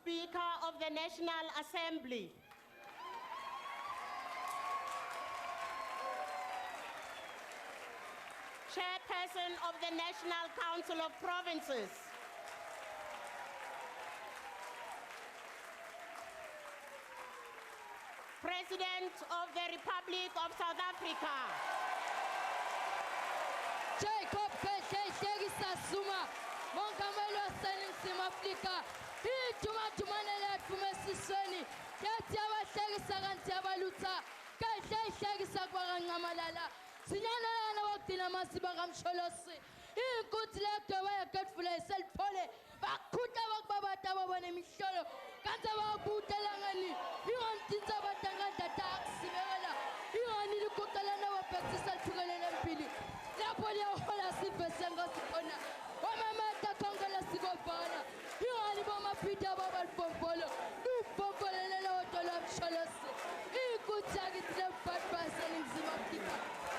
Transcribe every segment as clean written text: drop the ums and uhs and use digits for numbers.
Speaker of the National Assembly, Chairperson of the National Council of Provinces, President of the Republic of South Africa, Jacob Keshegisa Zuma, Mongamelo Senin Africa, Tumatumane Fumesisweni, Katiawa Shegisagan Tiabaluta, Keshegisa Guarangamalala, Sinana Wakina Masibagam Sholosi, good luck to wear a good full self pole, Bakuta Babata when a Micholo, Katawa Butalangani, you want Tinzabatanga tax, Simela, you want to cook a land of Pexis and Pili, Napoleon Hola Sipesenga Sipona, Omamata Kongala Sigopana, you want to bomb a Peter Babal Pompolo, you Pompolo and a lot of Cholos, you could tag it left by selling Zimapika,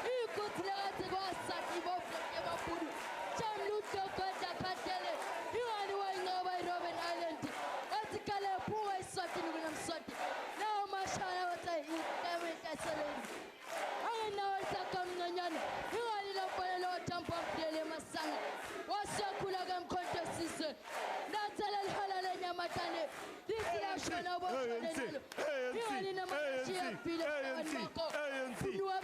you could let it go Saki Bob Evapuru, Jam Luto Kota Katele, you are the one over Robin Island, what's the color poor sorting when I'm sorting. Now, Mashala, what I eat, every excellence. I know it's a common. You are in a follow jump of the Masang. What's your Kulagam contest? That's a Halala Matane. This election of you are in a Machia Pillar. You have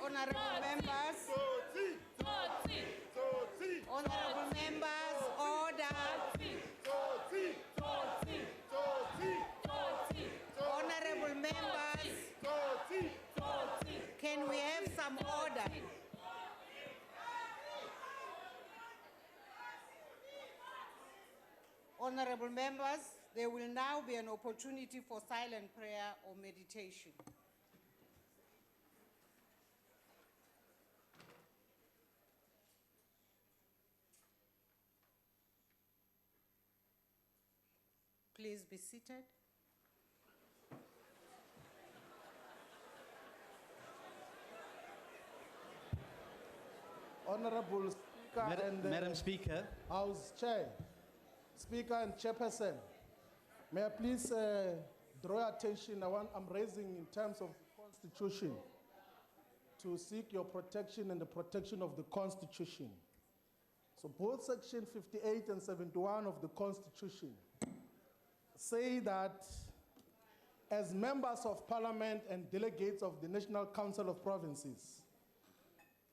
honorable members. Honorable members, order. Honorable members, can we have some order? Honorable members, there will now be an opportunity for silent prayer or meditation. Please be seated. Honorable Speaker Madam Speaker. House Chair, Speaker and Chairperson, may I please draw your attention? I'm raising in terms of the Constitution to seek your protection and the protection of the Constitution. So both Section 58 and 71 of the Constitution say that as members of Parliament and delegates of the National Council of Provinces,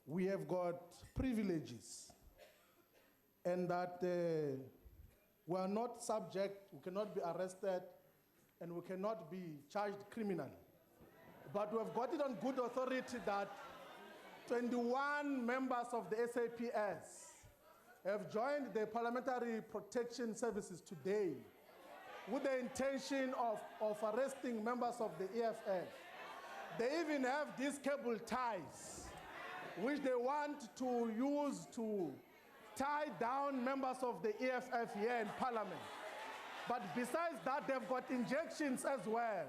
we have got privileges, and that we are not subject, we cannot be arrested, and we cannot be charged criminally. But we have got it on good authority that 21 members of the SAPS have joined the Parliamentary Protection Services today with the intention of arresting members of the EFF. They even have these cable ties, which they want to use to tie down members of the EFF here in Parliament. But besides that, they've got injections as well.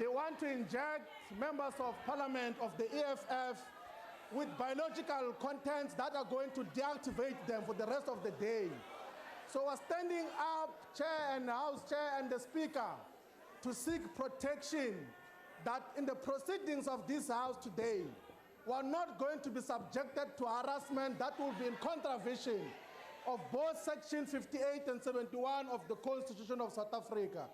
They want to inject members of Parliament of the EFF with biological contents that are going to deactivate them for the rest of the day. So we're standing up, Chair and House Chair and the Speaker, to seek protection that in the proceedings of this House today, we're not going to be subjected to harassment that will be in contravention of both Section 58 and 71 of the Constitution of South Africa.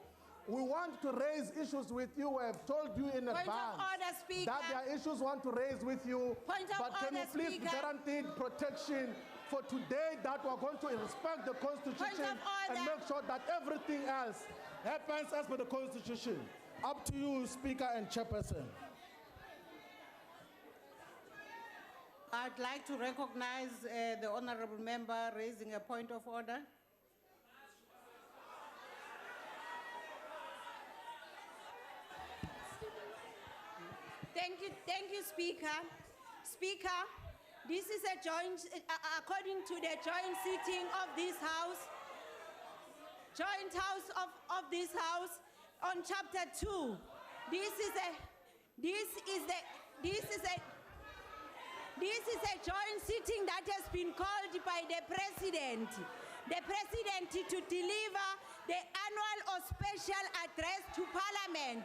We want to raise issues with you. We have told you in advance order, Speaker. that there are issues we want to raise with you. Point of but can you order, please Speaker. guarantee protection for today, that we're going to respect the Constitution and order. make sure that everything else happens as per the Constitution. Up to you, Speaker and Chairperson. I'd like to recognize the honorable member raising a point of order. Thank you, Speaker. Speaker, this is a joint, according to the joint sitting of this House, joint House of this House, on Chapter 2. This is a joint sitting that has been called by the President. The President to deliver the annual or special address to Parliament.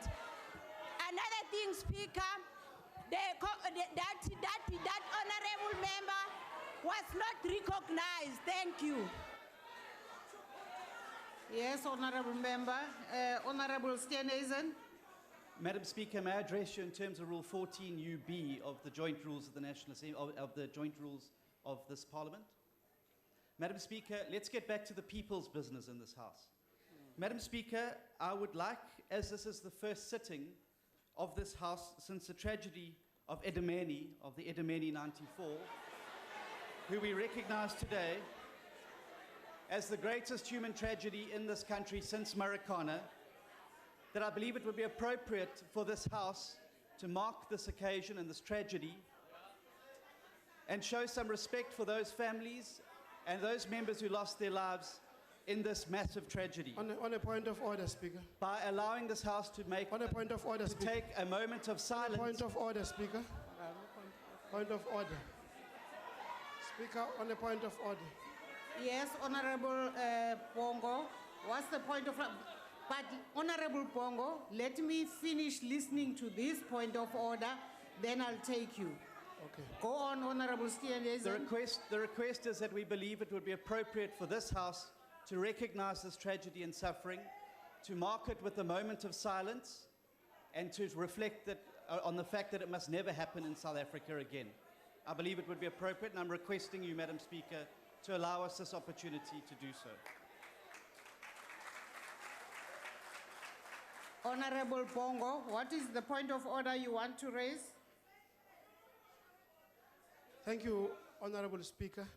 Another thing, Speaker, that honorable member was not recognized. Thank you. Yes, honorable member. Honorable Steenhuisen. Madam Speaker, may I address you in terms of Rule 14UB of the joint rules of the National Assembly, of the joint rules of this Parliament? Madam Speaker, let's get back to the people's business in this House. Madam Speaker, I would like, as this is the first sitting of this House since the tragedy of Edemene, of the Edemene 94, who we recognize today as the greatest human tragedy in this country since Marikana, that I believe it would be appropriate for this House to mark this occasion and this tragedy and show some respect for those families and those members who lost their lives in this massive tragedy. On a point of order, Speaker. By allowing this House to make On a point of order, to Speaker. take a moment of silence. Point of order, Speaker. Point of order. Speaker, on a point of order. Yes, Honorable Bongo. What's the point of... But Honorable Bongo, let me finish listening to this point of order, then I'll take you. Okay. Go on, Honorable Steenhuisen. The request is that we believe it would be appropriate for this House to recognize this tragedy and suffering, to mark it with a moment of silence, and to reflect that, on the fact that it must never happen in South Africa again. I believe it would be appropriate, and I'm requesting you, Madam Speaker, to allow us this opportunity to do so. Honorable Bongo, what is the point of order you want to raise? Thank you, Honorable Speaker.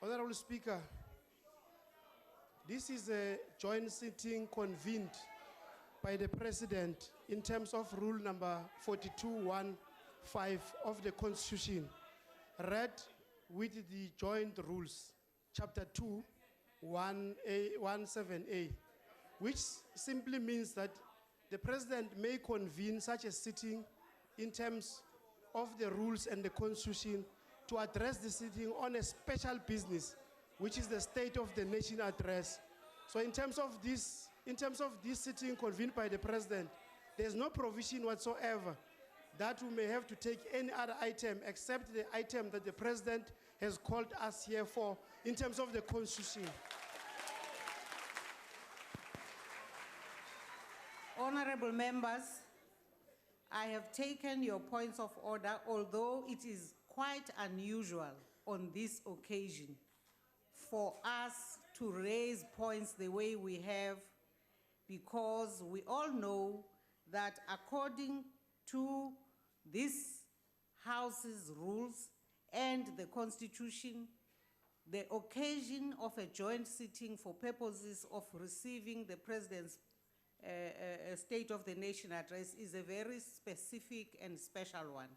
Honorable Speaker, this is a joint sitting convened by the President in terms of rule number 42.1.5 of the Constitution, read with the joint rules, chapter 2, 17A, which simply means that the President may convene such a sitting in terms of the rules and the Constitution to address the sitting on a special business, which is the State of the Nation address. So in terms of this sitting convened by the President, there's no provision whatsoever that we may have to take any other item except the item that the President has called us here for in terms of the Constitution. Honorable members, I have taken your points of order, although it is quite unusual on this occasion for us to raise points the way we have, because we all know that according to this House's rules and the Constitution, the occasion of a joint sitting for purposes of receiving the President's State of the Nation address is a very specific and special one.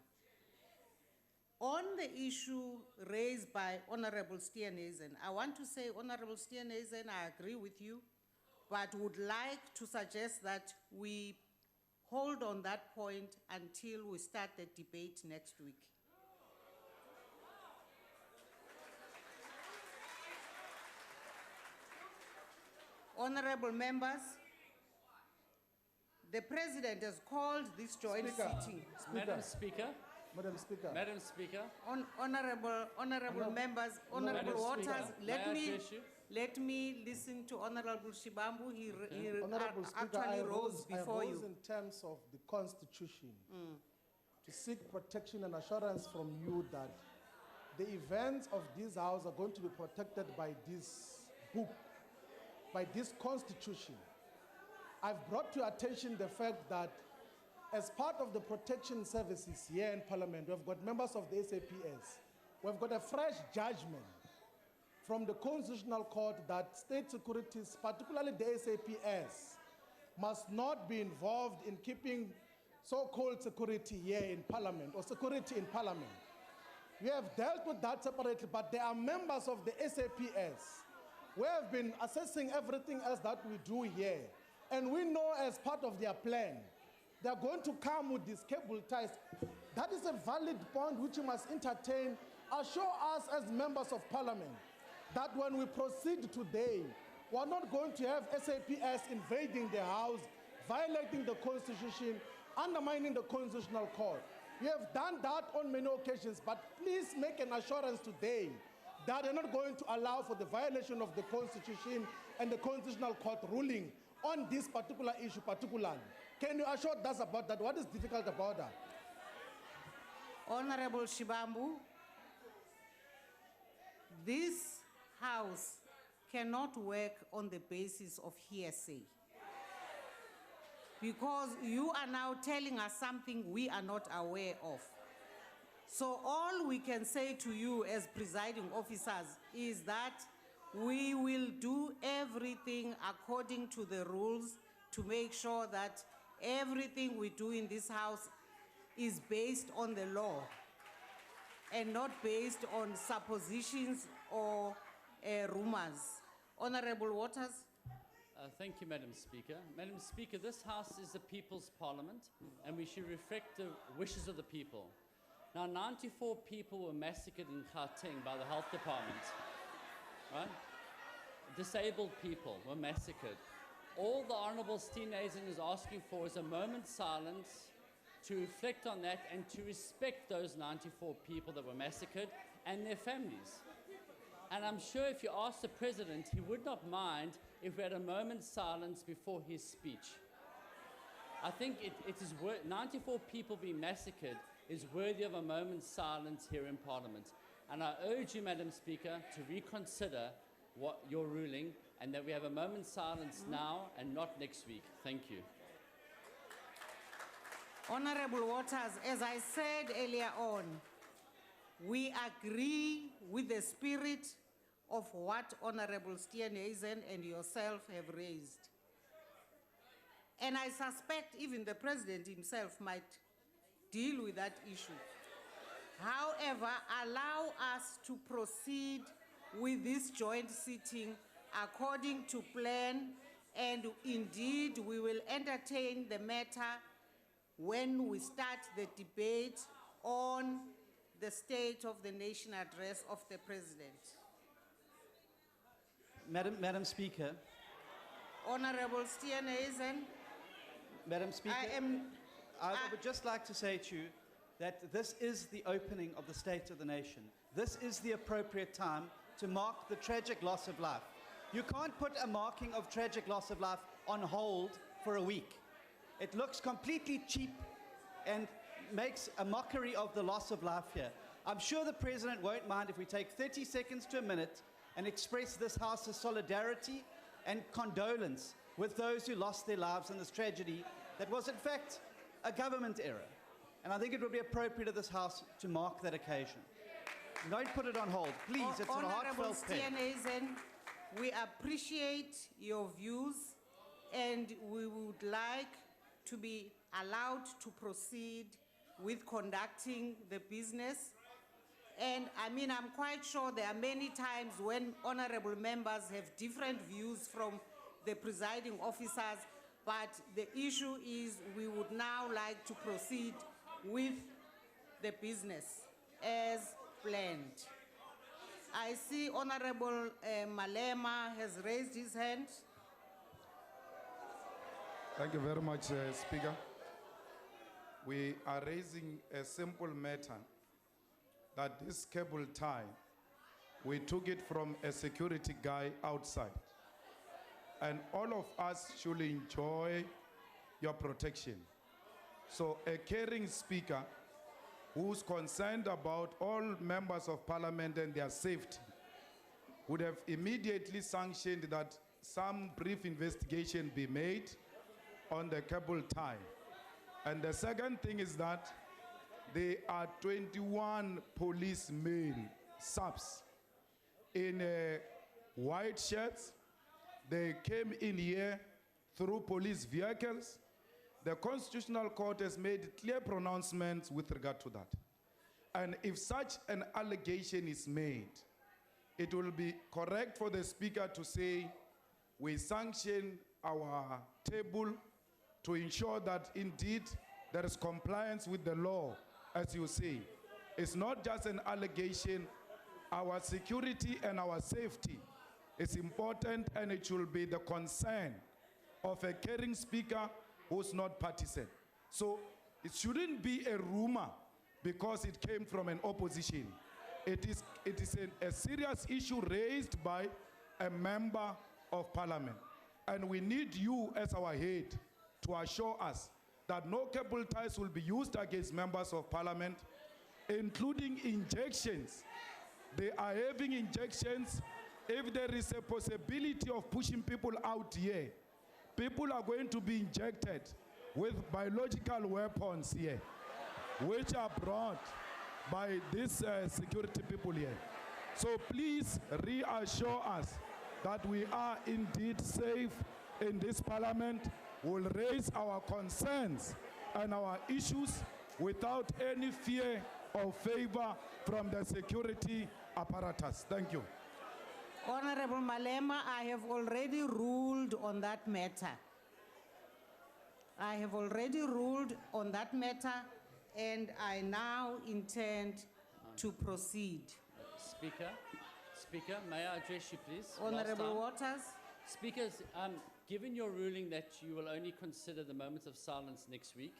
On the issue raised by Honorable Steenhuisen, I want to say, Honorable Steenhuisen, I agree with you, but would like to suggest that we hold on that point until we start the debate next week. Honorable members, the President has called this joint sitting. Madam Speaker, Madam Speaker. Madam Speaker, Honorable members, Honorable Madam Waters, Speaker, may I address you? let me listen to Honorable Shibambu. He Honorable Speaker, actually rose before I rose you. in terms of the Constitution to seek protection and assurance from you that the events of this House are going to be protected by this book, by this Constitution. I've brought to your attention the fact that as part of the protection services here in Parliament, we've got members of the SAPS. We've got a fresh judgment from the Constitutional Court that state securities, particularly the SAPS, must not be involved in keeping so-called security here in Parliament or security in Parliament. We have dealt with that separately, but there are members of the SAPS. We have been assessing everything else that we do here. And we know as part of their plan, they're going to come with these cable ties. That is a valid point which you must entertain. Assure us as members of Parliament that when we proceed today, we're not going to have SAPS invading the House, violating the Constitution, undermining the Constitutional Court. We have done that on many occasions, but please make an assurance today that they're not going to allow for the violation of the Constitution and the Constitutional Court ruling on this particular issue particularly. Can you assure us about that? What is difficult about that? Honorable Shibambu, this House cannot work on the basis of hearsay, because you are now telling us something we are not aware of. So all we can say to you as presiding officers is that we will do everything according to the rules to make sure that everything we do in this House is based on the law and not based on suppositions or rumors. Honorable Waters. Thank you, Madam Speaker. Madam Speaker, this House is the People's Parliament, and we should reflect the wishes of the people. Now, 94 people were massacred in Gauteng by the health department, right? Disabled people were massacred. All the Honourable Steenhuisen is asking for is a moment's silence to reflect on that and to respect those 94 people that were massacred and their families. And I'm sure if you ask the President, he would not mind if we had a moment's silence before his speech. I think it is 94 people being massacred is worthy of a moment's silence here in Parliament. And I urge you, Madam Speaker, to reconsider what your ruling and that we have a moment's silence now and not next week. Thank you. Honorable Waters, as I said earlier on, we agree with the spirit of what Honorable Steenhuisen and yourself have raised. And I suspect even the President himself might deal with that issue. However, allow us to proceed with this joint sitting according to plan, and indeed we will entertain the matter when we start the debate on the State of the Nation address of the President. Madam Speaker. Honorable Steenhuisen. Madam Speaker, I would just like to say to you that this is the opening of the State of the Nation. This is the appropriate time to mark the tragic loss of life. You can't put a marking of tragic loss of life on hold for a week. It looks completely cheap and makes a mockery of the loss of life here. I'm sure the President won't mind if we take 30 seconds to a minute and express this House's solidarity and condolence with those who lost their lives in this tragedy that was in fact a government error. And I think it would be appropriate of this House to mark that occasion. Don't put it on hold, please. It's a heartfelt pain. Steenhuisen, we appreciate your views and we would like to be allowed to proceed with conducting the business. And I mean, I'm quite sure there are many times when honorable members have different views from the presiding officers, but the issue is we would now like to proceed with the business as planned. I see Honorable Malema has raised his hand. Thank you very much, Speaker. We are raising a simple matter that this cable tie, we took it from a security guy outside. And all of us should enjoy your protection. So a caring speaker who's concerned about all members of parliament and their safety would have immediately sanctioned that some brief investigation be made on the cable tie. And the second thing is that there are 21 police male subs in white shirts. They came in here through police vehicles. The Constitutional Court has made clear pronouncements with regard to that. And if such an allegation is made, it will be correct for the speaker to say, we sanction our table to ensure that indeed there is compliance with the law, as you say. It's not just an allegation. Our security and our safety is important, and it should be the concern of a caring speaker who's not partisan. So it shouldn't be a rumor because it came from an opposition. It is a serious issue raised by a member of parliament. And we need you as our head to assure us that no cable ties will be used against members of parliament, including injections. They are having injections. If there is a possibility of pushing people out here, people are going to be injected with biological weapons here, which are brought by these security people here. So please reassure us that we are indeed safe in this parliament. We'll raise our concerns and our issues without any fear or favor from the security apparatus. Thank you. Honorable Malema, I have already ruled on that matter. I have already ruled on that matter, and I now intend to proceed. Speaker, may I address you, please? Honorable Waters. Speakers, given your ruling that you will only consider the moment of silence next week,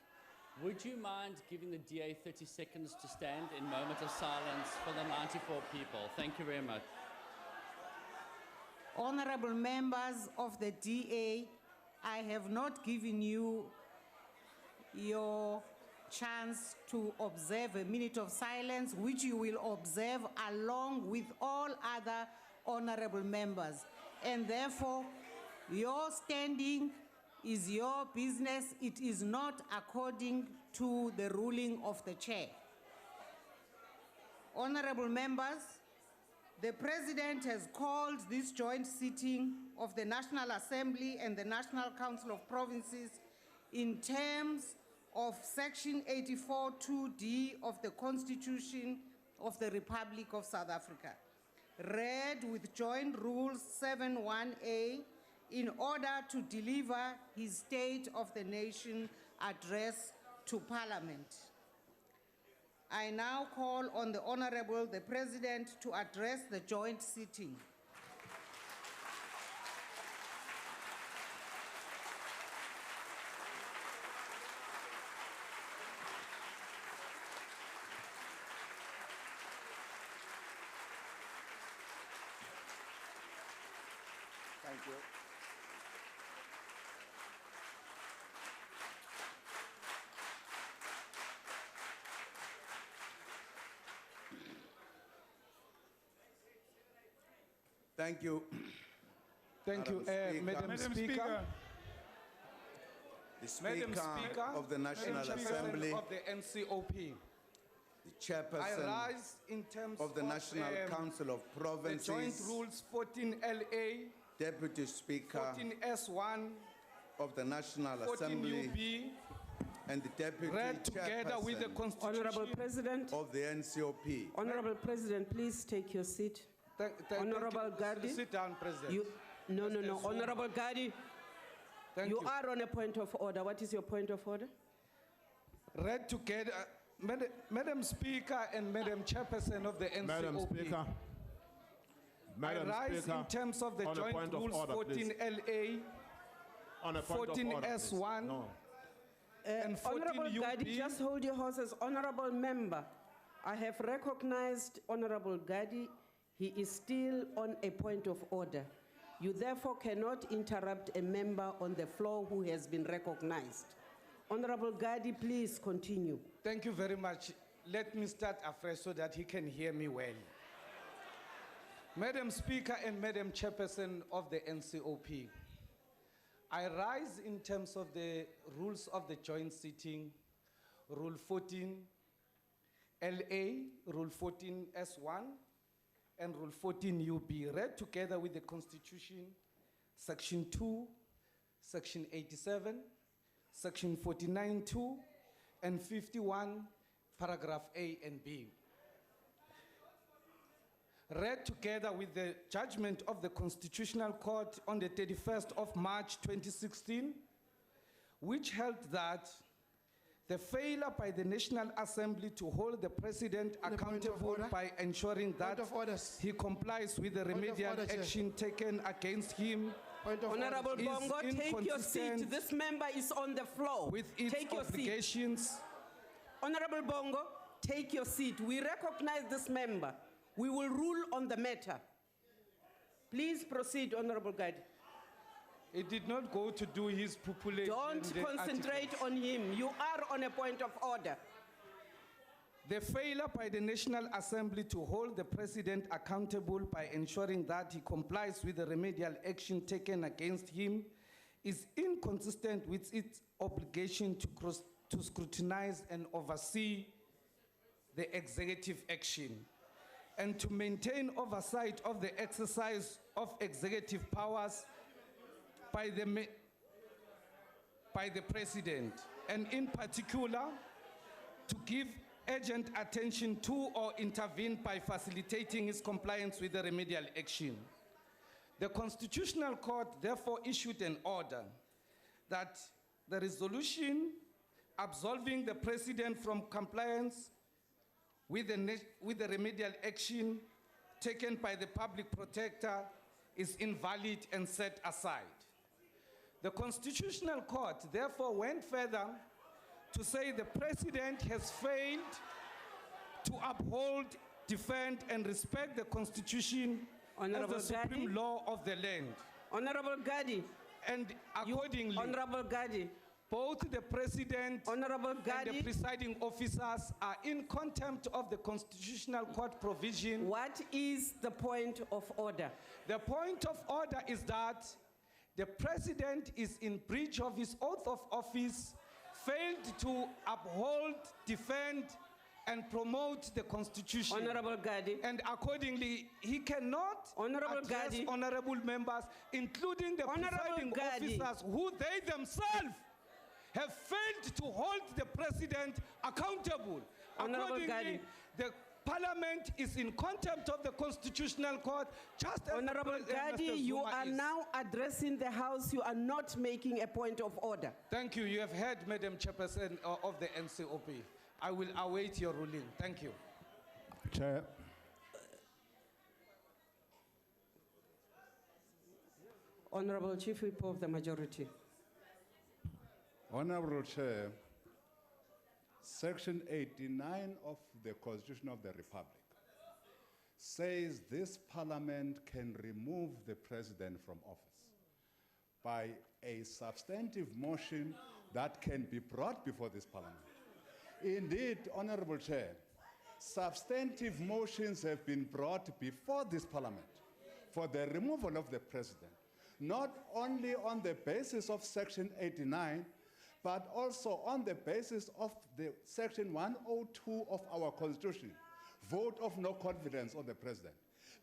would you mind giving the DA 30 seconds to stand in moment of silence for the 94 people? Thank you very much. Honorable members of the DA, I have not given you your chance to observe a minute of silence, which you will observe along with all other honorable members. And therefore, your standing is your business. It is not according to the ruling of the chair. Honorable members, the President has called this joint sitting of the National Assembly and the National Council of Provinces in terms of Section 84(2)(d) of the Constitution of the Republic of South Africa, read with Joint Rules 7(1)(a) in order to deliver his State of the Nation address to Parliament. I now call on the Honorable, the President, to address the joint sitting. Thank you. Thank you. Thank you, Madam Speaker. The Speaker of the National Assembly, of the NCOP. the Chairperson I rise in terms of the National Council of the Provinces, Joint Rules 14LA, Deputy Speaker 14S1, of the National 14UB, Assembly, and the Deputy read together with the Chairperson Constitution. Honorable President, of the NCOP. Honorable President, please take your seat. Honorable Gardi. Sit down, President. No. Honorable Gardi, Thank you are on a point of order. What is your point of order? Read together, Madam Speaker and Madam Chairperson of the NCOP. Madam Speaker. Madam I rise Speaker, in terms of the on a Joint point of Rules order, please. 14LA, On a point of order, please. 14S1, No. and 14 Honorable Gadi, UB. just hold your horses. Honorable member, I have recognized Honorable Gadi. He is still on a point of order. You therefore cannot interrupt a member on the floor who has been recognized. Honorable Gadi, please continue. Thank you very much. Let me start afresh so that he can hear me well. Madam Speaker and Madam Chairperson of the NCOP, I rise in terms of the rules of the joint sitting, Rule 14 LA, Rule 14 S1, and Rule 14 UB, read together with the Constitution, Section 2, Section 87, Section 49(2), and 51, Paragraph A and B. Read together with the judgment of the Constitutional Court on the 31st of March 2016, which held that the failure by the National Assembly to hold the President accountable by ensuring that he complies with the remedial action taken against him Honorable is Bongo, take your seat. inconsistent This member is on the floor. with its Take your seat. obligations. Honorable Bongo, take your seat. We recognize this member. We will rule on the matter. Please proceed, Honorable Gadi. It did not go to do his population. Don't concentrate on him. You are on a point of order. The failure by the National Assembly to hold the President accountable by ensuring that he complies with the remedial action taken against him is inconsistent with its obligation to scrutinize and oversee the executive action and to maintain oversight of the exercise of executive powers by the President, and in particular, to give urgent attention to or intervene by facilitating his compliance with the remedial action. The Constitutional Court therefore issued an order that the resolution absolving the President from compliance with the remedial action taken by the public protector is invalid and set aside. The Constitutional Court therefore went further to say the President has failed to uphold, defend, and respect the Constitution Honorable as the supreme Gadi. law of the land. Honorable Gadi. And accordingly, Honorable Gadi. both the President Honorable and Gadi. the presiding officers are in contempt of the Constitutional Court provision. What is the point of order? The point of order is that the President is in breach of his oath of office, failed to uphold, defend, and promote the Constitution. Honorable Gadi. And accordingly, he cannot Honorable address Gadi. honorable members, including the Honorable presiding Gadi. officers, who they themselves have failed to hold the President accountable. Honorable Accordingly, Gadi. the Parliament is in contempt of the Constitutional Court, just as Honorable Gadi, you are now addressing the House. You are not making a point of order. Thank you. You have heard, Madam Chairperson of the NCOP. I will await your ruling. Thank you. Chair. Honorable Chief Whip of the Majority. Honorable Chair, Section 89 of the Constitution of the Republic says this Parliament can remove the President from office by a substantive motion that can be brought before this Parliament. Indeed, Honorable Chair, substantive motions have been brought before this Parliament for the removal of the President, not only on the basis of Section 89, but also on the basis of the Section 102 of our Constitution, vote of no confidence on the President.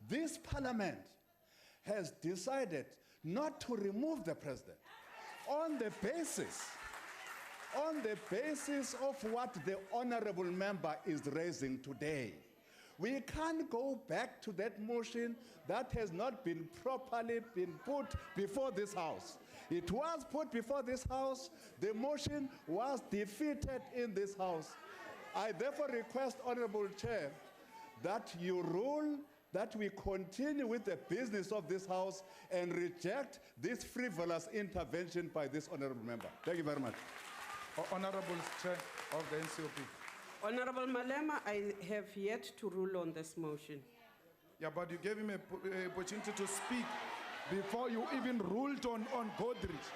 This Parliament has decided not to remove the President on the basis of what the honorable member is raising today. We can't go back to that motion that has not been properly put before this House. It was put before this House. The motion was defeated in this House. I therefore request, Honorable Chair, that you rule that we continue with the business of this House and reject this frivolous intervention by this honorable member. Thank you very much. Honorable Chair of the NCOP. Honorable Malema, I have yet to rule on this motion. Yeah, but you gave him an opportunity to speak before you even ruled on Godrich.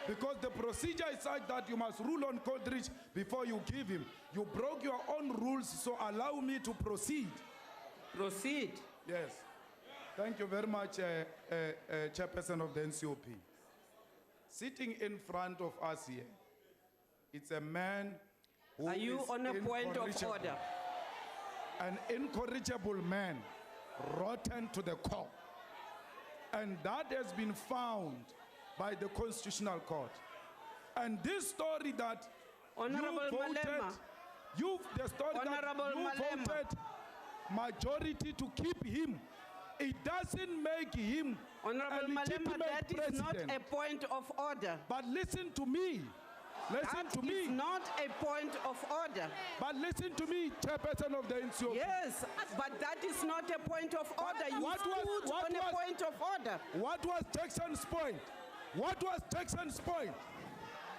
Because the procedure is such that you must rule on Godrich before you give him. You broke your own rules, so allow me to proceed. Proceed. Yes. Thank you very much, Chairperson of the NCOP. Sitting in front of us here, it's a man who Are you is on a point of incorrigible. order? An incorrigible man, rotten to the core. And that has been found by the Constitutional Court. And this story that Honorable you voted, Malema. the story Honorable that you Malema. voted majority to keep him, it doesn't make him Honorable a Malema, legitimate that is president. not a point of order. But listen to me. Listen to That me. is not a point of order. But listen to me, Chairperson of the NCOP. Yes, but that is not a point of order. You What was- stood what on a was- point of order. What was Jackson's point? What was Jackson's point?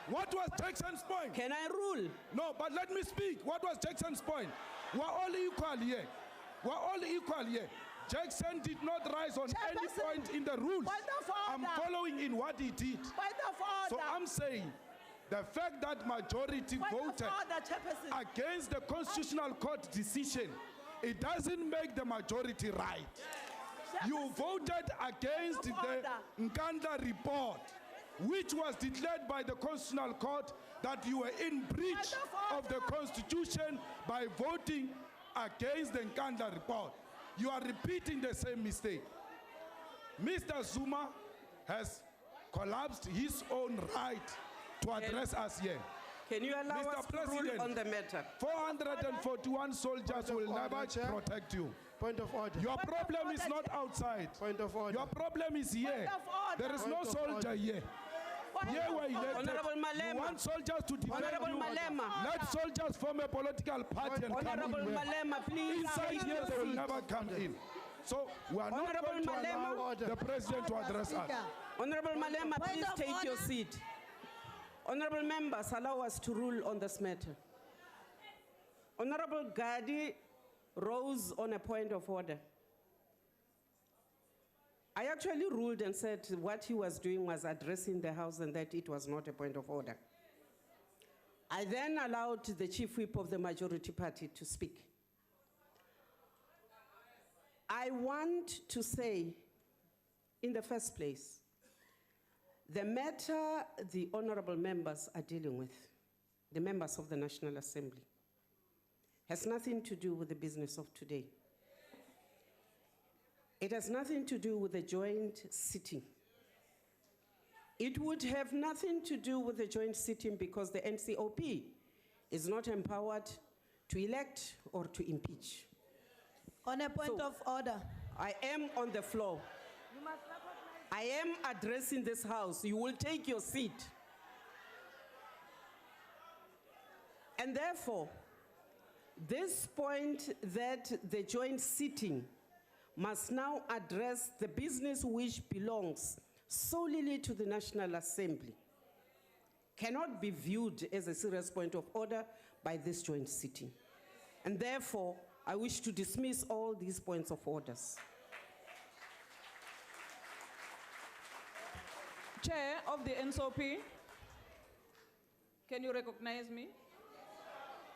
What was Jackson's point? Can I rule? No, but let me speak. What was Jackson's point? We're all equal here. We're all equal here. Jackson did not rise on any Chairperson, point in the rules. point of I'm order. following in what he did. Point of order. So I'm saying the fact that majority Point voted of order, Chairperson. against the Constitutional Court decision, it doesn't make the majority right. You voted against Point of the order. Nkandla report, which was declared by the Constitutional Court that you were in breach Point of of the Constitution by voting against the Nkandla report. You are repeating the same mistake. Mr. Zuma has collapsed his own right to address us here. Can you allow Mr. us to rule President, on the matter? 441 soldiers will order, never Chair. protect you. Point of order. Your Point of problem is order, not Chair. outside. Point of order. Your problem is here. Point of order. There is no Point of soldier order. here. Point Here of we're order. elected. Honorable You Malema. want soldiers to defend Honorable you. Malema. Let soldiers form a political party and come Honorable in. Malema, please Inside take here, your they will seat. never come in. So we are not Honorable going to Malema. allow the president to address us. Honorable Malema, Point please of take your order. seat. Honorable members, allow us to rule on this matter. Honorable Gadi rose on a point of order. I actually ruled and said what he was doing was addressing the House and that it was not a point of order. I then allowed the chief whip of the majority party to speak. I want to say, in the first place, the matter the honorable members are dealing with, the members of the National Assembly, has nothing to do with the business of today. It has nothing to do with the joint sitting. It would have nothing to do with the joint sitting because the NCOP is not empowered to elect or to impeach. On a point So- of order. I am on the floor. I am addressing this House. You will take your seat. And therefore, this point that the joint sitting must now address the business which belongs solely to the National Assembly cannot be viewed as a serious point of order by this joint sitting. And therefore, I wish to dismiss all these points of orders. Chair of the NCOP, can you recognize me?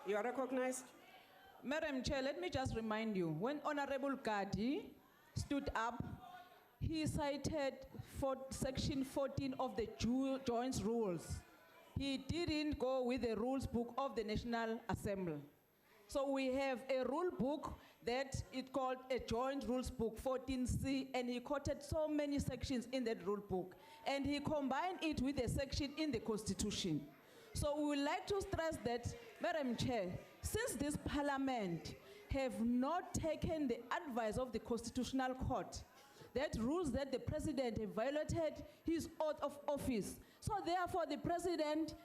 You are recognized. Madam Chair, let me just remind you, when Honorable Gadi stood up, he cited section 14 of the joint rules. He didn't go with the rules book of the National Assembly. So we have a rule book that it called a joint rules book 14C, and he quoted so many sections in that rule book, and he combined it with a section in the Constitution. So we would like to stress that, Madam Chair, since this Parliament have not taken the advice of the Constitutional Court, that rules that the President have violated his oath of office. So therefore the President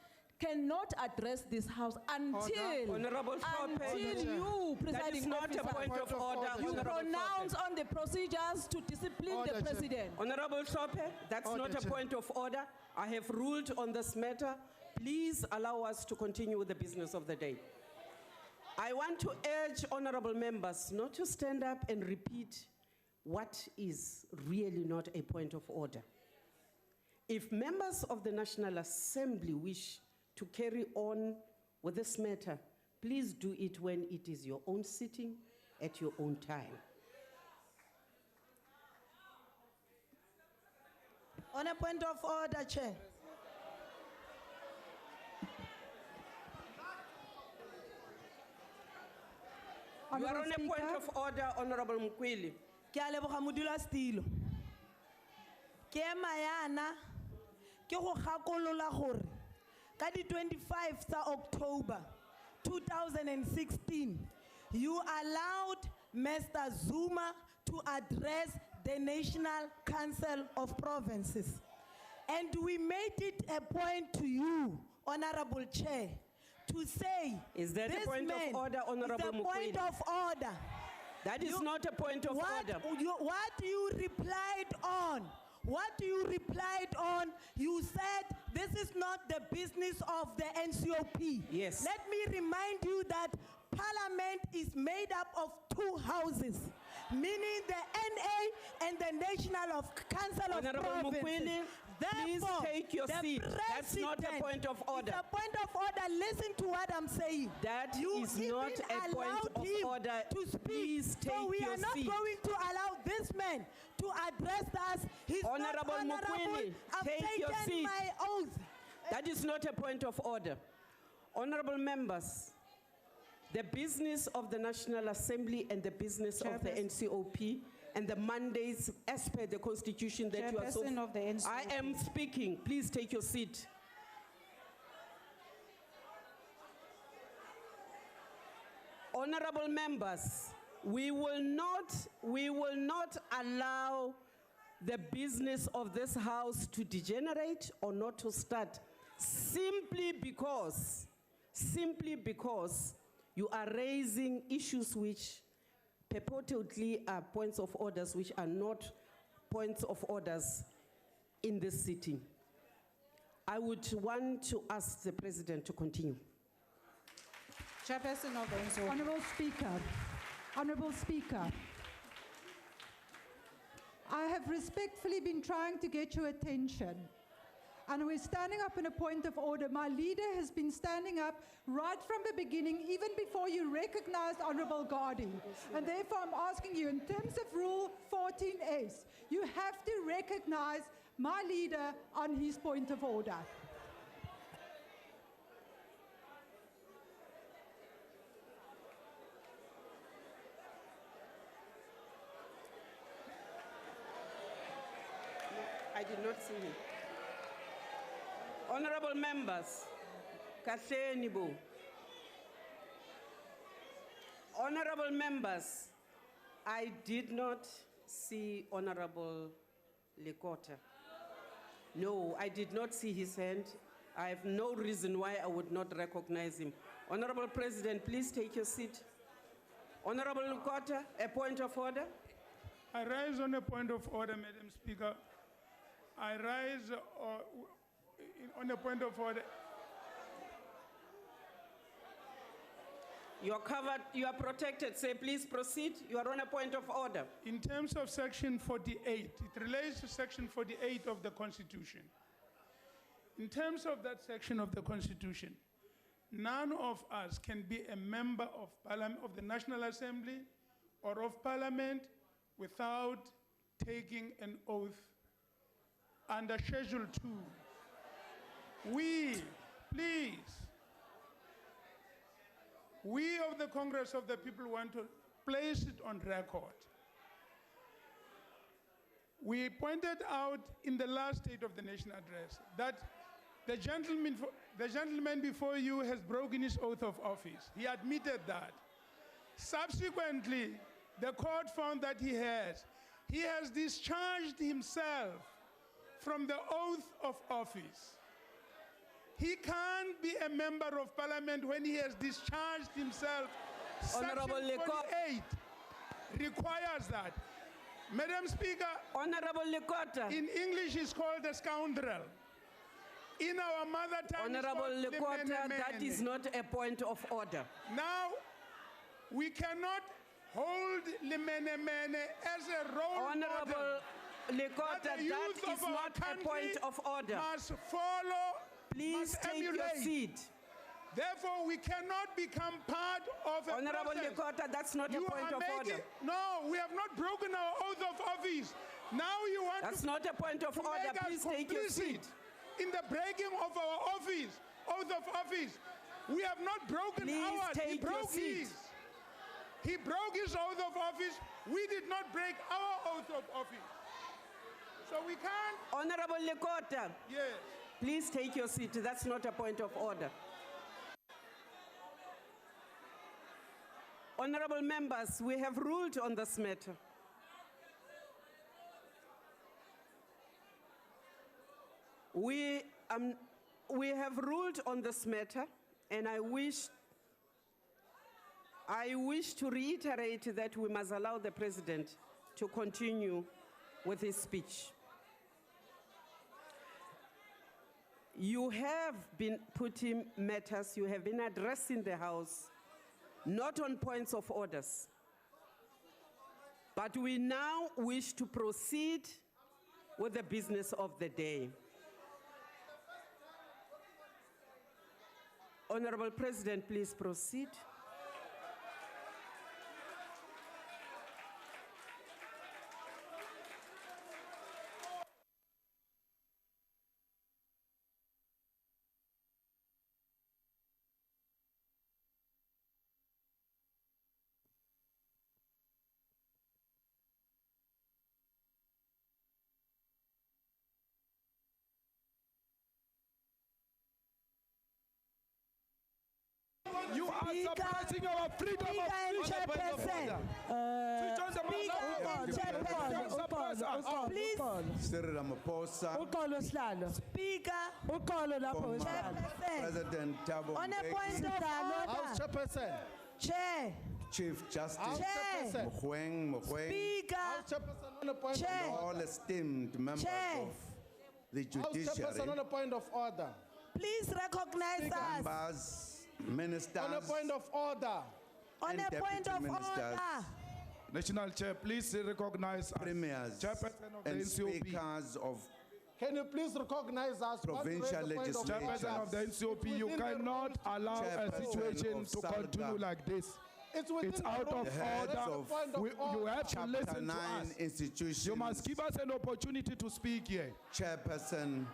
cannot address this House until, Honorable Shope. you, That is presiding not officer, a point of order. you Honorable pronounce Shope. on the procedures to discipline Order, the Chair. President. Honorable Shope, that's Order, not a Chair. point of order. I have ruled on this matter. Please allow us to continue with the business of the day. I want to urge honorable members not to stand up and repeat what is really not a point of order. If members of the National Assembly wish to carry on with this matter, please do it when it is your own sitting at your own time. On a point of order, Chair. You are on a point of order, Honorable Mukwili. Ke a leboga modulasetilo. Ke ema yana ke go gakolola gore ka di 25 tsa October 2016 you allowed Mr. Zuma to address the National Council of Provinces, and we made it a point to you, Honorable Chair, to say, is that a point of order, Honorable Mukwili? It's a point of order. That is not a point of order. What you replied on, you said this is not the business of the NCOP. Yes. Let me remind you that Parliament is made up of two houses, meaning the NA and the National Council of Honorable Provinces. Mukwili, please take your seat. That's not a point of order. It's a point of order. Listen to what I'm saying. That You is not even a point allowed of him order. to speak. Please take so we your are not seat. going to allow this man to address us. He's Honorable not honorable. Mukwili, I've take taken your seat. my oath. That is not a point of order. Honorable members, the business of the National Assembly and the business of the NCOP and the mandates as per the Constitution that you are so... Chairperson of the NCOP. I am speaking. Please take your seat. Honorable members, we will not allow the business of this House to degenerate or not to start simply because you are raising issues which purportedly are points of orders which are not points of orders in this sitting. I would want to ask the President to continue. Chairperson of the NCOP. Honorable Speaker, I have respectfully been trying to get your attention, and we're standing up in a point of order. My leader has been standing up right from the beginning, even before you recognized Honorable Gadi. And therefore I'm asking you, in terms of Rule 14S, you have to recognize my leader on his point of order. I did not see him. Honorable members, Kahleni Bo. Honorable members, I did not see Honorable Lekota. No, I did not see his hand. I have no reason why I would not recognize him. Honorable President, please take your seat. Honorable Lekota, a point of order. I rise on a point of order, Madam Speaker. I rise on a point of order. You are covered, you are protected. Say, please proceed. You are on a point of order. In terms of Section 48, it relates to Section 48 of the Constitution. In terms of that section of the Constitution, none of us can be a member of Parliament, of the National Assembly or of Parliament without taking an oath under Schedule 2. We of the Congress of the People want to place it on record. We pointed out in the last State of the Nation address that the gentleman before you has broken his oath of office. He admitted that. Subsequently, the court found that he has discharged himself from the oath of office. He can't be a member of Parliament when he has discharged himself. Honorable Section 48 requires that. Madam Speaker, Honorable Lekota. In English it's called a scoundrel. In our mother tongue, it's Honorable called Lekota, that lemenemene. is not a point of order. Now, we cannot hold lemenemene as a role Honorable model. Lekota, That the youth that is of our not a country point of order. Must follow, Please must take your emulate. seat. Therefore, we cannot become part of a Honorable process. Lekota, that's not a You point are of order. No, we have not broken our oath of office. Now you want That's to, not a point of to order. make us Please take your complicit seat. in the breaking of our office, oath of office. We have not broken Please ours. He take your broke seat. his. He broke his oath of office. We did not break our oath of office. So we can't. Honorable Lekota, Yes. please take your seat. That's not a point of order. Honorable members, we have ruled on this matter. We have ruled on this matter, and I wish to reiterate that we must allow the President to continue with his speech. You have been putting matters, you have been addressing the House, not on points of orders. But we now wish to proceed with the business of the day. Honorable President, please proceed. You are suppressing our freedom of speech. Please. Cyril Ramaphosa, Speaker. former President Thabo On a Mbeki, point of House order. Chairperson. Chair. Chief Justice Chair. Mogoeng, Speaker. House Chairperson on a point Chair. and all esteemed members Chair. of the House Chairperson judiciary, on a point of order. Please recognize us. members, ministers, On a point of order. On and a point deputy of ministers, order. National Chair, please recognize us. premiers, Chairperson of the and NCOP. speakers of Can you please recognize us? Provincial legislature. Chairperson of the NCOP, you Within the cannot rules. allow a Chairperson situation of to SADC. continue like this. It's within It's the out of rules. The heads order. of You have to Chapter listen to 9 us. institutions, You must give us an opportunity to speak here. chairperson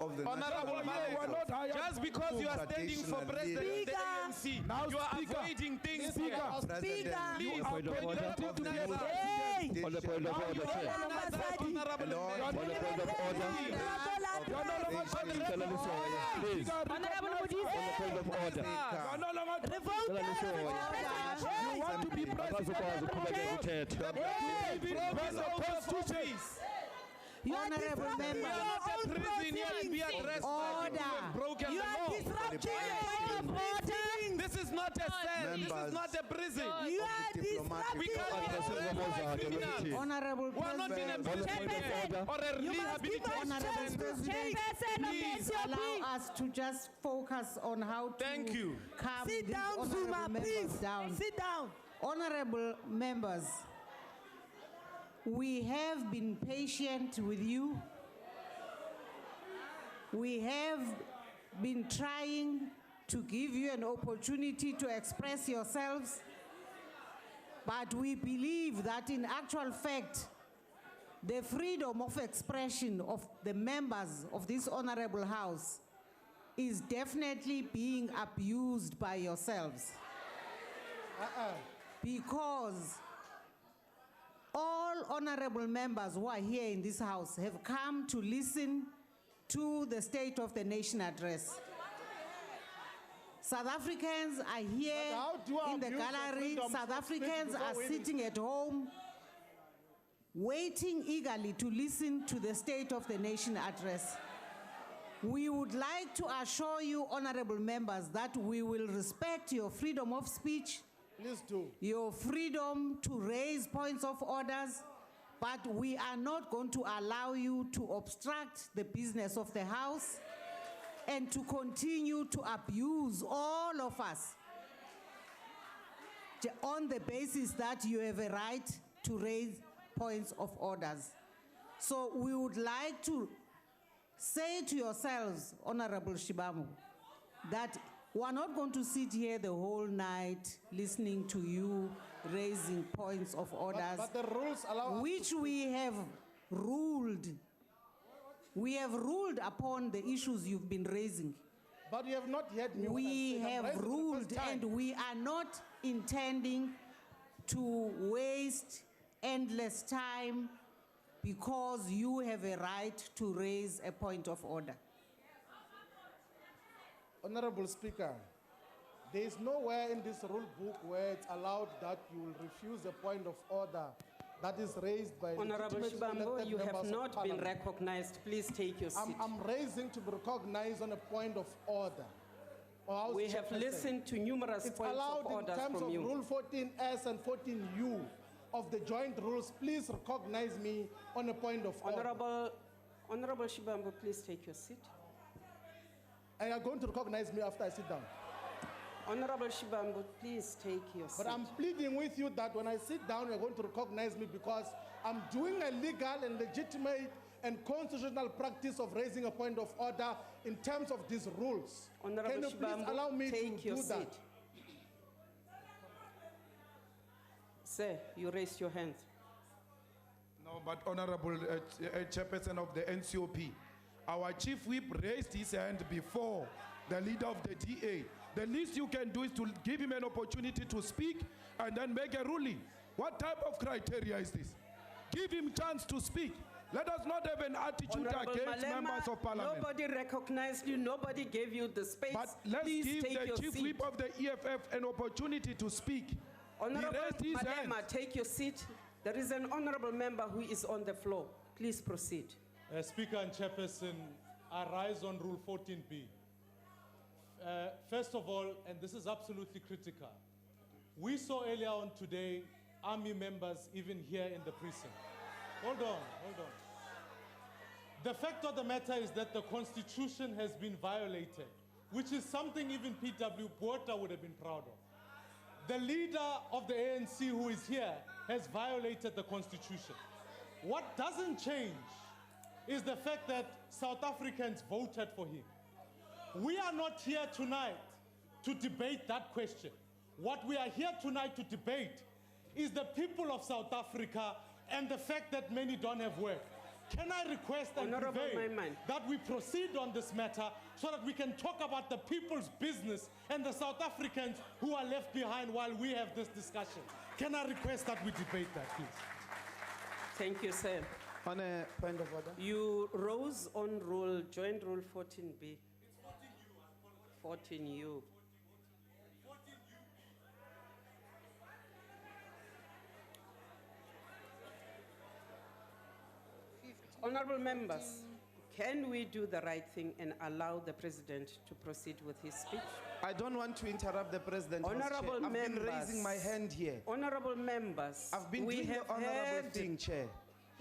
of the Honorable National Madam, Council we're not hired Just because you are standing for Traditional president of the leaders. ANC, Now you are speaker. avoiding things Speaker. here. President Please, of Point of can you order. recognize us? Hey. the judiciary, Honorable and all Please. Honorable You are no longer Hey. You want to be president. You are Honorable disrupting member. your Not a own prison here and be proceedings. addressed like Order. you have broken You the are law. disrupting your own proceedings. This is not a cell. This Members is not a prison. You are diplomatic We disrupting can't be addressed like criminals. Honorable We are not in a President, prison or a You must give us rehabilitation chance center. to chairperson of Please the allow NCOP. us to just focus on how to Thank you. calm Sit these down, honorable Zuma, members please. down. Sit down. Honorable members, we have been patient with you. We have been trying to give you an opportunity to express yourselves, but we believe that in actual fact, the freedom of expression of the members of this honorable house is definitely being abused by yourselves. Because all honorable members who are here in this house have come to listen to the State of the Nation address. South Africans are here But how do you in the abuse the gallery. freedom South of speech Africans before are winning? sitting at home, waiting eagerly to listen to the State of the Nation address. We would like to assure you, honorable members, that we will respect your freedom of speech, Please do. your freedom to raise points of orders, But we are not going to allow you to obstruct the business of the House and to continue to abuse all of us on the basis that you have a right to raise points of orders. So we would like to say to yourselves, Honorable Shibamu, that we're not going to sit here the whole night listening to you raising points of orders, But the rules allow us which we have ruled. We have ruled upon the issues you've been raising. But you have not heard me. We when I said I'm have raising the ruled, first time. and we are not intending to waste endless time because you have a right to raise a point of order. Honorable Speaker, there is nowhere in this rule book where it's allowed that you will refuse a point of order that is raised by Honorable legitimately Shibambo, elected you have members of not been Parliament. recognized. Please take your seat. I'm raising to be recognized on a point of order. Or House We have Chairperson. listened to numerous It's points allowed of in orders terms from of you. Rule 14S and 14U of the joint rules. Please recognize me on a point of order. Honorable Shibambo, please take your seat. And you're going to recognize me after I sit down. Honorable Shibambo, please take your seat. But I'm pleading with you that when I sit down, you're going to recognize me because I'm doing a legal and legitimate and constitutional practice of raising a point of order in terms of these rules. Honorable Can you please Shibambo, allow me take to your do seat. that? Sir, you raised your hand. No, but Honorable Chairperson of the NCOP, our Chief Whip raised his hand before the leader of the DA. The least you can do is to give him an opportunity to speak and then make a ruling. What type of criteria is this? Give him chance to speak. Let us not have an attitude Honorable against Malema, members of Parliament. nobody recognized you, nobody gave you the space. But let's Please give take the your Chief seat. Whip of the EFF an opportunity to speak. Honorable he raised his hand. Malema, take your seat. There is an honorable member who is on the floor. Please proceed. Speaker and Chairperson, I rise on Rule 14B. First of all, and this is absolutely critical, we saw earlier on today army members even here in the precinct. Hold on. The fact of the matter is that the Constitution has been violated, which is something even P.W. Botha would have been proud of. The leader of the ANC who is here has violated the Constitution. What doesn't change is the fact that South Africans voted for him. We are not here tonight to debate that question. What we are here tonight to debate is the people of South Africa and the fact that many don't have work. Can I request and prevail that we proceed on this matter so that we can talk about the people's business and the South Africans who are left behind while we have this discussion? Can I request that we debate that, please? Thank you, sir. On a point of order. You rose on Joint Rule 14B. 14U. Honorable members, can we do the right thing and allow the president to proceed with his speech? I don't want to interrupt the president. Honorable Chair. members, I've been raising my hand here. Honorable members, I've been doing the honorable thing, Chair.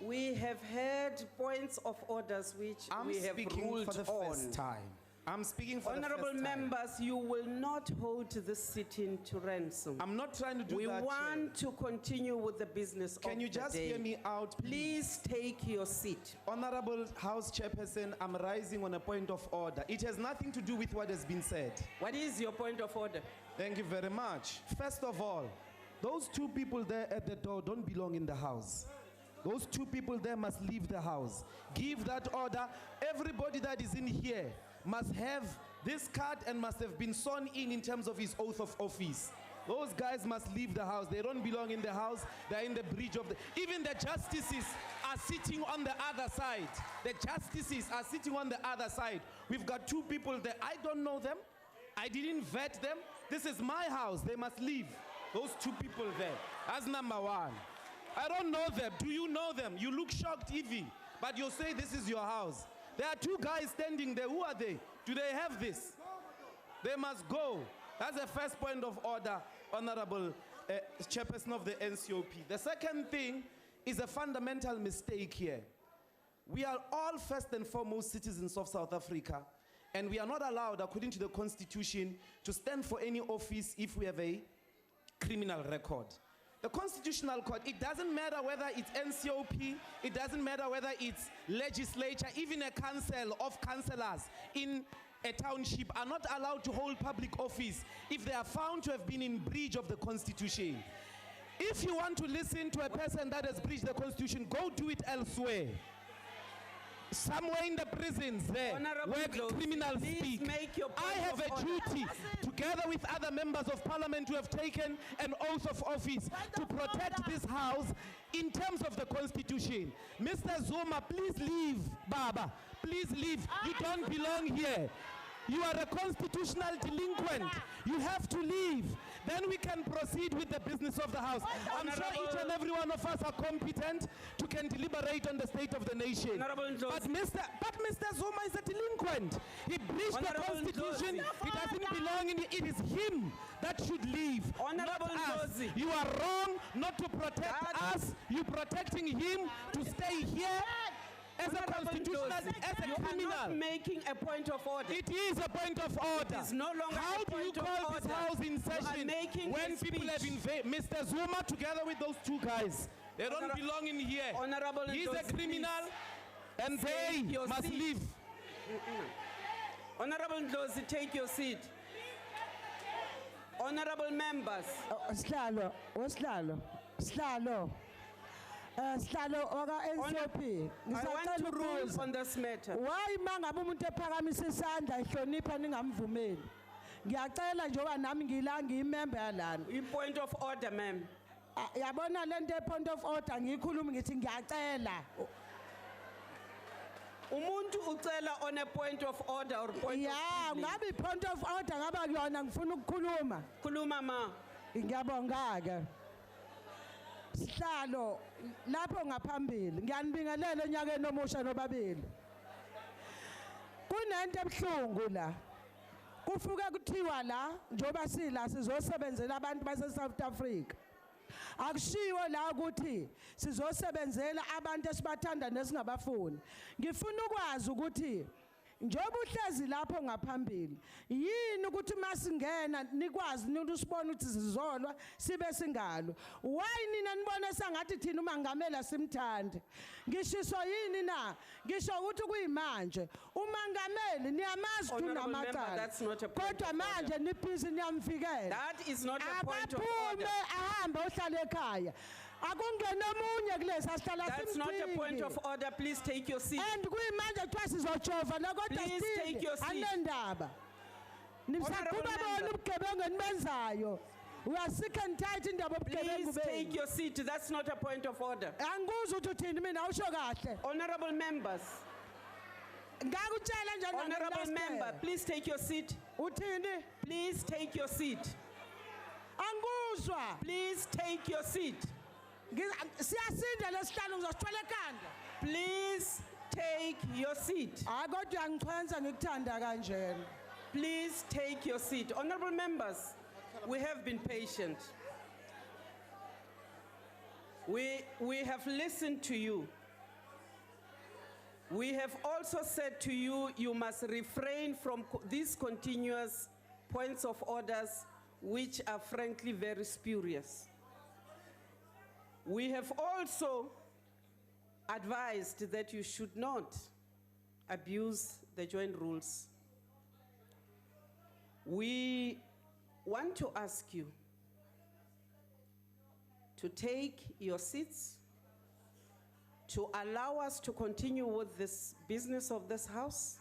We have had points of orders which we have ruled for the on. first time. I'm speaking for the first Honorable time. members, you will not hold this sitting to ransom. I'm not trying to do we that, We want Chair. to continue with the business Can of you the just day. hear me out, Please take your seat. Honorable House Chairperson, I'm rising on a point of order. It has nothing to do with what has been said. What is your point of order? Thank you very much. First of all, those two people there at the door don't belong in the house. Those two people there must leave the house. Give that order. Everybody that is in here must have this card and must have been sworn in terms of his oath of office. Those guys must leave the house. They don't belong in the house. They're in the bridge of the... Even the justices are sitting on the other side. The justices are sitting on the other side. We've got two people there. I don't know them. I didn't vet them. This is my house. They must leave. Those two people there. That's number one. I don't know them. Do you know them? You look shocked, Evie. But you'll say this is your house. There are two guys standing there. Who are they? Do they have this? They must go. That's the first point of order, Honorable Chairperson of the NCOP. The second thing is a fundamental mistake here. We are all first and foremost citizens of South Africa, and we are not allowed, according to the Constitution, to stand for any office if we have a criminal record. The Constitutional Court, it doesn't matter whether it's NCOP, it doesn't matter whether it's legislature, even a council of councillors in a township are not allowed to hold public office if they are found to have been in breach of the Constitution. If you want to listen to a person that has breached the Constitution, go do it elsewhere. Somewhere in the prisons there, where criminals speak. I have a duty, together with other members of parliament who have taken an oath of office, to protect this house in terms of the Constitution. Mr. Zuma, please leave, Baba. Please leave. You don't belong here. You are a constitutional delinquent. You have to leave. Then we can proceed with the business of the house. I'm sure each and every one of us are competent to can deliberate on the state of the nation. But Mr. Zuma is a delinquent. He breached the Constitution. He doesn't belong in it. It is him that should leave, not us. You are wrong not to protect us. You're protecting him to stay here. As a constitutional, as a criminal. You are not making a point of order. It is a point of order. It is no longer How a do you point of call order. this house in session when people have invaded? Mr. Zuma, together with those two guys, they don't belong in here. Honorable He's Ndosi, a criminal, and take they your must seat. leave. Honorable Ndosi, take your seat. Honorable members. Slalo, oka NCP. I want to rule on this matter. Why mangabe umuntu ephakamisa isandla ehlonipha ningamvumeli? Ngiyacela njengoba nami ngiyimember yalana. In point of order, ma'am. Yabona lento point of order ngikhuluma ngithi ngiyacela. Umuntu ucela on a point of order or point of Yeah, ngabe point of order ngaba kuyona ngifuna ukukhuluma. Khuluma ma. Ngiyabonga ke. Sihlalo lapho ngaphambili ngiyanibingelela enyakeni omusha nobabili. Kunento ebhlungu la. Kufuka kuthiwa la njoba sila sizosebenzela abantu base South Africa. Akushiwo la ukuthi sizosebenzela abantu esibathanda nesingabafuni. Ngifuna ukwazi ukuthi njoba uhlezi lapho ngaphambili yini ukuthi masingena nikwazi usibona ukuthi sizolwa sibe singalo. Why nina nibona sangathi thina umangamela simthande? Ngishiso yini na? Ngisho ukuthi kuyimanje umangameli niyamazi kunamacala. Kodwa manje nibhizi niyamfikela. That is not a point of order. Ahambe ohlala ekhaya. That's not a point of order. Please take your seat. And please take your seat. We are sick and tired in the Please take your seat. That's not a point of order. Honorable members. Honorable member, please take your seat. Please take your seat. Please take your seat. Please take your seat. Please take your seat. Honorable members, we have been patient. We have listened to you. We have also said to you, you must refrain from these continuous points of orders, which are frankly very spurious. We have also advised that you should not abuse the joint rules. We want to ask you to take your seats, to allow us to continue with this business of this house.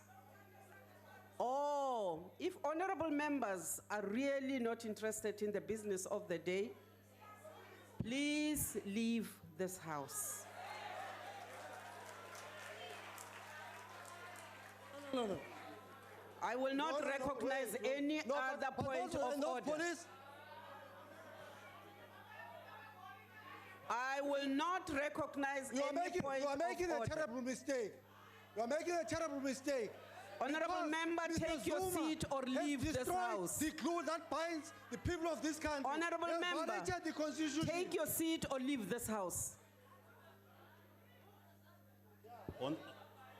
Or if honorable members are really not interested in the business of the day, please leave this house. No. I will not recognize any other point of order. Police. I will not recognize any point of order. You are making a terrible mistake. You are making a terrible mistake. Honorable member, take your seat or leave this house. The glue that binds the people of this country. Honorable member, take your seat or leave this house.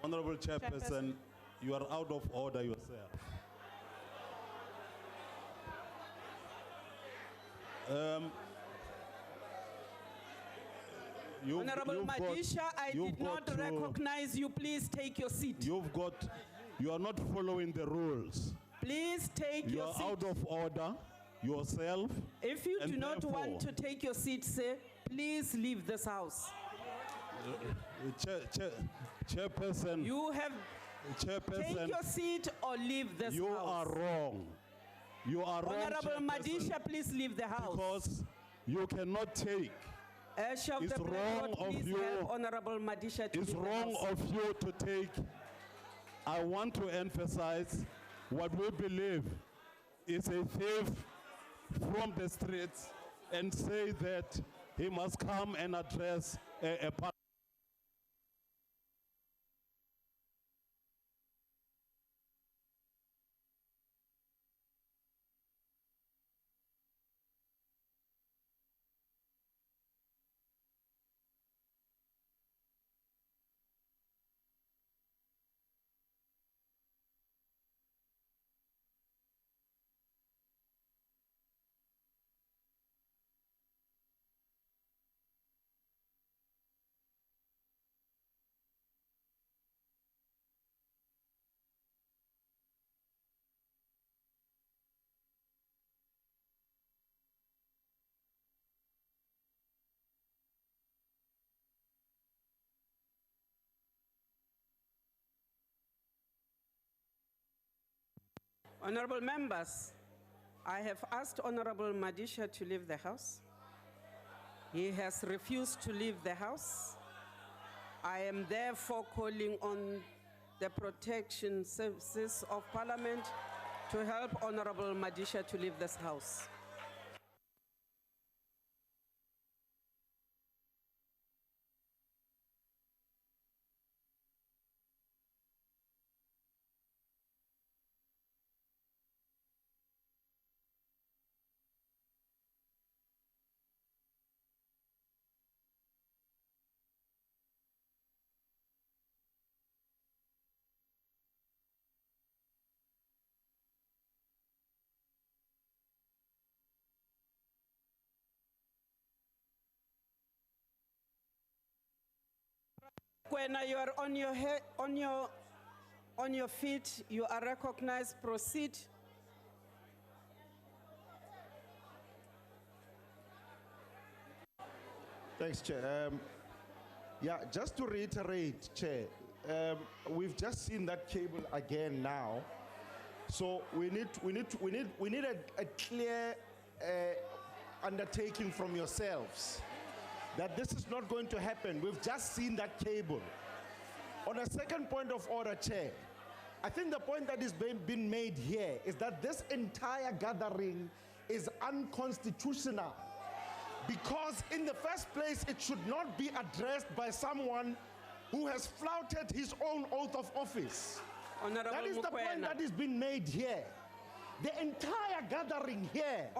Honorable Chairperson, you are out of order yourself. Honorable Madisha, I did not recognize you. Please take your seat. You are not following the rules. Please take your seat. You are out of order yourself. If you do not want to take your seat, sir, please leave this house. Chairperson. You have Chairperson. Take your seat or leave this you house. You are wrong. You are wrong. Honorable Madisha, please leave the house. Because you cannot take. It's wrong of you. Honorable Madisha to it's wrong of you to take. I want to emphasize what we believe is a thief from the streets and say that he must come and address a Honorable members, I have asked Honorable Madisha to leave the house. He has refused to leave the house. I am therefore calling on the protection services of Parliament to help Honorable Madisha to leave this house. When you are on your head, on your feet, you are recognized. Proceed. Thanks, Chair. Yeah, just to reiterate, Chair, we've just seen that cable again now. So we need a clear undertaking from yourselves that this is not going to happen. We've just seen that cable. On a second point of order, Chair, I think the point that is being made here is that this entire gathering is unconstitutional because in the first place, it should not be addressed by someone who has flouted his own oath of office. Honorable that is the point that is being made here. The entire gathering here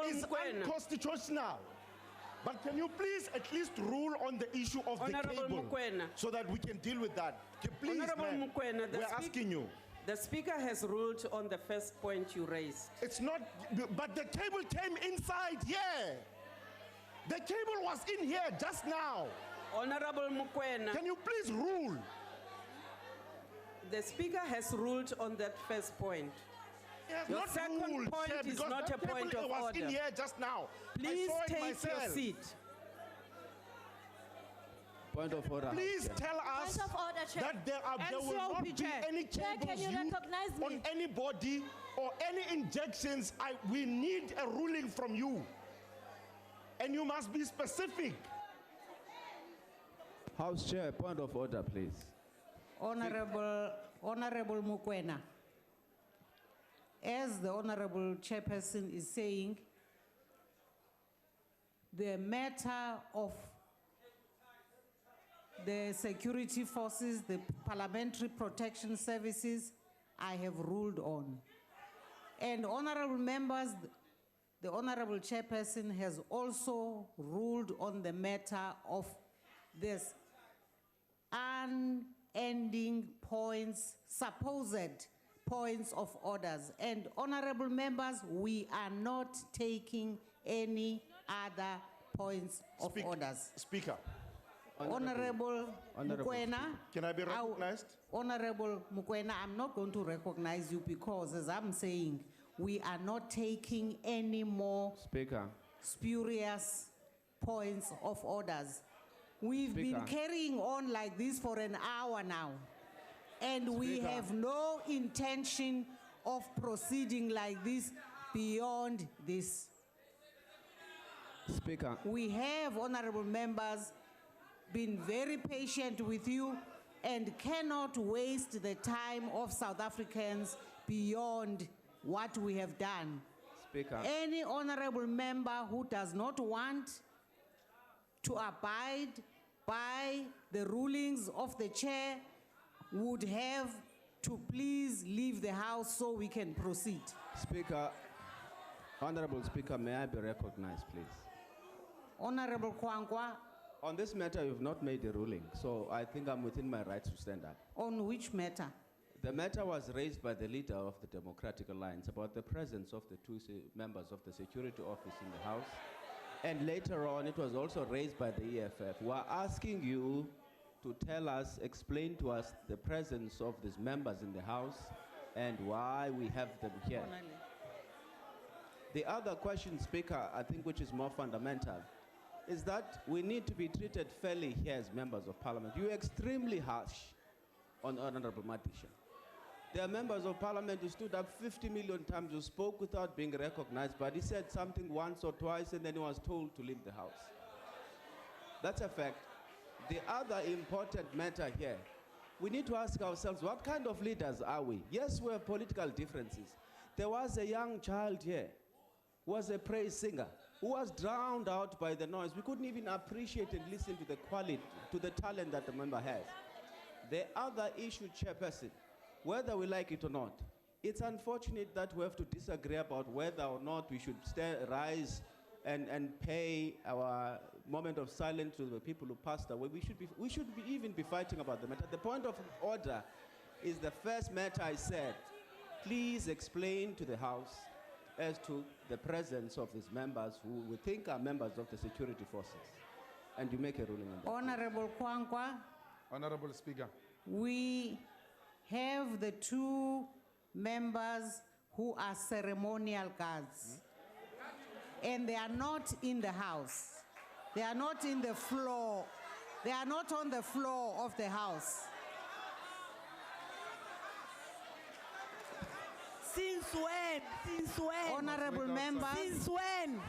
is unconstitutional. But can you please at least rule on the issue of the cable so that we can deal with that? Please, ma'am, we're asking you. The Speaker has ruled on the first point you raised. It's not, but the cable came inside here. The cable was in here just now. Honorable Mukwena. Can you please rule? The Speaker has ruled on that first point. Your second point is not a point of order. In here just now. Please take your seat. Point of order. Please tell us that there will not be any cables used on anybody or any injections. We need a ruling from you. And you must be specific. House Chair, point of order, please. Honorable Mukwena. As the Honorable Chairperson is saying, the matter of the security forces, the parliamentary protection services, I have ruled on. And honorable members, the Honorable Chairperson has also ruled on the matter of this ending points, supposed points of orders. And honorable members, we are not taking any other points of orders. Speaker. Honorable Mukwena. Can I be recognized? Honorable Mukwena, I'm not going to recognize you because, as I'm saying, we are not taking any more Speaker. spurious points of orders. We've been Speaker. carrying on like this for an hour now, and we Speaker. have no intention of proceeding like this beyond this. Speaker. We have, honorable members, been very patient with you and cannot waste the time of South Africans beyond what we have done. Speaker. Any honorable member who does not want to abide by the rulings of the chair would have to please leave the house so we can proceed. Speaker. Honorable Speaker, may I be recognized, please? Honorable Kwankwa. On this matter, you've not made a ruling, so I think I'm within my rights to stand up. On which matter? The matter was raised by the leader of the Democratic Alliance about the presence of the two members of the security office in the House. And later on, it was also raised by the EFF. We're asking you to tell us, explain to us the presence of these members in the House and why we have them here. The other question, Speaker, I think which is more fundamental, is that we need to be treated fairly here as members of Parliament. You're extremely harsh on Honorable Matisha. There are members of Parliament who stood up 50 million times, who spoke without being recognized, but he said something once or twice and then he was told to leave the House. That's a fact. The other important matter here, we need to ask ourselves, what kind of leaders are we? Yes, we have political differences. There was a young child here who was a praise singer, who was drowned out by the noise. We couldn't even appreciate and listen to the quality, to the talent that the member has. The other issue, Chairperson, whether we like it or not, it's unfortunate that we have to disagree about whether or not we should rise and pay our moment of silence to the people who passed away. We should even be fighting about the matter. The point of order is the first matter I said. Please explain to the House as to the presence of these members who we think are members of the security forces. And you make a ruling on that. Honorable Kwankwa. Honorable Speaker. We have the two members who are ceremonial guards. And they are not in the House. They are not in the floor. They are not on the floor of the House. Since when? Since when? Honorable members. Since when?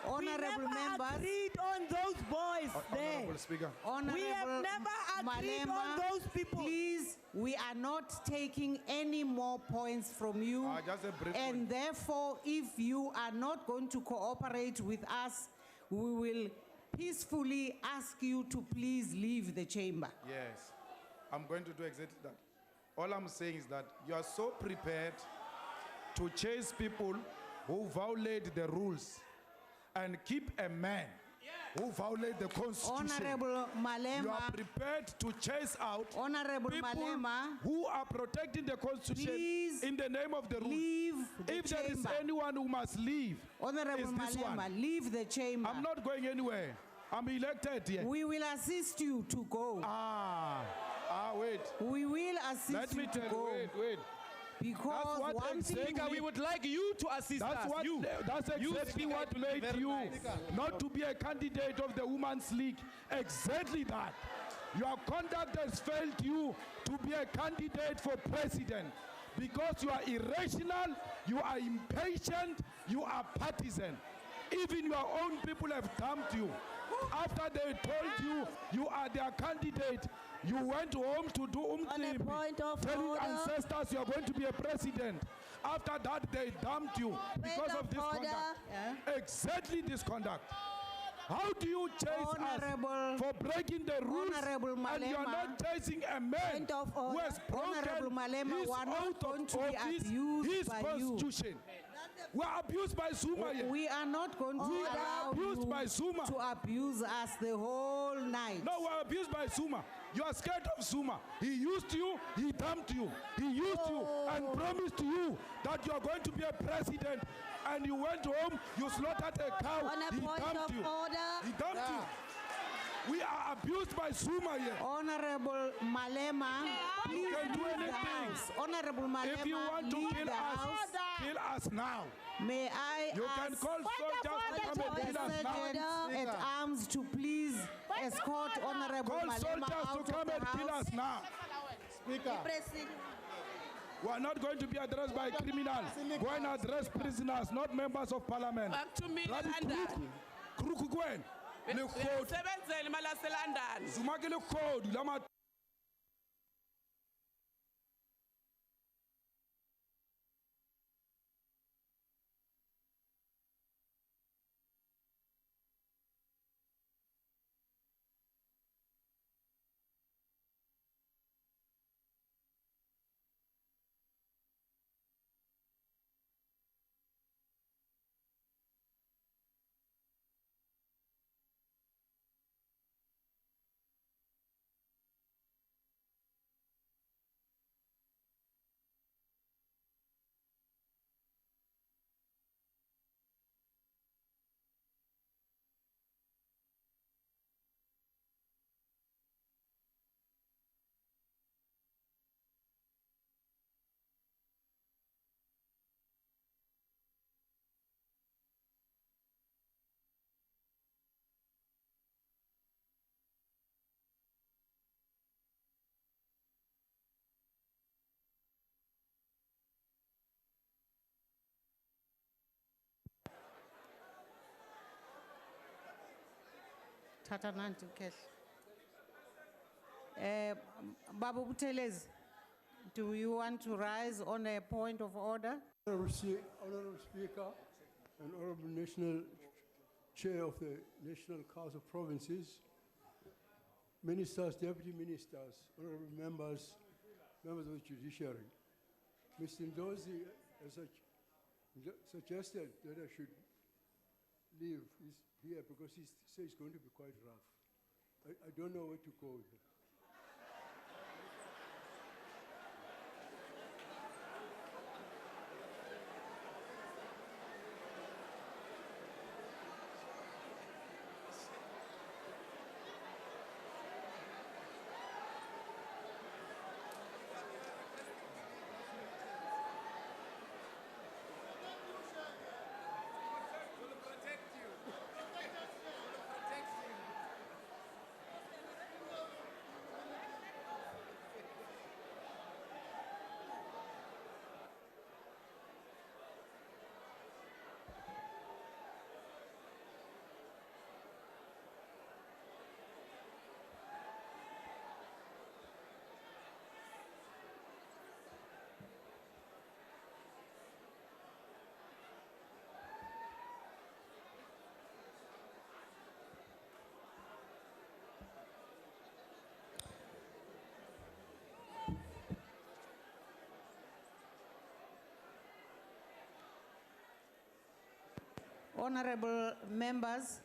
Honorable we never members. agreed on those boys there. Honorable Speaker. We have never agreed on those people. Please, we are not taking any more points from you. Just a brief And therefore, if you are not going to cooperate with us, we will peacefully ask you to please leave the chamber. Yes, I'm going to do exactly that. All I'm saying is that you are so prepared to chase people who violate the rules and keep a man who violate the Constitution. Honorable Malema. You are prepared to chase out Honorable people Malema, who are protecting the Constitution in the name of the rules. Leave the if there is chamber. anyone who must leave, Honorable it's this Malema, one. leave the chamber. I'm not going anywhere. I'm elected here. We will assist you to go. Wait. We will assist Let me you tell to you, go. wait. Because That's what one thing exactly we would like you to assist That's us. what, You. That's You exactly speak what very made you nice. not to be a candidate of the Women's League. Exactly that. Your conduct has failed you to be a candidate for president because you are irrational, you are impatient, you are partisan. Even your own people have dumped you. After they told you you are their candidate, you went home to do telling ancestors you are going to be a president. After that, they dumped you because of this conduct. Exactly this conduct. How do you chase us for breaking the rules and you are not chasing a man who has broken his oath of office, his constitution? We are abused by Zuma here. We are not going to We are allow abused you by Zuma. to abuse us the whole night. No, we are abused by Zuma. You are scared of Zuma. He used you, he dumped you. He used you and promised you that you are going to be a president. And you went home, you slaughtered a cow. On a He point dumped of you. order. He dumped you. We are abused by Zuma here. Honorable Malema, please You can do leave the anything. house. Honorable Malema, If you want to leave kill the us, house. kill us now. May I You ask can call soldiers to come and kill us Sergeant now. at arms to please escort Honorable Call Malema soldiers out to come of the and kill house. us now. Speaker. We are not going to be addressed by criminals. Go and address prisoners, not members of parliament. Back to me, Bloody London. Kruku Gwen. Uyasebenzela imali yaseLondon. Zuma ke le code lama. Tata Nanti Kesh. Babu Butelez, do you want to rise on a point of order? Honorable Speaker and Honorable National Chair of the National Council of Provinces, Ministers, Deputy Ministers, Honorable Members, Members of the Judiciary. Mr. Ndozi has suggested that I should leave here because he says it's going to be quite rough. I don't know where to go with it. Honorable members,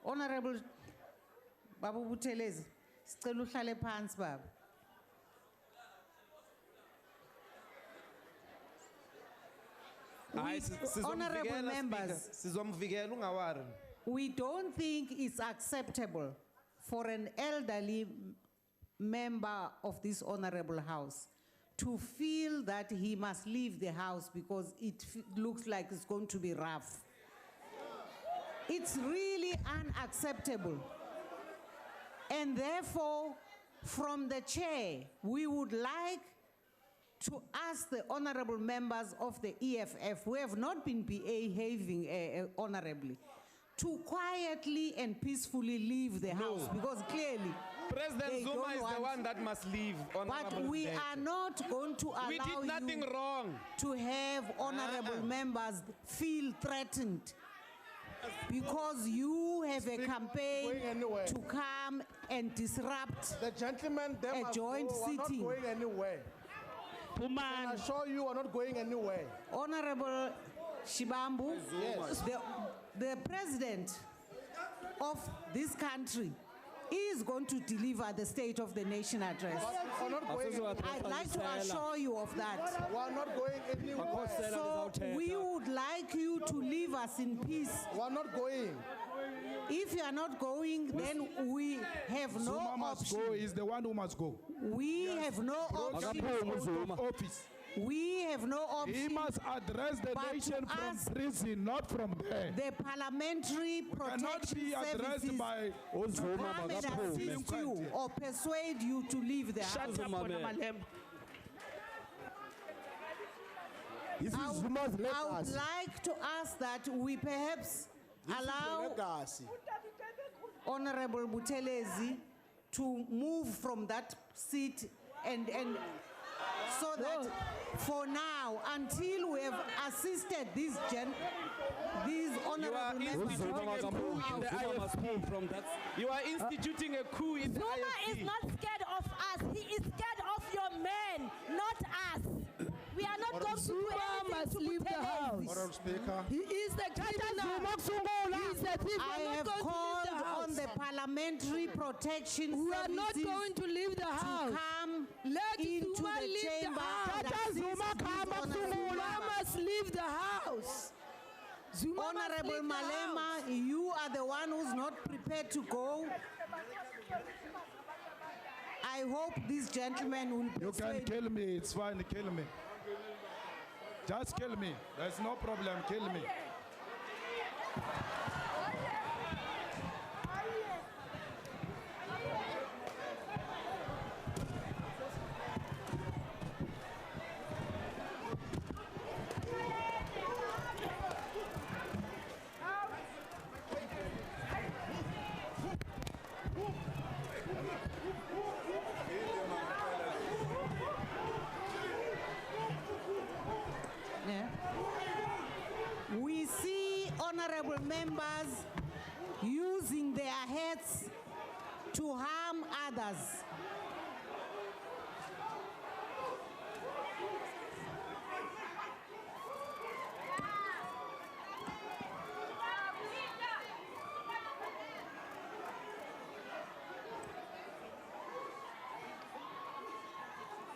Honorable Babu Butelezi, sicela uhlale phansi baba. Honorable members, sizomvikela ungawari. we don't think it's acceptable for an elderly member of this honorable house to feel that he must leave the house because it looks like it's going to be rough. It's really unacceptable. And therefore, from the chair, we would like to ask the honorable members of the EFF who have not been behaving honorably to quietly and peacefully leave the house because clearly President Zuma is the one that must leave. But we are not going to allow We did nothing you wrong to have honorable members feel threatened because you have a campaign to come and disrupt the gentlemen a joint are not sitting. going anywhere. I assure you are not going anywhere. Honorable Shibambu, Yes. the president of this country is going to deliver the State of the Nation address. I'd like to assure you of that. We are not going anywhere. So we would like you to leave us in peace. We are not going. If you are not going, then we have no Zuma must option. go. He's the one who must go. We have no option. Office. We have no option. He must address the but nation to from us, prison, not from there. the parliamentary Cannot protection be addressed services by to come and assist you or persuade you to leave the house. This is Zuma's I would legacy. like to ask that we perhaps allow Legacy. Honorable Buthelezi to move from that seat and so that for now, until we have assisted these honorable members You are instituting a coup in the Zuma IFP. is not scared of us. He is scared of your men, not us. We are not going to do anything to leave the house. Honorable Speaker. He is the criminal. He is the thief. I have called on the parliamentary protection We are not services going to leave the house. to come Let into Zuma the leave chamber the and house. assist these honorable Zuma members. must leave the house. Zuma must Honorable leave the Malema, house. you are the one who's not prepared to go. I hope this gentleman will You can persuade kill me. It's fine. Kill me. Just kill me. There's no problem. Kill me. Yeah. We see honorable members using their heads to harm others.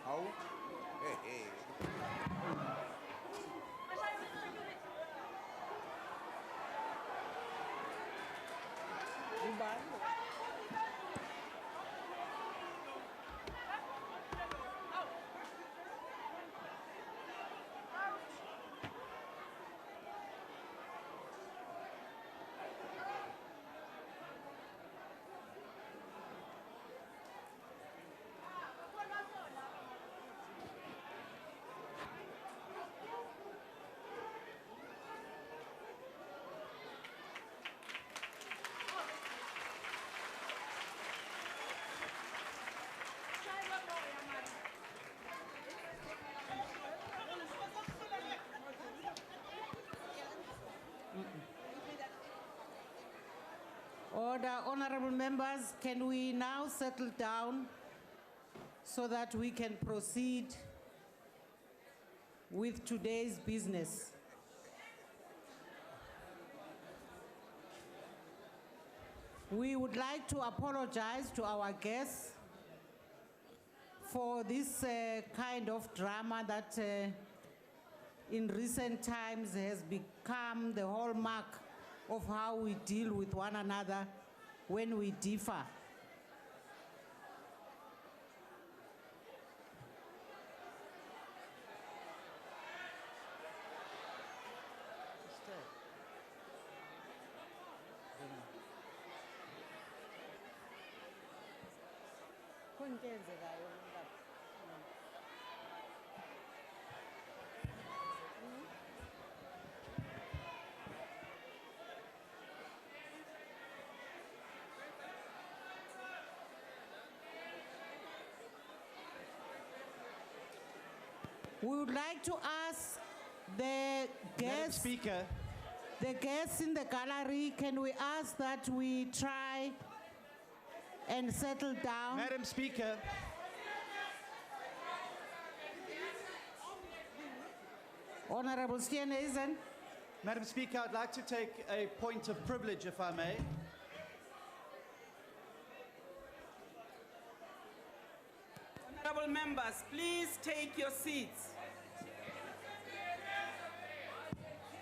How? Hey. Order, honorable members, can we now settle down so that we can proceed with today's business? We would like to apologize to our guests for this kind of drama that in recent times has become the hallmark of how we deal with one another when we differ. We would like to ask the guests, the guests in the gallery, can we ask that we try and settle down? Madam Speaker. Honorable Steenhuisen. Madam Speaker, I'd like to take a point of privilege, if I may. Honorable members, please take your seats.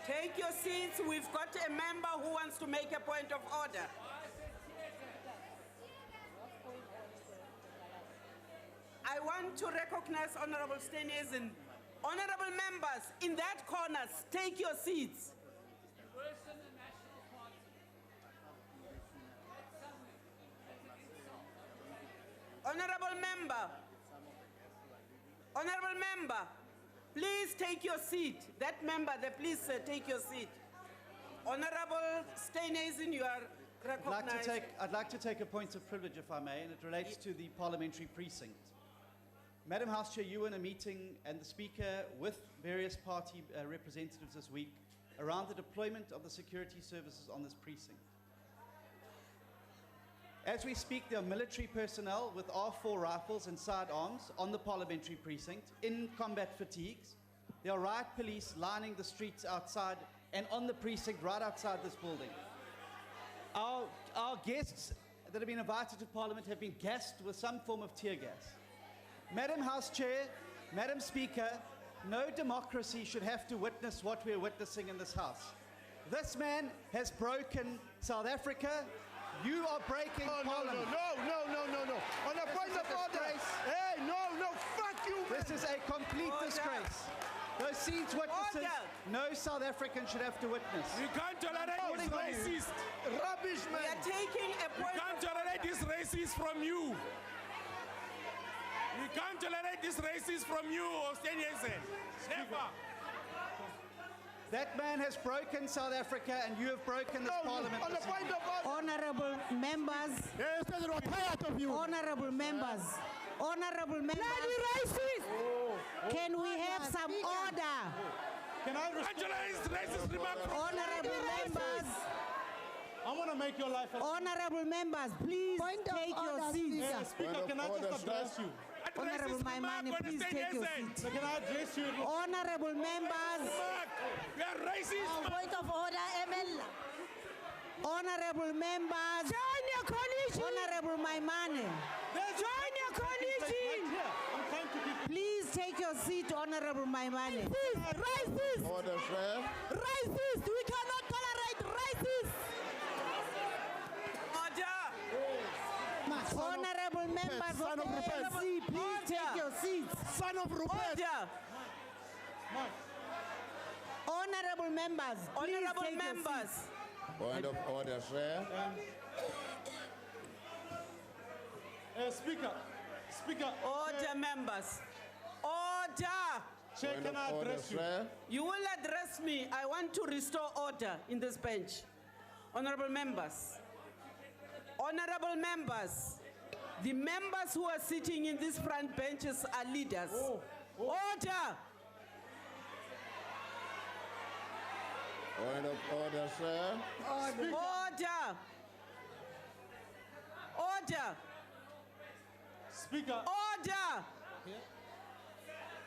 Take your seats. We've got a member who wants to make a point of order. I want to recognize Honorable Steenhuisen. Honorable members, in that corner, take your seats. Honorable member, please take your seat. That member, please take your seat. Honorable Steenhuisen, you are recognized. I'd like to take a point of privilege, if I may, and it relates to the parliamentary precinct. Madam House Chair, you were in a meeting and the Speaker with various party representatives this week around the deployment of the security services on this precinct. As we speak, there are military personnel with R4 rifles and sidearms on the parliamentary precinct in combat fatigues. There are riot police lining the streets outside and on the precinct right outside this building. Our guests that have been invited to Parliament have been gassed with some form of tear gas. Madam House Chair, Madam Speaker, no democracy should have to witness what we're witnessing in this House. This man has broken South Africa. You are breaking Parliament. No. On a point of order. Hey, no, fuck you, man. This is a complete disgrace. Those scenes witnesses, no South African should have to witness. You can't tolerate this racist. Rubbish, man. We are taking a point. You can't tolerate this racist from you. We can't tolerate this racist from you, Steenhuisen. Never. That man has broken South Africa and you have broken this Parliament. On the point of order. Honorable members. Yes, we're tired of you. Honorable members. Honorable members. Bloody racist! Can we have some order? Can I respond? Racist remark from Honorable members. I want to make your life. Honorable members, please take your seats. Speaker, can I just address you? Honorable Maimane, please take your seat. Can I address you? Honorable members. We are racist. Point of order, ML. Honorable members. Join your coalition. Honorable Maimane. Join your coalition. Please take your seat, Honorable Maimane. Racist. Order, sir. Racist. We cannot tolerate racist. Honorable members of the ANC, please take your seats. Son of Rupert. Honorable members, please take your seats. Point of order, sir. Speaker. Order, members. Order. Chair, can I address you? You will address me. I want to restore order in this bench. Honorable members. Honorable members. The members who are sitting in these front benches are leaders. Order. Point of order, sir. Order. Order. Speaker. Order.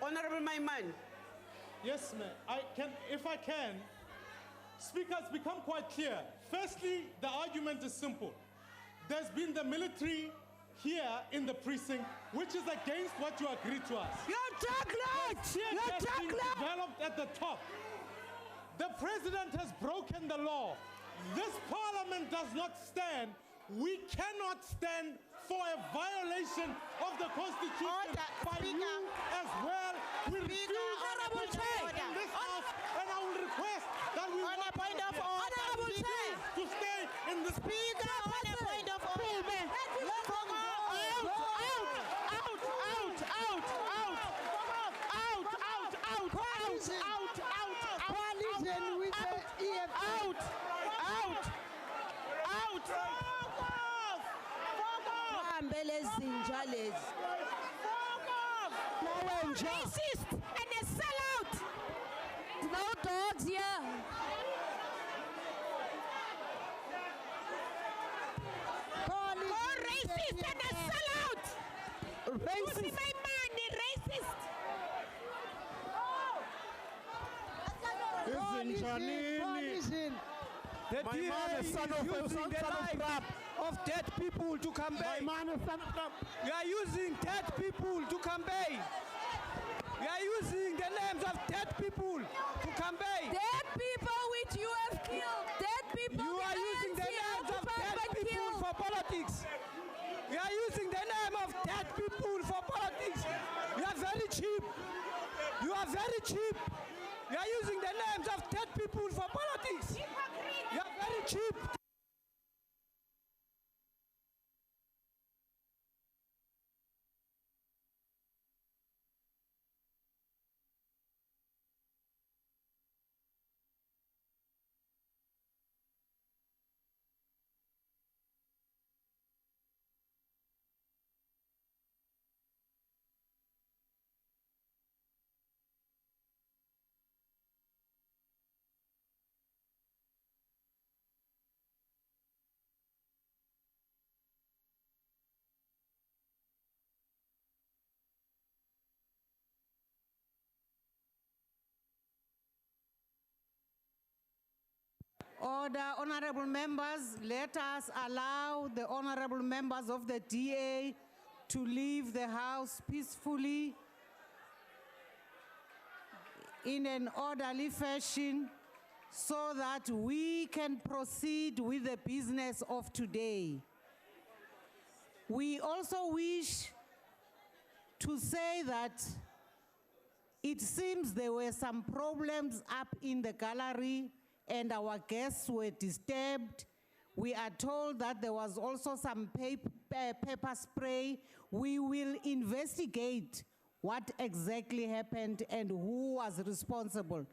Honorable Maimane. Yes, ma'am. If I can, Speaker, it's become quite clear. Firstly, the argument is simple. There's been the military here in the precinct, which is against what you agreed to us. You're chocolate! You're chocolate! Developed at the top. The president has broken the law. This parliament does not stand. We cannot stand for a violation of the Constitution by you as well. We refuse in this house, and I will request that we on a point of order, to stay in the Speaker, on a point of order. Racist and a sellout. No dogs here. More racist and a sellout. Racist. My money, racist. Coalition. The My man is son of crap. of dead people to campaign. You are using dead people to campaign. You are using the names of dead people to campaign. Dead people which you have killed. Dead people. You are using the names of dead people for politics. You are using the name of dead people for politics. You are very cheap. You are very cheap. You are using the names of dead people for politics. You are very cheap. Order, honorable members, let us allow the honorable members of the DA to leave the house peacefully in an orderly fashion so that we can proceed with the business of today. We also wish to say that it seems there were some problems up in the gallery and our guests were disturbed. We are told that there was also some pepper spray. We will investigate what exactly happened and who was responsible.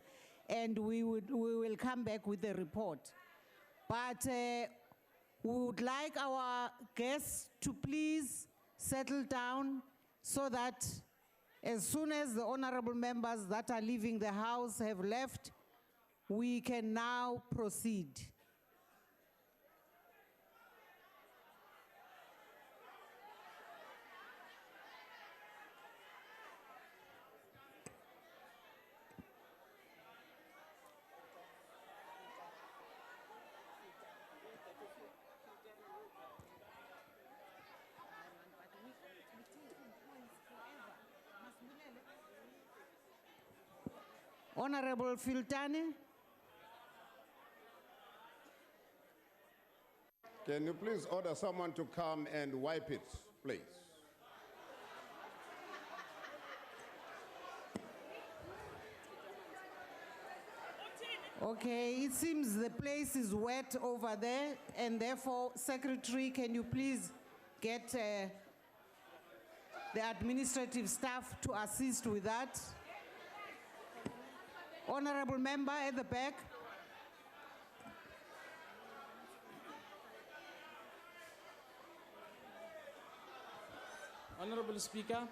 And we will come back with a report. But we would like our guests to please settle down so that as soon as the honorable members that are leaving the house have left, we can now proceed. Honorable Filtane. Can you please order someone to come and wipe it, please? Okay, it seems the place is wet over there, and therefore, Secretary, can you please get the administrative staff to assist with that? Honorable member at the back. Honorable Speaker.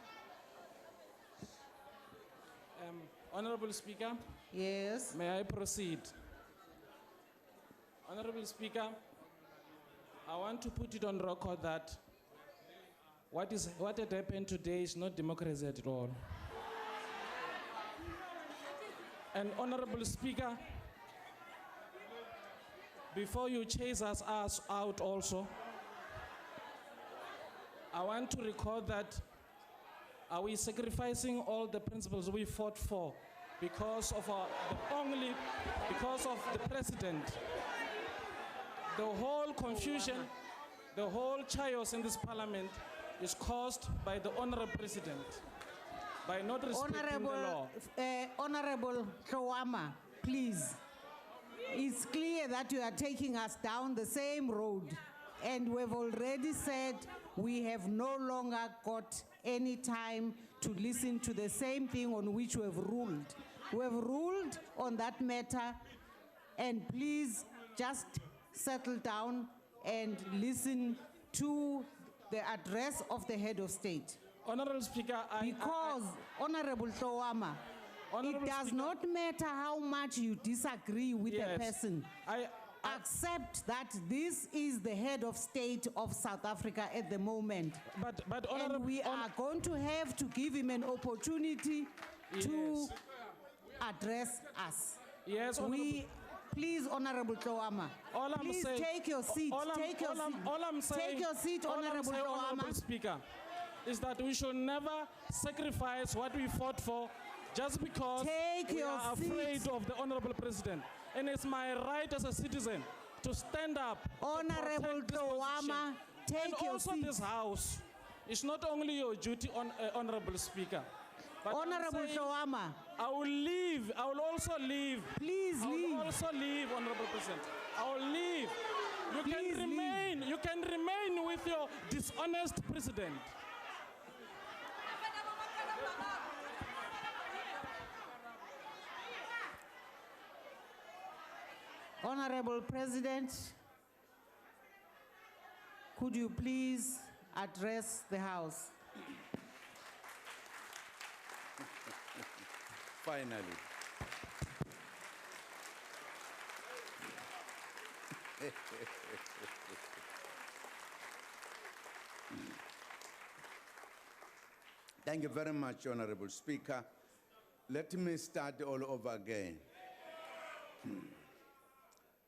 Honorable Speaker. Yes. May I proceed? Honorable Speaker, I want to put it on record that what had happened today is not democracy at all. And Honorable Speaker, before you chase us out also, I want to record that are we sacrificing all the principles we fought for because of the president? The whole confusion, the whole chaos in this parliament is caused by the honorable president, by not respecting the law. Honorable Tlowama, please. It's clear that you are taking us down the same road, and we've already said we have no longer got any time to listen to the same thing on which we have ruled. We have ruled on that matter, and please just settle down and listen to the address of the head of state. Honorable Speaker, Honorable Tlowama, it does not matter how much you disagree with a person. Accept that this is the head of state of South Africa at the moment. And we are going to have to give him an opportunity to address us. Yes, Please, Honorable Tlowama. Please take your seat. Take your seat. All I'm saying, Take your seat, Honorable Honorable Tlowama. Speaker, is that we should never sacrifice what we fought for just because we are afraid of the Honorable President. And it's my right as a citizen to stand up. Honorable Tlowama, take and your also seat. this House. It's not only your duty, Honorable Speaker. But Honorable Tlowama. I will leave. I will also leave. Please leave. I will also leave, Honorable President. I will leave. You can remain with your dishonest president. Honorable President, could you please address the House? Finally. Thank you very much, Honorable Speaker. Let me start all over again.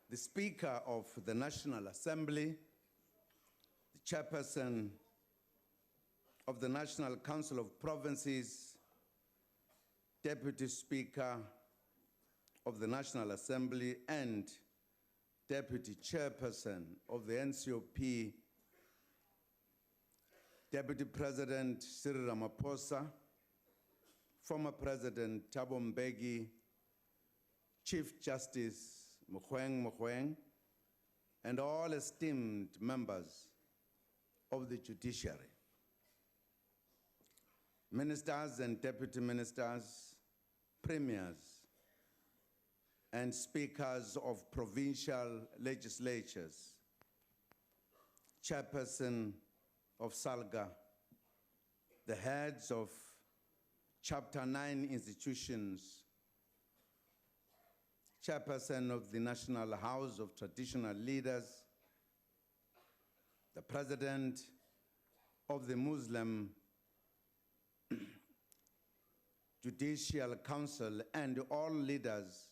The Speaker of the National Assembly, the Chairperson of the National Council of Provinces, Deputy Speaker of the National Assembly and Deputy Chairperson of the NCOP, Deputy President Cyril Ramaphosa, former President Thabo Mbeki, Chief Justice Mogoeng, and all esteemed members of the judiciary, ministers and deputy ministers, premiers, and speakers of provincial legislatures, chairperson of SALGA, the heads of Chapter 9 institutions, chairperson of the National House of Traditional Leaders, the president of the Muslim Judicial Council, and all leaders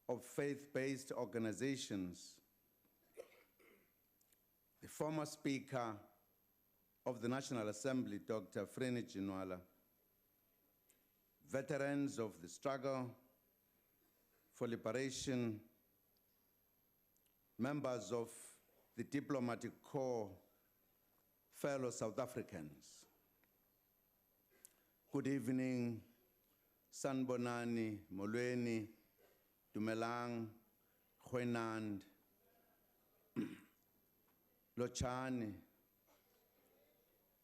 of faith-based organizations, the former Speaker of the National Assembly, Dr. Frene Ginwala, veterans of the struggle for liberation, members of the Diplomatic Corps, fellow South Africans. Good evening, Sanbonani, Molweni, Dumelang, Khwenand, Lochani,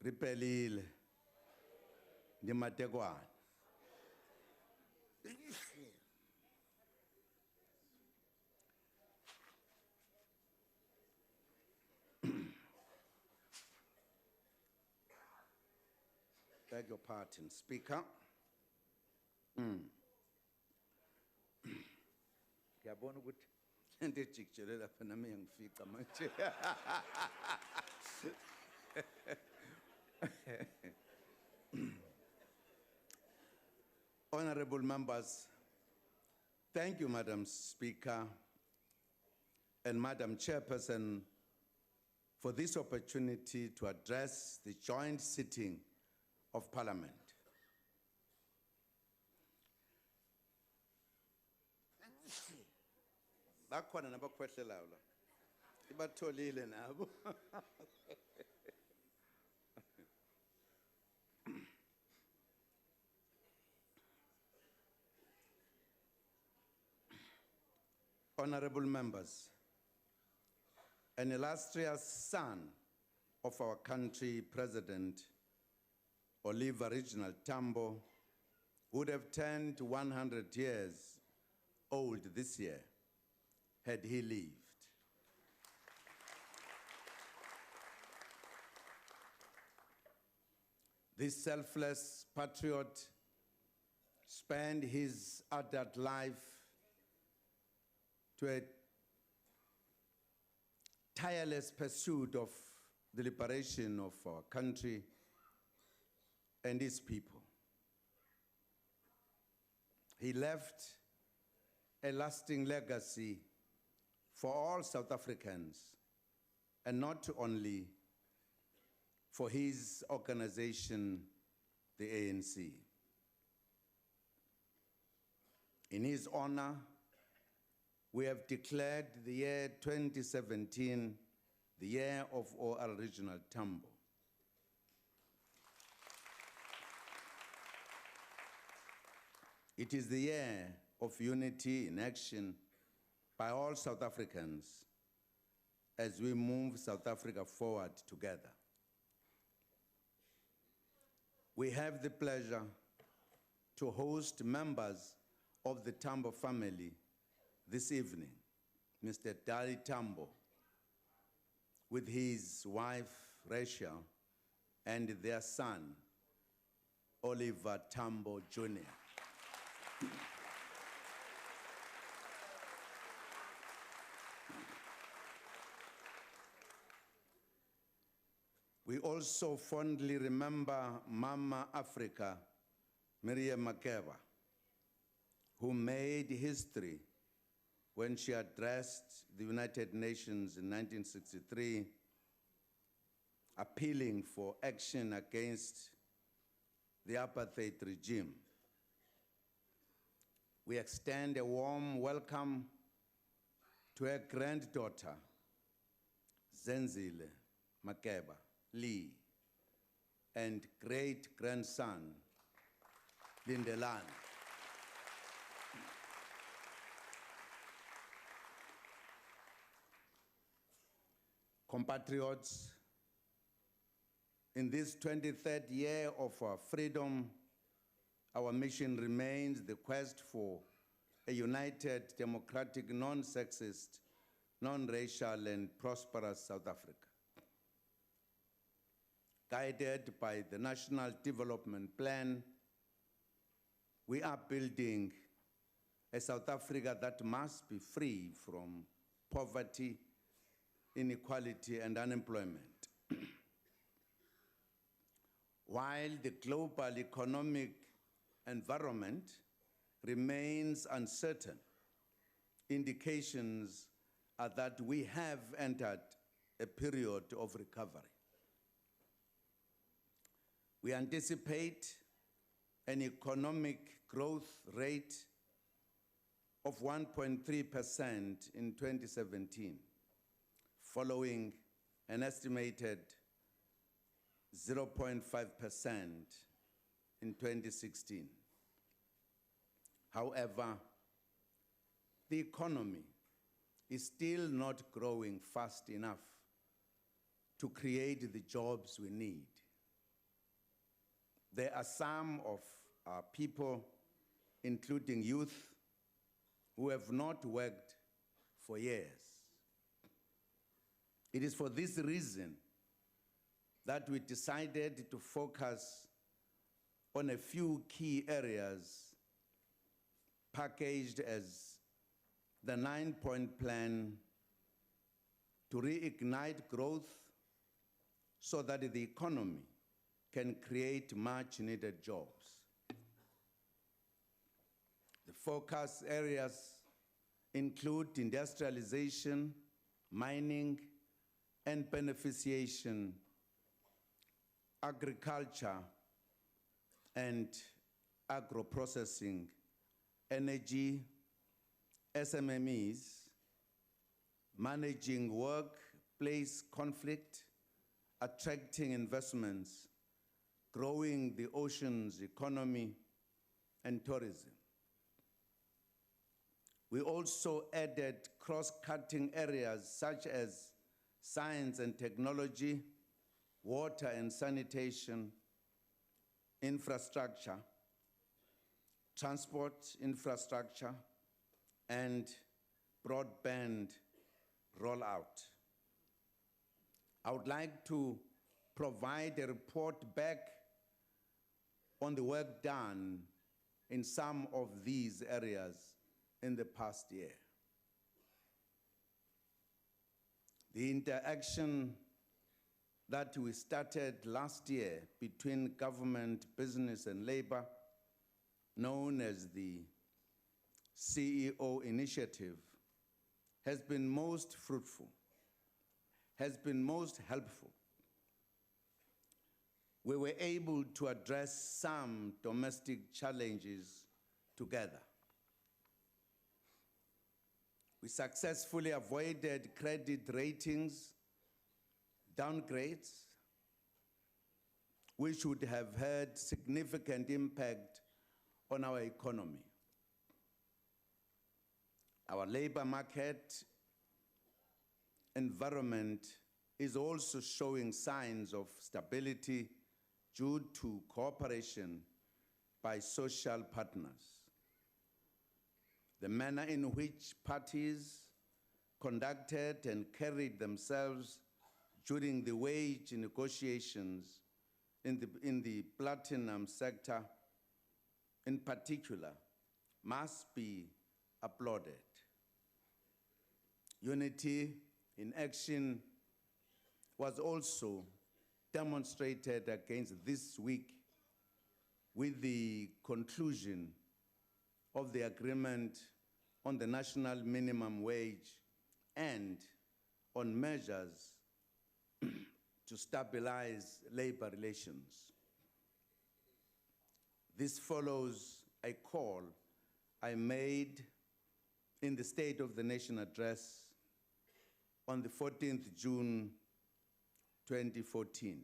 Ripelile, Nimategwan. Beg your pardon, Speaker. Ngiyabona ukuthi into ejikijele lapha nami ngifica manje. Honorable members, thank you, Madam Speaker and Madam Chairperson, for this opportunity to address the joint sitting of Parliament. Bakhona nabakhwehlelayo la. Ibatholile nabo. Honorable members, an illustrious son of our country, President Oliver Reginald Tambo, would have turned 100 years old this year had he lived. This selfless patriot spent his adult life to a tireless pursuit of the liberation of our country and its people. He left a lasting legacy for all South Africans, and not only for his organization, the ANC. In his honor, we have declared the year 2017 the year of our original Tambo. It is the year of unity in action by all South Africans as we move South Africa forward together. We have the pleasure to host members of the Tambo family this evening, Mr. Dali Tambo, with his wife, Rachel, and their son, Oliver Tambo Jr. We also fondly remember Mama Africa, Miriam Makeba, who made history when she addressed the United Nations in 1963, appealing for action against the apartheid regime. We extend a warm welcome to her granddaughter, Zenzile Makeba Lee, and great-grandson, Lindelani. Compatriots, in this 23rd year of our freedom, our mission remains the quest for a united, democratic, non-sexist, non-racial, and prosperous South Africa. Guided by the National Development Plan, we are building a South Africa that must be free from poverty, inequality, and unemployment. While the global economic environment remains uncertain, indications are that we have entered a period of recovery. We anticipate an economic growth rate of 1.3% in 2017, following an estimated 0.5% in 2016. However, the economy is still not growing fast enough to create the jobs we need. There are some of our people, including youth, who have not worked for years. It is for this reason that we decided to focus on a few key areas packaged as the 9-point plan to reignite growth so that the economy can create much-needed jobs. The focus areas include industrialization, mining, and beneficiation, agriculture and agro-processing, energy, SMMEs, managing workplace conflict, attracting investments, growing the ocean's economy, and tourism. We also added cross-cutting areas such as science and technology, water and sanitation, infrastructure, transport infrastructure, and broadband rollout. I would like to provide a report back on the work done in some of these areas in the past year. The interaction that we started last year between government, business, and labor, known as the CEO initiative has been most fruitful, has been most helpful. We were able to address some domestic challenges together. We successfully avoided credit ratings downgrades, which would have had significant impact on our economy. Our labor market environment is also showing signs of stability due to cooperation by social partners. The manner in which parties conducted and carried themselves during the wage negotiations in the platinum sector in particular must be applauded. Unity in action was also demonstrated against this week with the conclusion of the agreement on the national minimum wage and on measures to stabilize labor relations. This follows a call I made in the State of the Nation address on the 14th June 2014.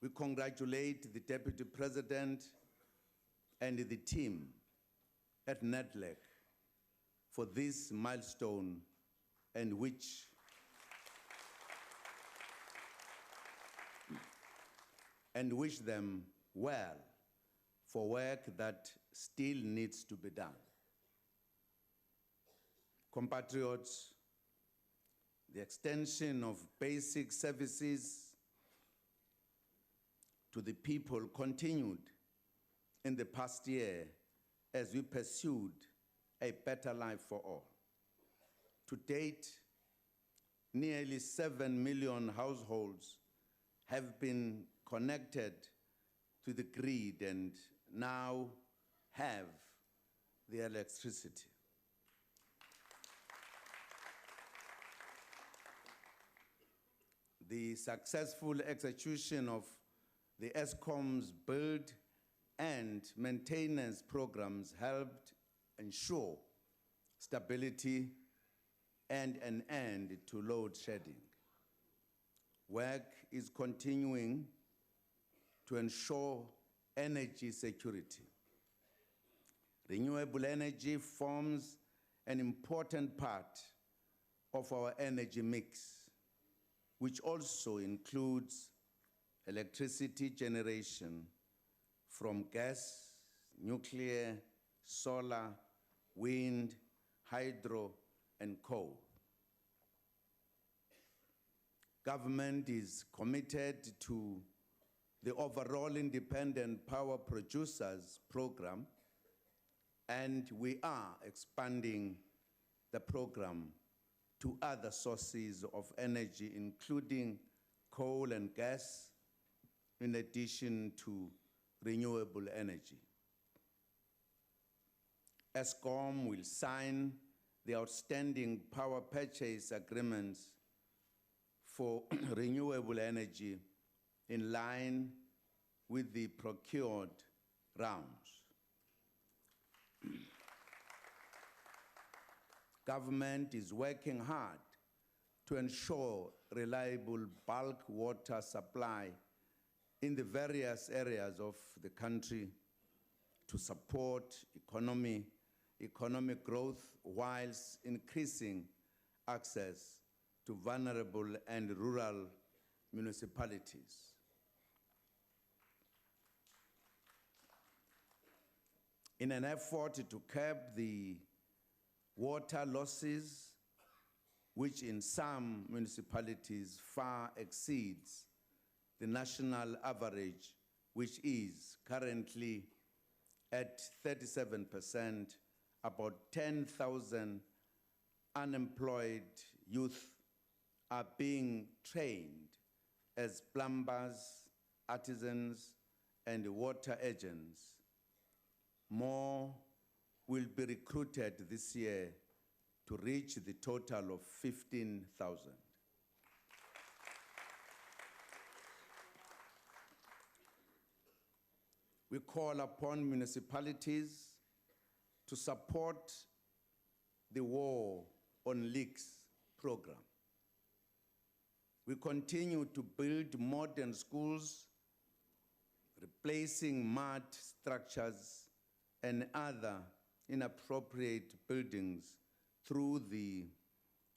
We congratulate the Deputy President and the team at NEDLEC for this milestone and wish them well for work that still needs to be done. Compatriots, the extension of basic services to the people continued in the past year as we pursued a better life for all. To date, nearly 7 million households have been connected to the grid and now have the electricity. The successful execution of the ESCOM's build and maintenance programs helped ensure stability and an end to load shedding. Work is continuing to ensure energy security. Renewable energy forms an important part of our energy mix, which also includes electricity generation from gas, nuclear, solar, wind, hydro, and coal. Government is committed to the overall Independent Power Producers Program, and we are expanding the program to other sources of energy, including coal and gas, in addition to renewable energy. ESCOM will sign the outstanding power purchase agreements for renewable energy in line with the procured rounds. Government is working hard to ensure reliable bulk water supply in the various areas of the country to support economic growth whilst increasing access to vulnerable and rural municipalities. In an effort to curb the water losses, which in some municipalities far exceeds the national average, which is currently at 37%, about 10,000 unemployed youth are being trained as plumbers, artisans, and water agents. More will be recruited this year to reach the total of 15,000. We call upon municipalities to support the War on Leaks program. We continue to build modern schools, replacing mud structures and other inappropriate buildings through the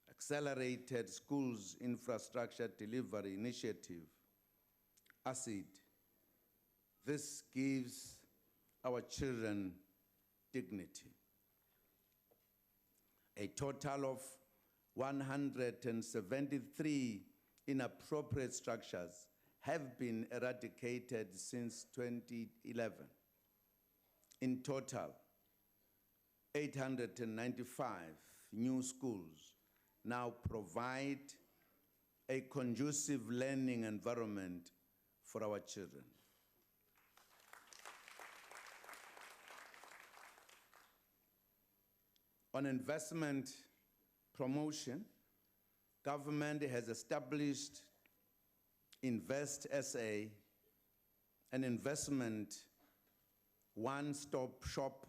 Accelerated Schools Infrastructure Delivery Initiative, ACID. This gives our children dignity. A total of 173 inappropriate structures have been eradicated since 2011. In total, 895 new schools now provide a conducive learning environment for our children. On investment promotion, government has established Invest SA, an investment one-stop shop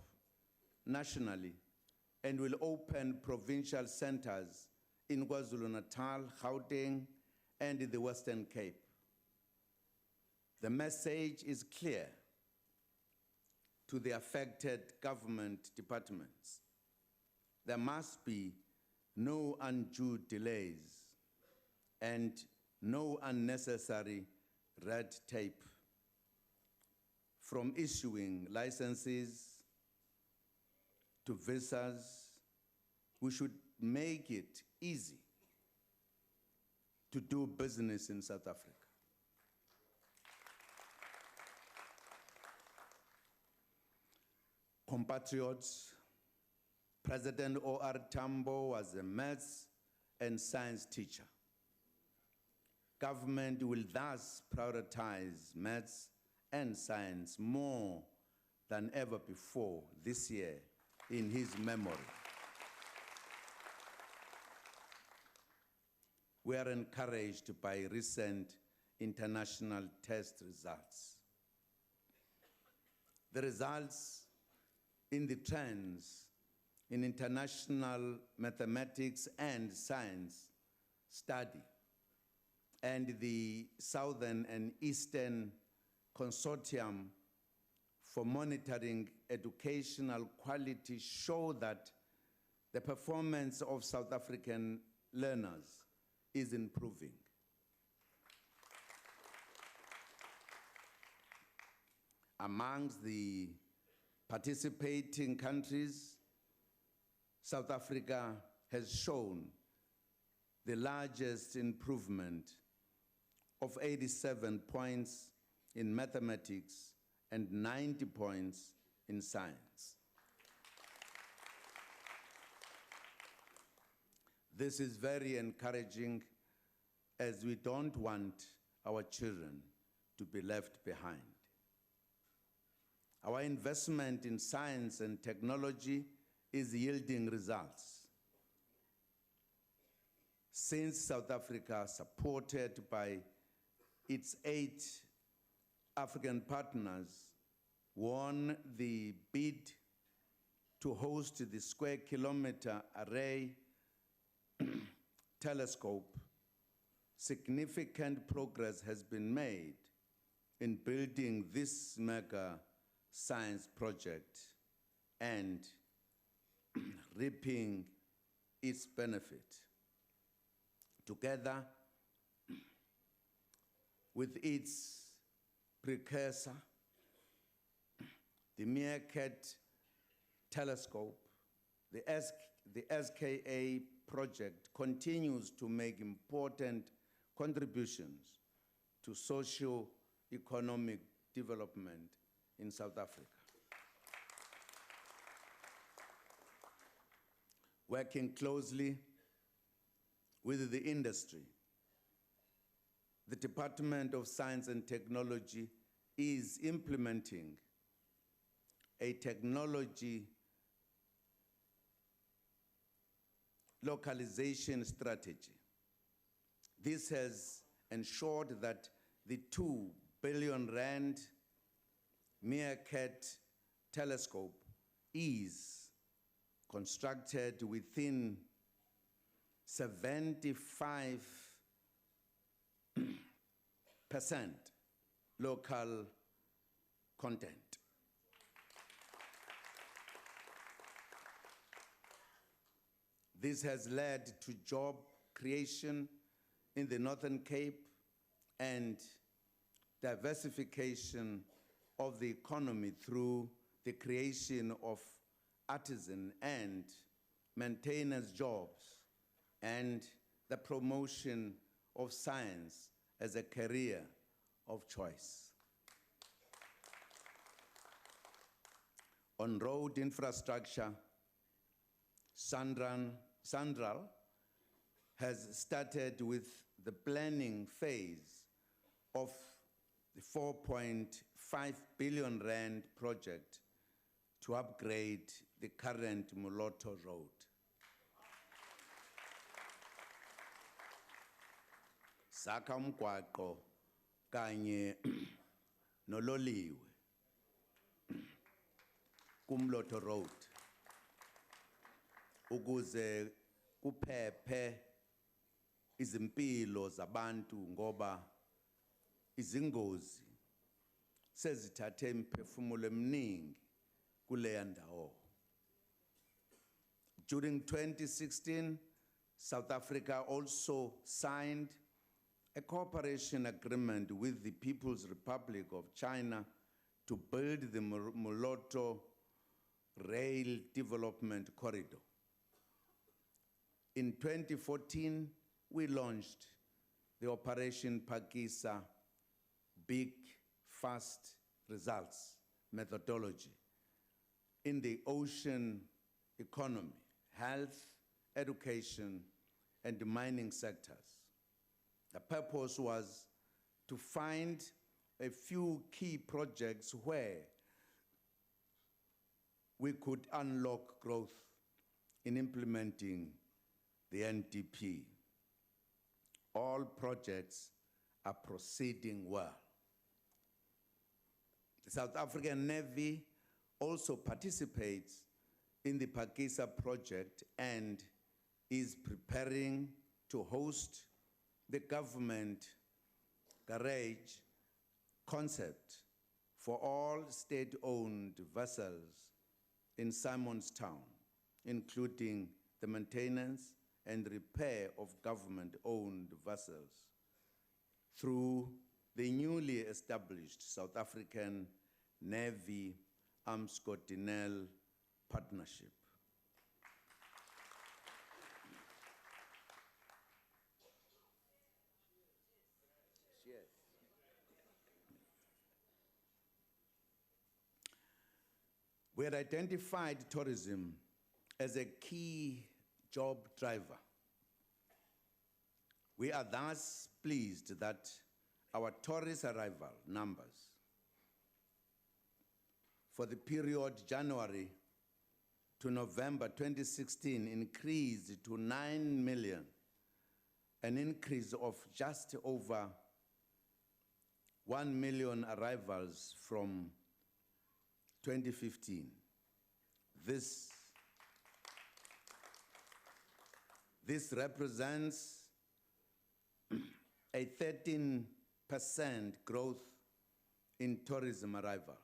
nationally, and will open provincial centers in KwaZulu-Natal, Gauteng, and the Western Cape. The message is clear to the affected government departments. There must be no undue delays and no unnecessary red tape. From issuing licenses to visas, we should make it easy to do business in South Africa. Compatriots, President O.R. Tambo was a maths and science teacher. Government will thus prioritize maths and science more than ever before this year in his memory. We are encouraged by recent international test results. The results in the trends in international mathematics and science study and the Southern and Eastern Consortium for Monitoring Educational Quality show that the performance of South African learners is improving. Amongst the participating countries, South Africa has shown the largest improvement of 87 points in mathematics and 90 points in science. This is very encouraging, as we don't want our children to be left behind. Our investment in science and technology is yielding results. Since South Africa, supported by its 8 African partners, won the bid to host the Square Kilometre Array telescope, significant progress has been made in building this mega science project and reaping its benefit. Together with its precursor, the Meerkat telescope, the SKA project continues to make important contributions to socio-economic development in South Africa. Working closely with the industry, the Department of Science and Technology is implementing a technology localization strategy. This has ensured that the 2 billion rand Meerkat telescope is constructed within 75% local content. This has led to job creation in the Northern Cape and diversification of the economy through the creation of artisan and maintenance jobs and the promotion of science as a career of choice. On road infrastructure, Sandral has started with the planning phase of the 4.5 billion rand project to upgrade the current Moloto Road. Saka umgwaqo kanye nololiwe kumloto road ukuze kuphephe izimpilo zabantu ngoba izingozi sezithathe imiphefumulo eminingi kuleya ndawo. During 2016, South Africa also signed a cooperation agreement with the People's Republic of China to build the Moloto Rail Development Corridor. In 2014, we launched the Operation Pakisa Big Fast Results methodology in the ocean economy, health, education, and the mining sectors. The purpose was to find a few key projects where we could unlock growth in implementing the NDP. All projects are proceeding well. The South African Navy also participates in the Pakisa project and is preparing to host the government garage concept for all state-owned vessels in Simonstown, including the maintenance and repair of government-owned vessels through the newly established South African Navy Armscott-Dinell Partnership. We had identified tourism as a key job driver. We are thus pleased that our tourist arrival numbers for the period January to November 2016 increased to 9 million, an increase of just over 1 million arrivals from 2015. This represents a 13% growth in tourism arrivals.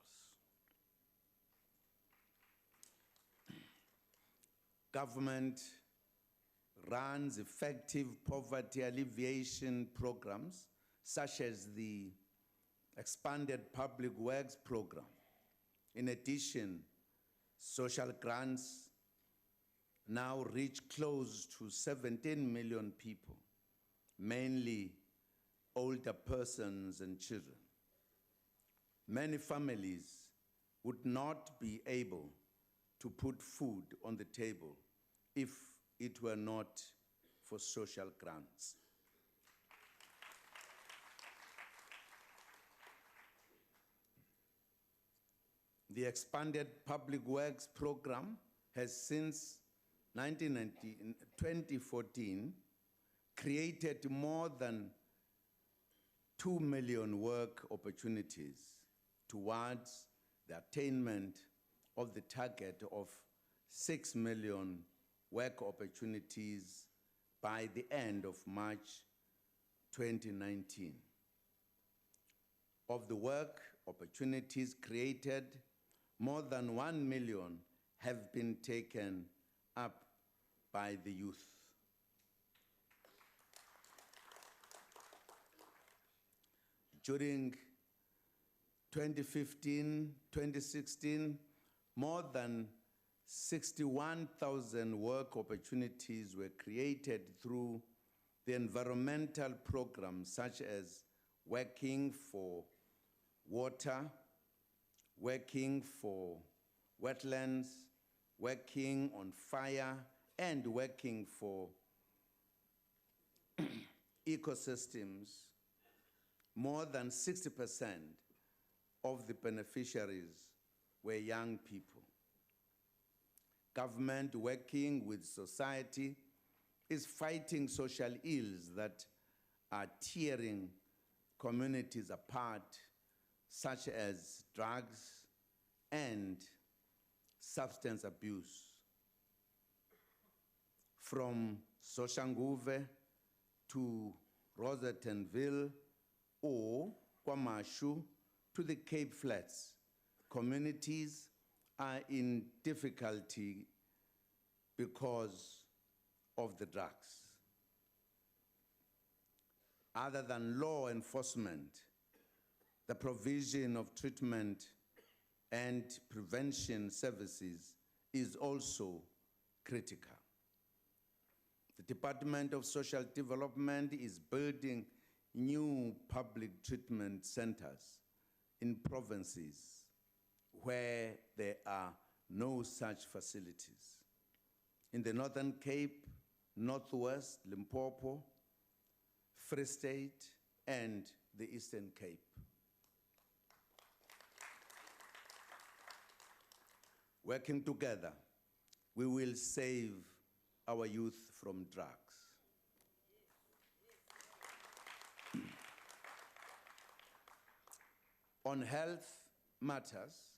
Government runs effective poverty alleviation programs, such as the expanded public works program. In addition, social grants now reach close to 17 million people, mainly older persons and children. Many families would not be able to put food on the table if it were not for social grants. The expanded public works program has since 2014 created more than 2 million work opportunities towards the attainment of the target of 6 million work opportunities by the end of March 2019. Of the work opportunities created, more than 1 million have been taken up by the youth. During 2015-2016, more than 61,000 work opportunities were created through the environmental programs such as working for water, working for wetlands, working on fire, and working for ecosystems. More than 60% of the beneficiaries were young people. Government working with society is fighting social ills that are tearing communities apart, such as drugs and substance abuse. From Soshanguve to Rosettenville or Kwamashu to the Cape Flats, communities are in difficulty because of the drugs. Other than law enforcement, the provision of treatment and prevention services is also critical. The Department of Social Development is building new public treatment centers in provinces where there are no such facilities. In the Northern Cape, Northwest, Limpopo, Free State, and the Eastern Cape. Working together, we will save our youth from drugs. On health matters,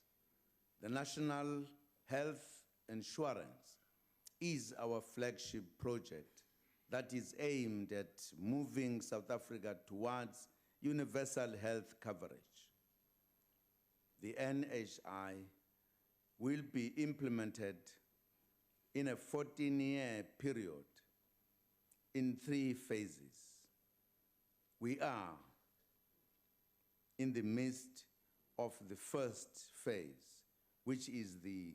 the National Health Insurance is our flagship project that is aimed at moving South Africa towards universal health coverage. The NHI will be implemented in a 14-year period in 3 phases. We are in the midst of the first phase, which is the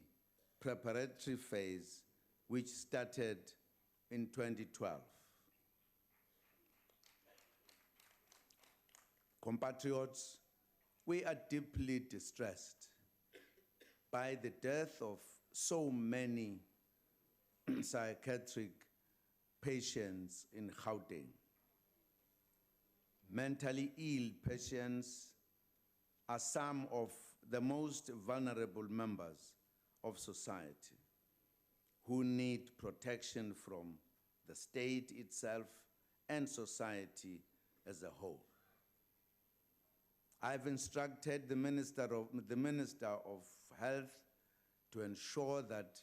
preparatory phase, which started in 2012. Compatriots, we are deeply distressed by the death of so many psychiatric patients in Gauteng. Mentally ill patients are some of the most vulnerable members of society who need protection from the state itself and society as a whole. I've instructed the Minister of Health to ensure that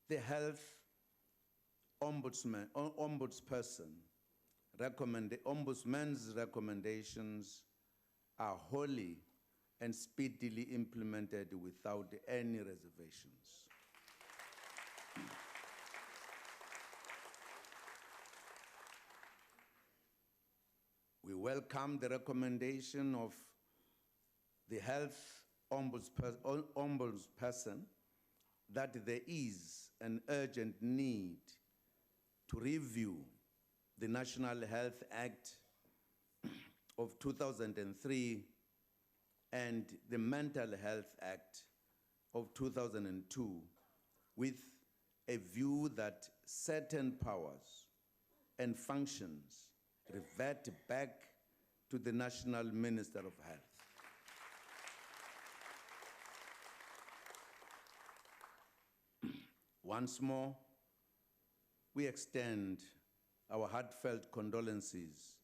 the health ombudsman's recommendations are wholly and speedily implemented without any reservations. We welcome the recommendation of the health ombudsperson that there is an urgent need to review the National Health Act of 2003 and the Mental Health Act of 2002 with a view that certain powers and functions revert back to the National Minister of Health. Once more, we extend our heartfelt condolences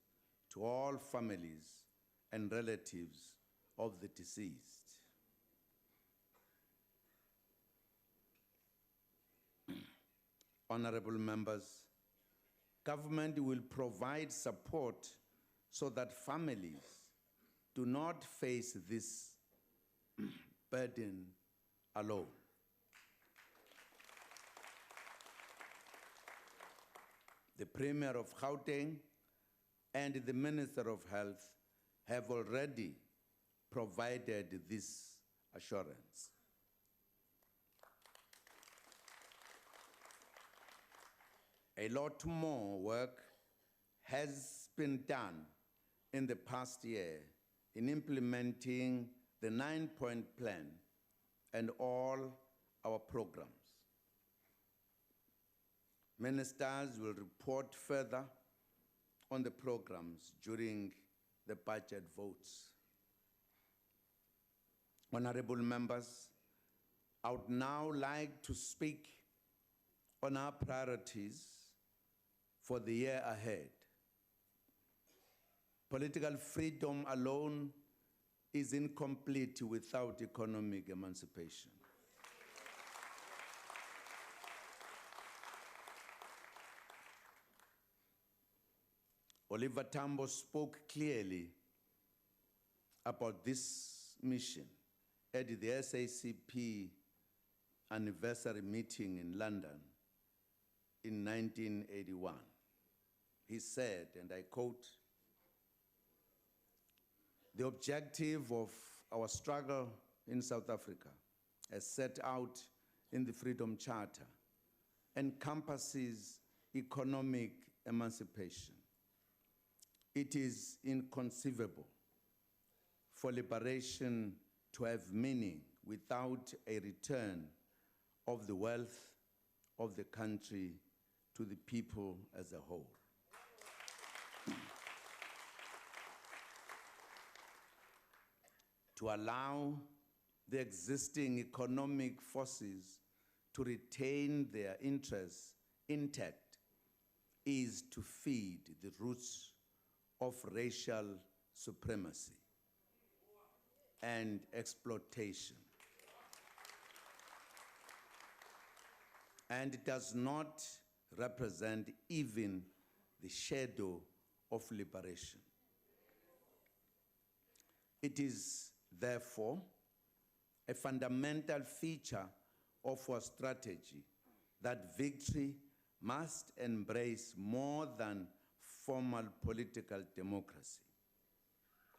to all families and relatives of the deceased. Honorable members, government will provide support so that families do not face this burden alone. The Premier of Gauteng and the Minister of Health have already provided this assurance. A lot more work has been done in the past year in implementing the 9-point plan and all our programs. Ministers will report further on the programs during the budget votes. Honorable members, I would now like to speak on our priorities for the year ahead. Political freedom alone is incomplete without economic emancipation. Oliver Tambo spoke clearly about this mission at the SACP anniversary meeting in London in 1981. He said, and I quote, "The objective of our struggle in South Africa, as set out in the Freedom Charter, encompasses economic emancipation. It is inconceivable for liberation to have meaning without a return of the wealth of the country to the people as a whole." To allow the existing economic forces to retain their interests intact is to feed the roots of racial supremacy and exploitation, and it does not represent even the shadow of liberation. It is therefore a fundamental feature of our strategy that victory must embrace more than formal political democracy,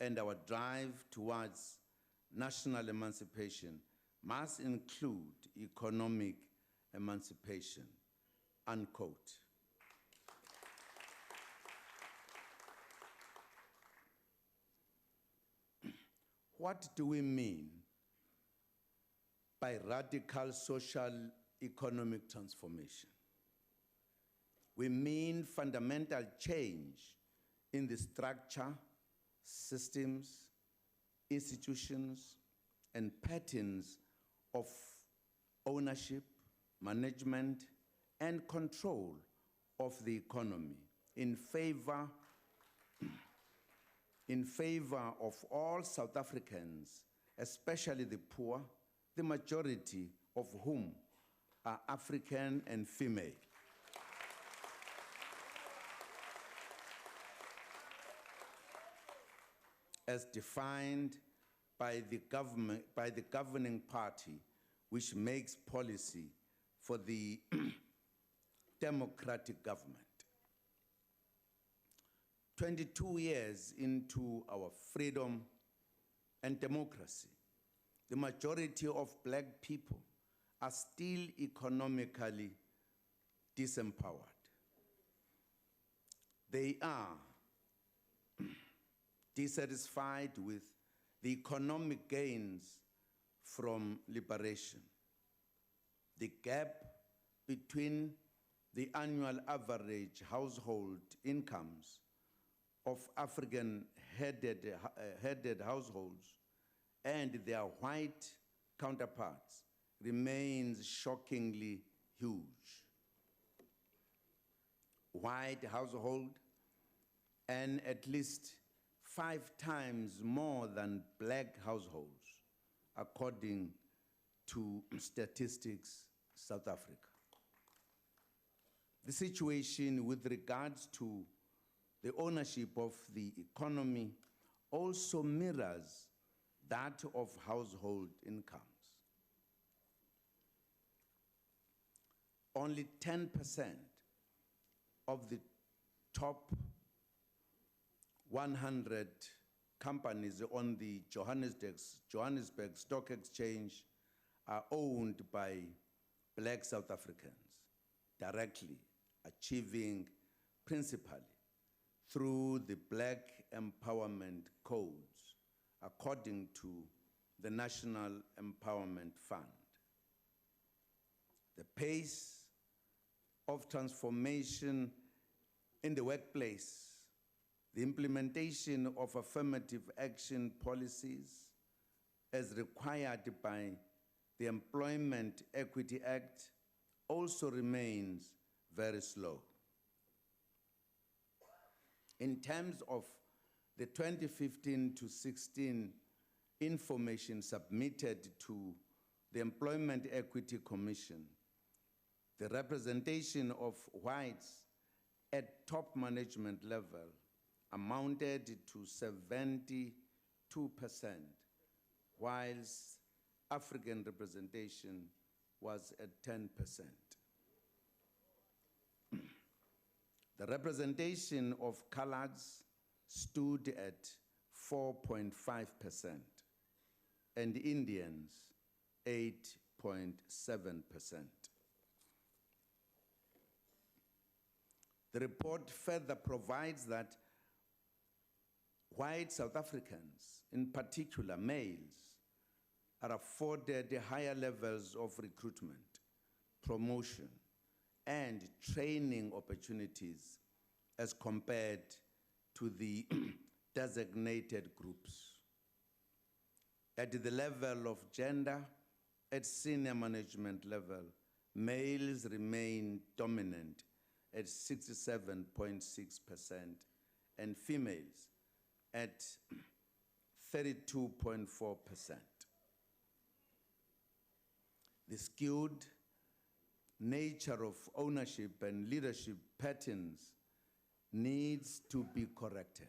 and our drive towards national emancipation must include economic emancipation, unquote. What do we mean by radical social economic transformation? We mean fundamental change in the structure, systems, institutions, and patterns of ownership, management, and control of the economy in favor of all South Africans, especially the poor, the majority of whom are African and female. As defined by the governing party, which makes policy for the democratic government. 22 years into our freedom and democracy, the majority of Black people are still economically disempowered. They are dissatisfied with the economic gains from liberation. The gap between the annual average household incomes of African-headed households and their white counterparts remains shockingly huge. white household and at least 5 times more than black households, according to Statistics South Africa. The situation with regards to the ownership of the economy also mirrors that of household incomes. Only 10% of the top 100 companies on the Johannesburg Stock Exchange are owned by black South Africans, directly achieving principally through the Black Empowerment Codes, according to the National Empowerment Fund. The pace of transformation in the workplace, the implementation of affirmative action policies as required by the Employment Equity Act also remains very slow. In terms of the 2015 to 16 information submitted to the Employment Equity Commission, the representation of whites at top management level amounted to 72%, whilst African representation was at 10%. The representation of coloreds stood at 4.5% and Indians 8.7%. The report further provides that white South Africans, in particular males, are afforded higher levels of recruitment, promotion, and training opportunities as compared to the designated groups. At the level of gender, at senior management level, males remain dominant at 67.6% and females at 32.4%. The skewed nature of ownership and leadership patterns needs to be corrected.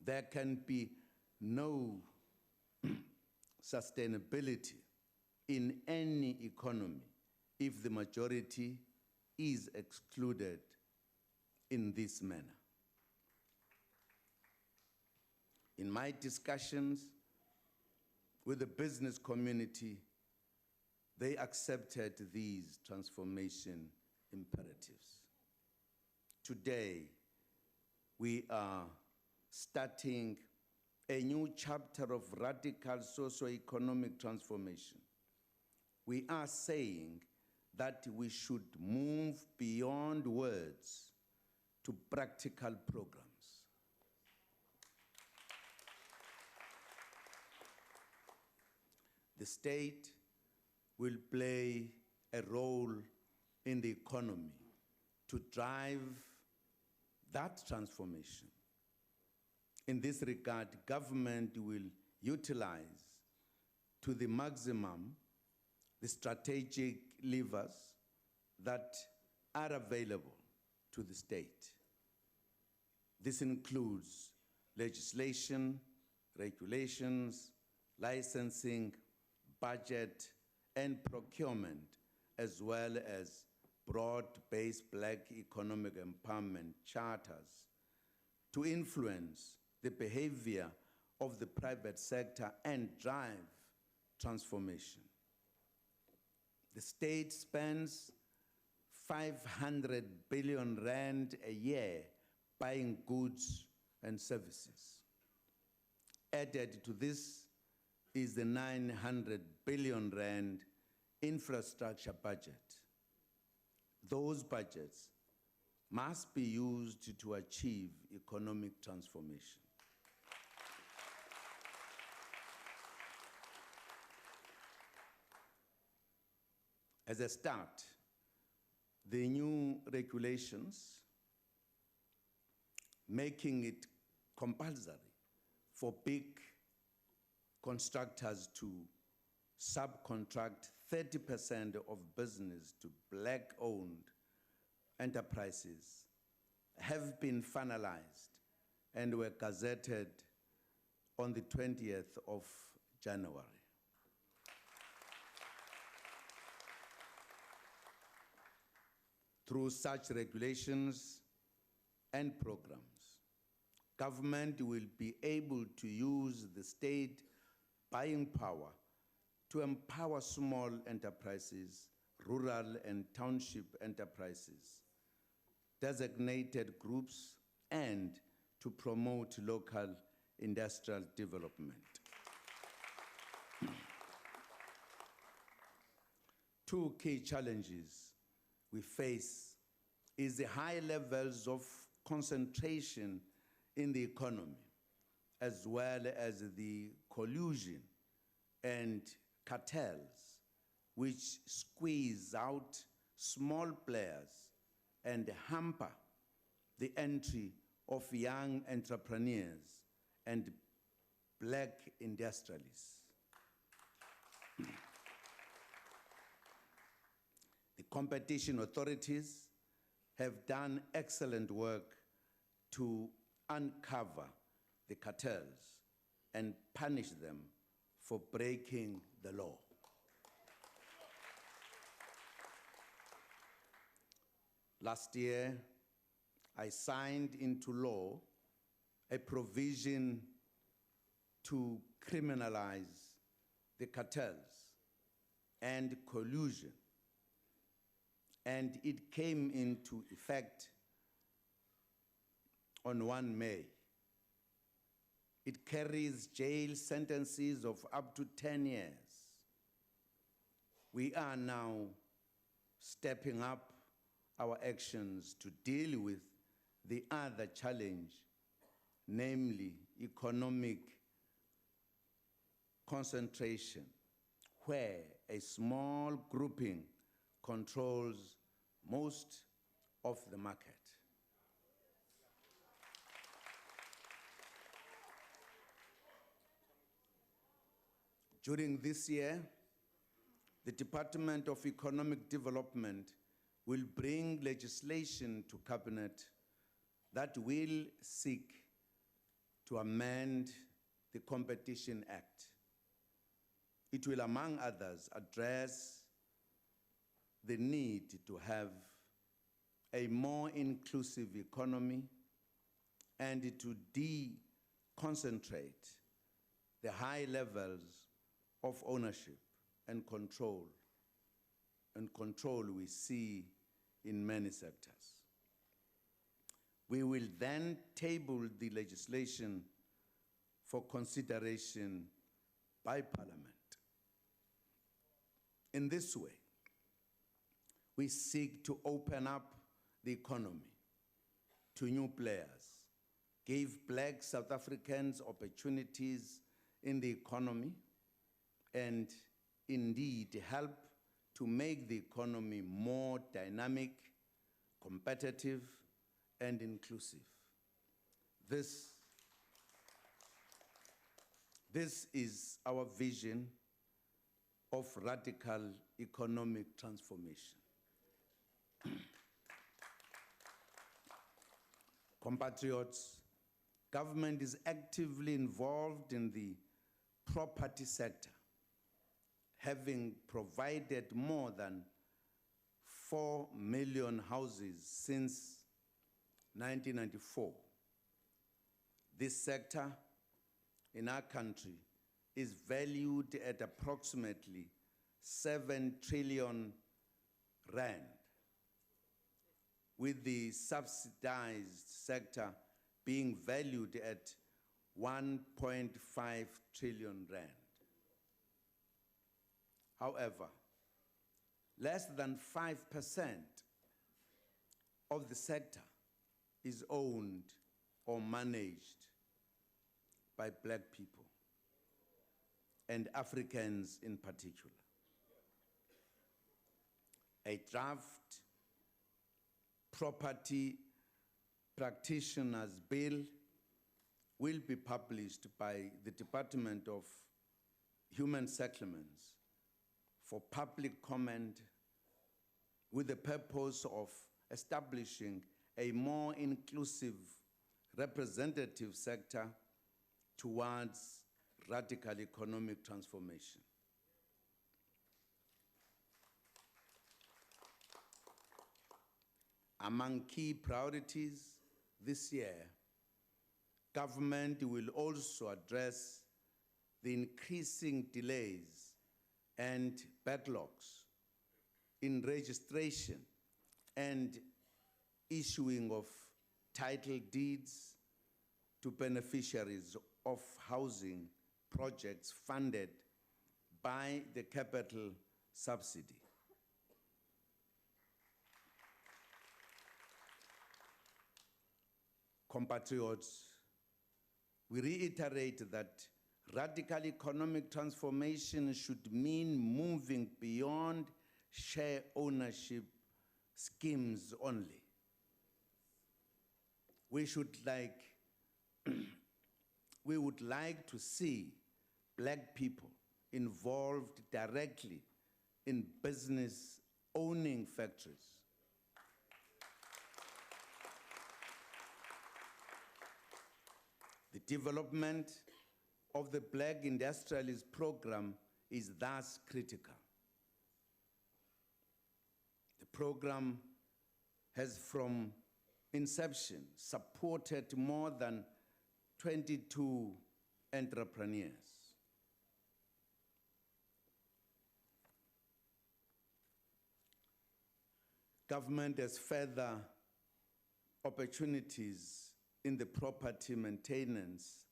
There can be no sustainability in any economy if the majority is excluded in this manner. In my discussions with the business community, they accepted these transformation imperatives. Today, we are starting a new chapter of radical socio-economic transformation. We are saying that we should move beyond words to practical programs. The state will play a role in the economy to drive that transformation. In this regard, government will utilize to the maximum the strategic levers that are available to the state. This includes legislation, regulations, licensing, budget, and procurement, as well as broad-based black economic empowerment charters to influence the behavior of the private sector and drive transformation. The state spends 500 billion rand a year buying goods and services. Added to this is the 900 billion rand infrastructure budget. Those budgets must be used to achieve economic transformation. As a start, the new regulations making it compulsory for big constructors to subcontract 30% of business to black-owned enterprises have been finalized and were gazetted on the 20th of January. Through such regulations and programs, government will be able to use the state buying power to empower small enterprises, rural and township enterprises, designated groups, and to promote local industrial development. Two key challenges we face is the high levels of concentration in the economy, as well as the collusion and cartels which squeeze out small players and hamper the entry of young entrepreneurs and black industrialists. The competition authorities have done excellent work to uncover the cartels and punish them for breaking the law. Last year, I signed into law a provision to criminalize the cartels and collusion, and it came into effect on 1 May. It carries jail sentences of up to 10 years. We are now stepping up our actions to deal with the other challenge, namely economic concentration, where a small grouping controls most of the market. During this year, the Department of Economic Development will bring legislation to Cabinet that will seek to amend the Competition Act. It will, among others, address the need to have a more inclusive economy and to deconcentrate the high levels of ownership and control we see in many sectors. We will then table the legislation for consideration by Parliament. In this way, we seek to open up the economy to new players, give black South Africans opportunities in the economy, and indeed help to make the economy more dynamic, competitive, and inclusive. This is our vision of radical economic transformation. Compatriots, government is actively involved in the property sector, having provided more than 4 million houses since 1994. This sector in our country is valued at approximately 7 trillion rand, with the subsidized sector being valued at 1.5 trillion rand. However, less than 5% of the sector is owned or managed by black people, and Africans in particular. A draft property practitioners bill will be published by the Department of Human Settlements for public comment with the purpose of establishing a more inclusive representative sector towards radical economic transformation. Among key priorities this year, government will also address the increasing delays and backlogs in registration and issuing of title deeds to beneficiaries of housing projects funded by the capital subsidy. Compatriots, we reiterate that radical economic transformation should mean moving beyond share ownership schemes only. We would like to see Black people involved directly in business owning factories. The development of the Black Industrialist Program is thus critical. The program has from inception supported more than 22 entrepreneurs. Government has further opportunities in the property maintenance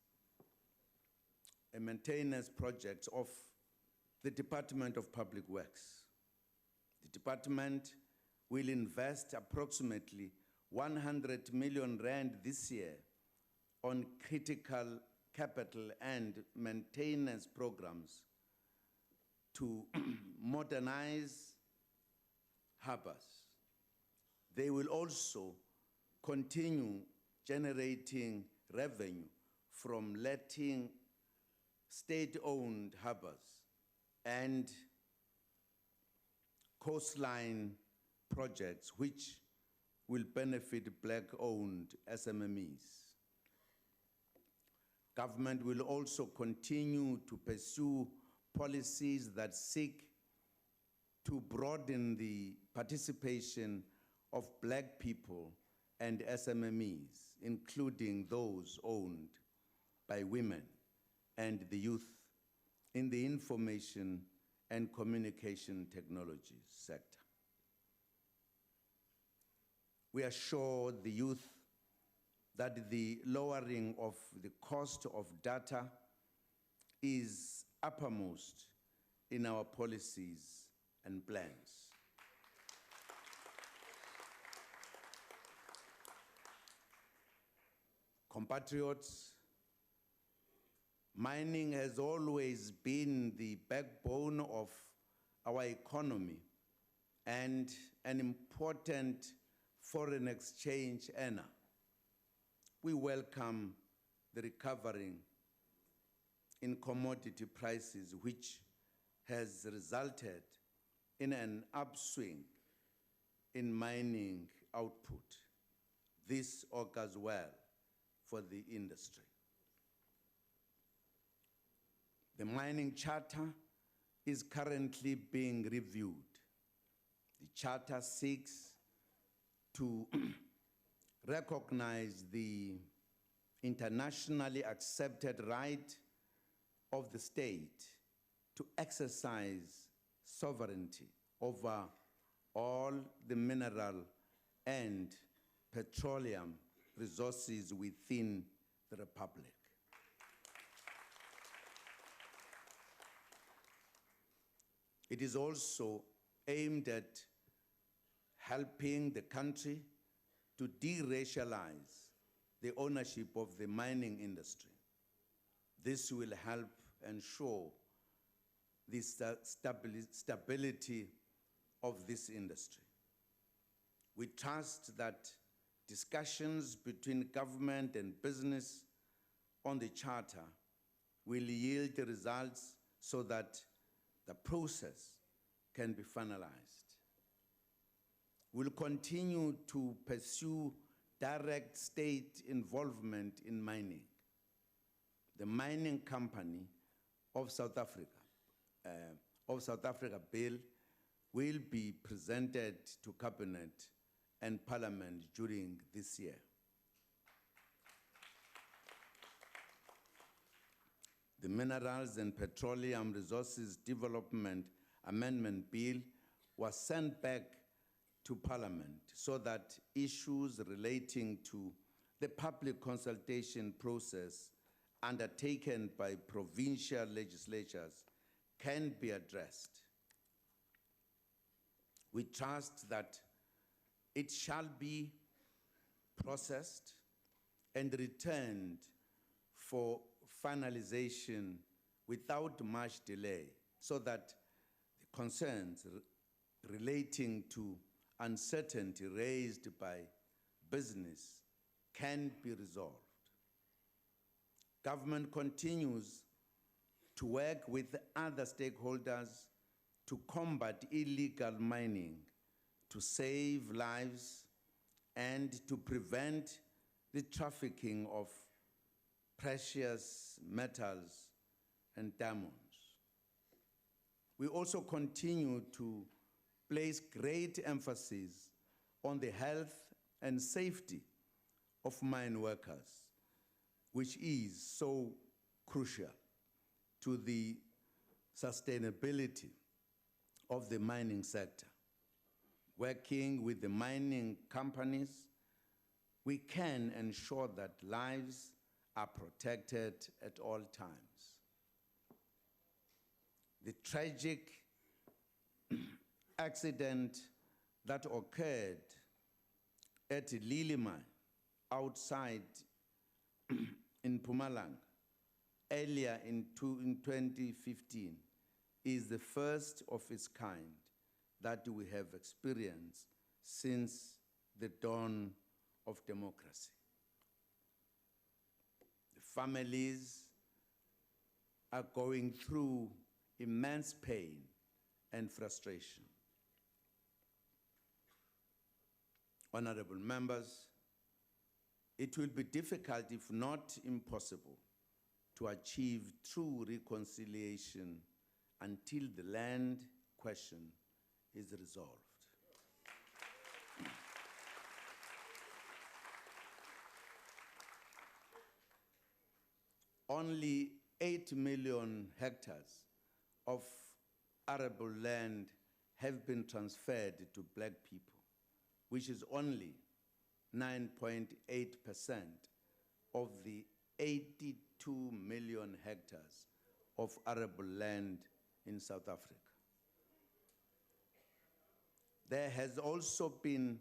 and maintenance projects of the Department of Public Works. The department will invest approximately 100 million rand this year on critical capital and maintenance programs to modernize harbors. They will also continue generating revenue from letting state-owned harbors and coastline projects which will benefit Black-owned SMMEs. Government will also continue to pursue policies that seek to broaden the participation of Black people and SMMEs, including those owned by women and the youth in the information and communication technologies sector. We assure the youth that the lowering of the cost of data is uppermost in our policies and plans. Compatriots, mining has always been the backbone of our economy and an important foreign exchange earner. We welcome the recovery in commodity prices, which has resulted in an upswing in mining output. This augurs well for the industry. The mining charter is currently being reviewed. The charter seeks to recognize the internationally accepted right of the state to exercise sovereignty over all the mineral and petroleum resources within the Republic. It is also aimed at helping the country to de-racialize the ownership of the mining industry. This will help ensure the stability of this industry. We trust that discussions between government and business on the charter will yield the results so that the process can be finalized. We'll continue to pursue direct state involvement in mining. The Mining Company of South Africa bill will be presented to Cabinet and Parliament during this year. The Minerals and Petroleum Resources Development Amendment Bill was sent back to Parliament so that issues relating to the public consultation process undertaken by provincial legislatures can be addressed. We trust that it shall be processed and returned for finalization without much delay so that the concerns relating to uncertainty raised by business can be resolved. Government continues to work with other stakeholders to combat illegal mining, to save lives, and to prevent the trafficking of precious metals and diamonds. We also continue to place great emphasis on the health and safety of mine workers, which is so crucial to the sustainability of the mining sector. Working with the mining companies, we can ensure that lives are protected at all times. The tragic accident that occurred at Lily Mine outside in Mpumalanga earlier in 2015 is the first of its kind that we have experienced since the dawn of democracy. The families are going through immense pain and frustration. Honorable members, it will be difficult, if not impossible, to achieve true reconciliation until the land question is resolved. Only 8 million hectares of arable land have been transferred to black people, which is only 9.8% of the 82 million hectares of arable land in South Africa. There has also been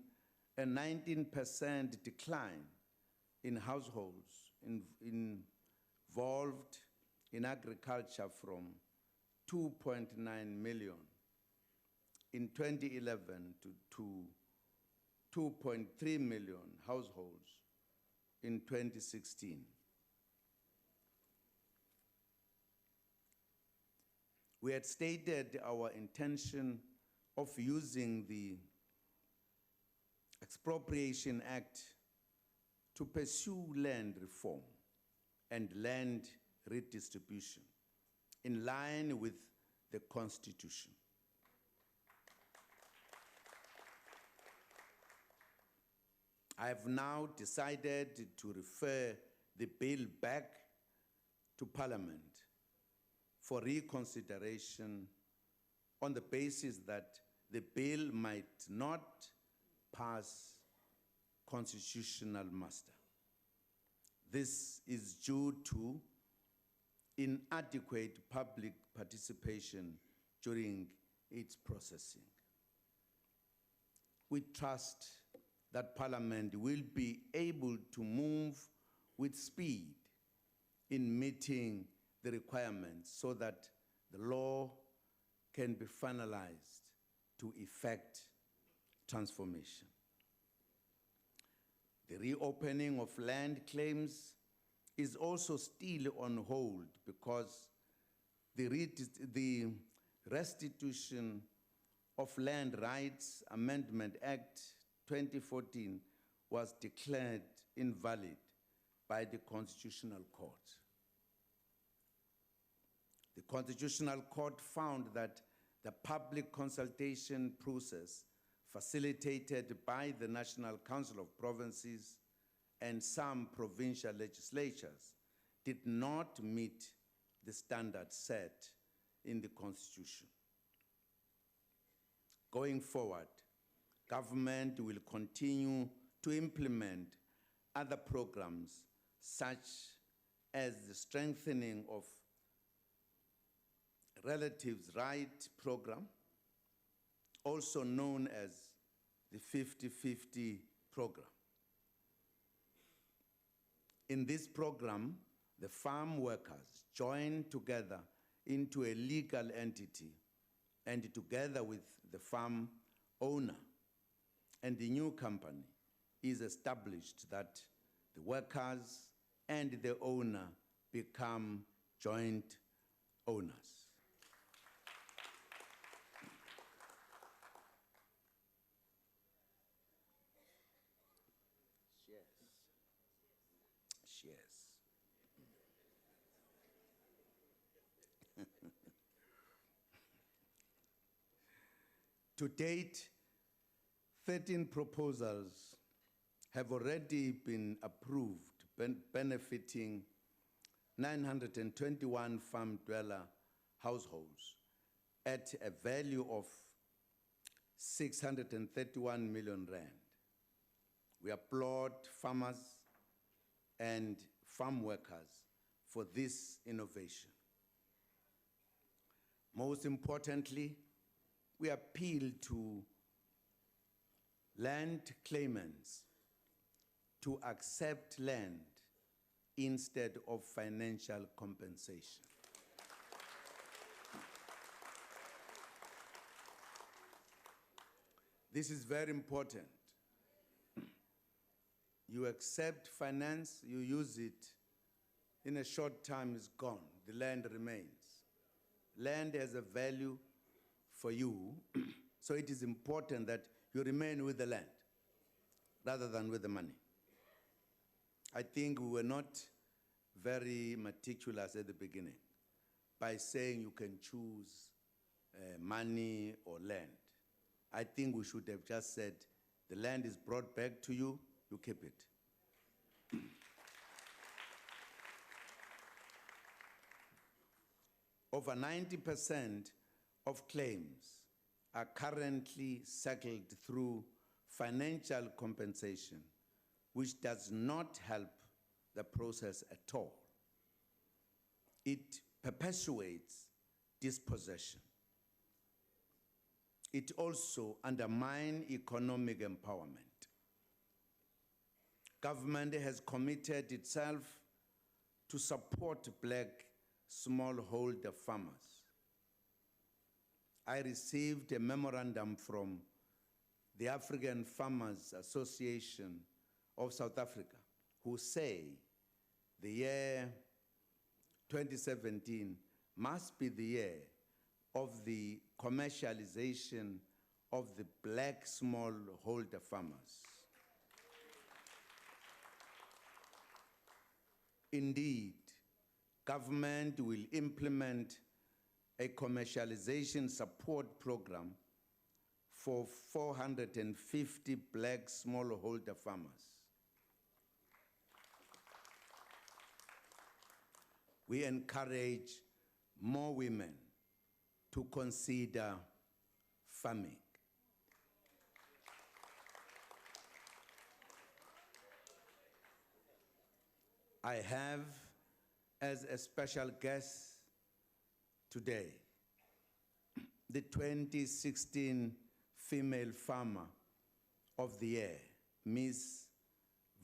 a 19% decline in households involved in agriculture from 2.9 million in 2011 to 2.3 million households in 2016. We had stated our intention of using the Expropriation Act to pursue land reform and land redistribution in line with the Constitution. I have now decided to refer the bill back to Parliament for reconsideration on the basis that the bill might not pass constitutional muster. This is due to inadequate public participation during its processing. We trust that Parliament will be able to move with speed in meeting the requirements so that the law can be finalized to to effect transformation. The reopening of land claims is also still on hold because the Restitution of Land Rights Amendment Act 2014 was declared invalid by the Constitutional Court. The Constitutional Court found that the public consultation process facilitated by the National Council of Provinces and some provincial legislatures did not meet the standards set in the Constitution. Going forward, government will continue to implement other programs such as the strengthening of Relatives' Right Program, also known as the 50-50 program. In this program, the farm workers join together into a legal entity and together with the farm owner and the new company is established that the workers and the owner become joint owners. To date, 13 proposals have already been approved, benefiting 921 farm dweller households at a value of 631 million rand. We applaud farmers and farm workers for this innovation. Most importantly, we appeal to land claimants to accept land instead of financial compensation. This is very important. You accept finance, you use it, in a short time it's gone, the land remains. Land has a value for you, so it is important that you remain with the land rather than with the money. I think we were not very meticulous at the beginning by saying you can choose money or land. I think we should have just said the land is brought back to you, you keep it. Over 90% of claims are currently settled through financial compensation, which does not help the process at all. It perpetuates dispossession. It also undermines economic empowerment. Government has committed itself to support black smallholder farmers. I received a memorandum from the African Farmers Association of South Africa, who say the year 2017 must be the year of the commercialization of the black smallholder farmers. Indeed, government will implement a commercialization support program for 450 black smallholder farmers. We encourage more women to consider farming. I have, as a special guest today, the 2016 Female Farmer of the Year, Ms.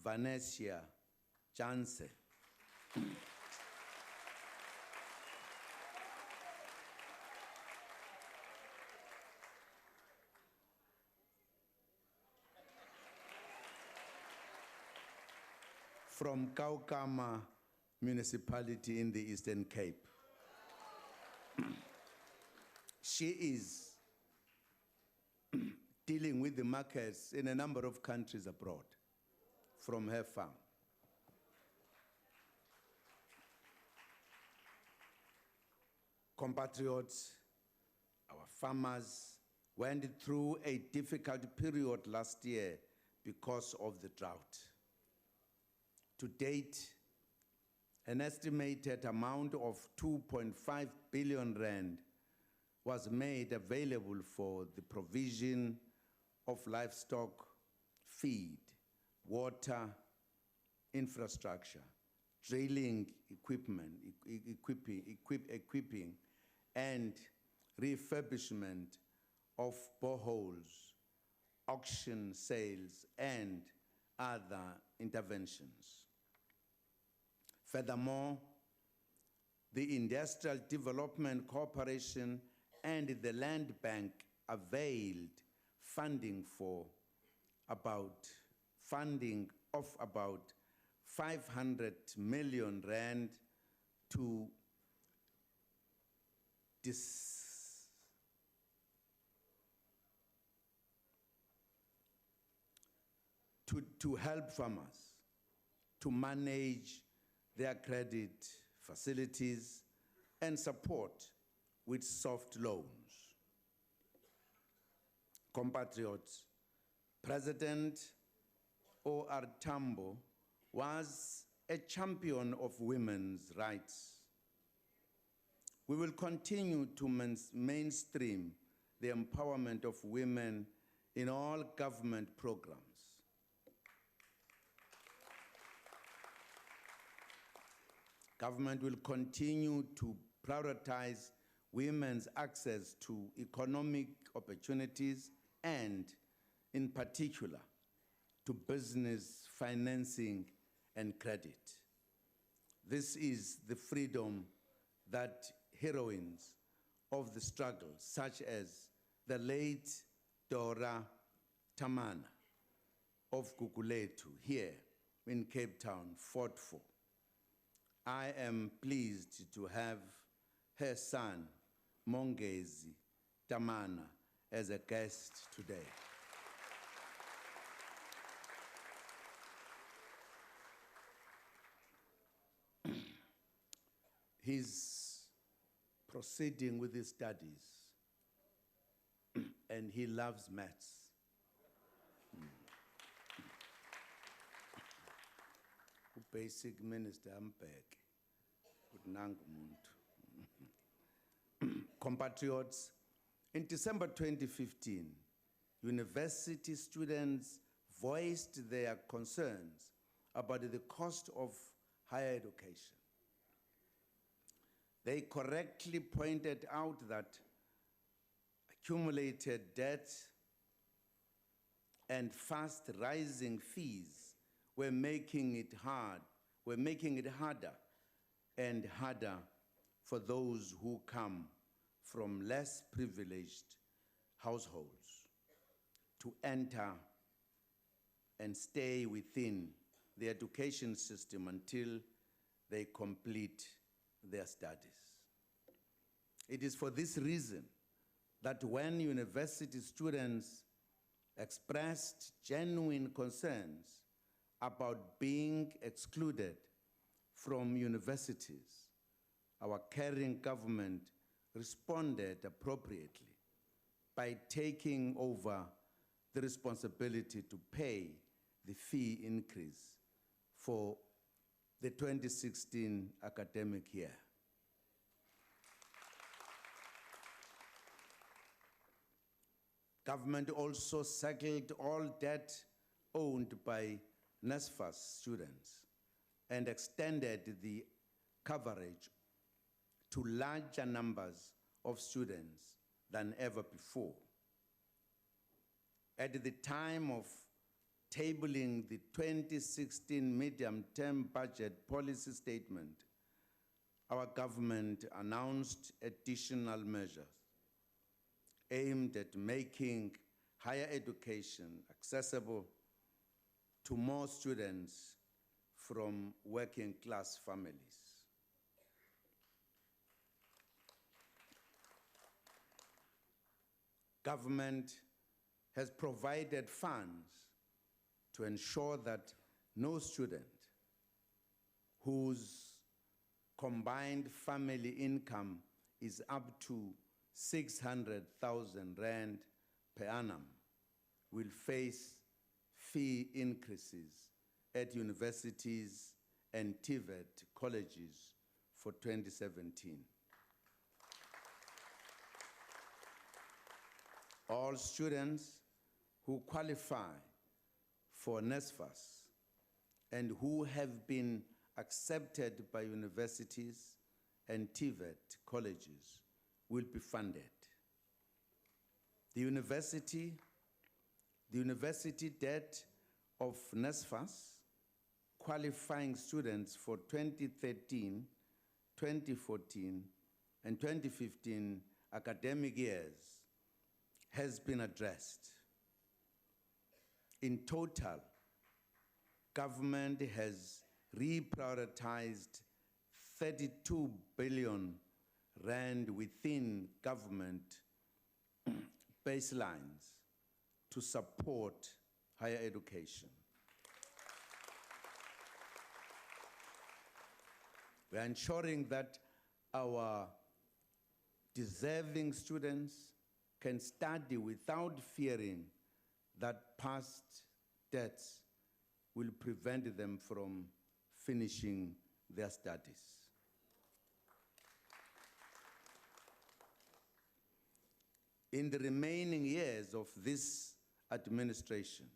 Vanessa Jansen. from Kaukama municipality in the Eastern Cape. She is dealing with the markets in a number of countries abroad from her farm. Compatriots, our farmers went through a difficult period last year because of the drought. To date, an estimated amount of 2.5 billion rand was made available for the provision of livestock, feed, water, infrastructure, drilling equipment, equipping, and refurbishment of boreholes, auction sales, and other interventions. Furthermore, the Industrial Development Corporation and the Land Bank availed funding of about 500 million rand to help farmers to manage their credit facilities and support with soft loans. Compatriots, President O.R. Tambo was a champion of women's rights. We will continue to mainstream the empowerment of women in all government programs. Government will continue to prioritize women's access to economic opportunities and, in particular, to business financing and credit. This is the freedom that heroines of the struggle, such as the late Dora Tamana of Guguletu here in Cape Town, fought for. I am pleased to have her son, Mongezi Tamana, as a guest today. He's proceeding with his studies, and he loves maths. Basic Minister Ampek, compatriots, in December 2015, university students voiced their concerns about the cost of higher education. They correctly pointed out that accumulated debt and fast rising fees were making it harder and harder for those who come from less privileged households to enter and stay within the education system until they complete their studies. It is for this reason that when university students expressed genuine concerns about being excluded from universities, our caring government responded appropriately by taking over the responsibility to pay the fee increase for the 2016 academic year. Government also settled all debt owned by NSFAS students and extended the coverage to larger numbers of students than ever before. At the time of tabling the 2016 medium-term budget policy statement, our government announced additional measures aimed at making higher education accessible to more students from working class families. Government has provided funds to ensure that no student whose combined family income is up to 600,000 rand per annum will face fee increases at universities and TVET colleges for 2017. All students who qualify for NSFAS and who have been accepted by universities and TVET colleges will be funded. The university debt of NSFAS qualifying students for 2013, 2014, and 2015 academic years has been addressed. In total, government has reprioritized 32 billion rand within government baselines to support higher education. We are ensuring that our deserving students can study without fearing that past debts will prevent them from finishing their studies. In the remaining years of this administration,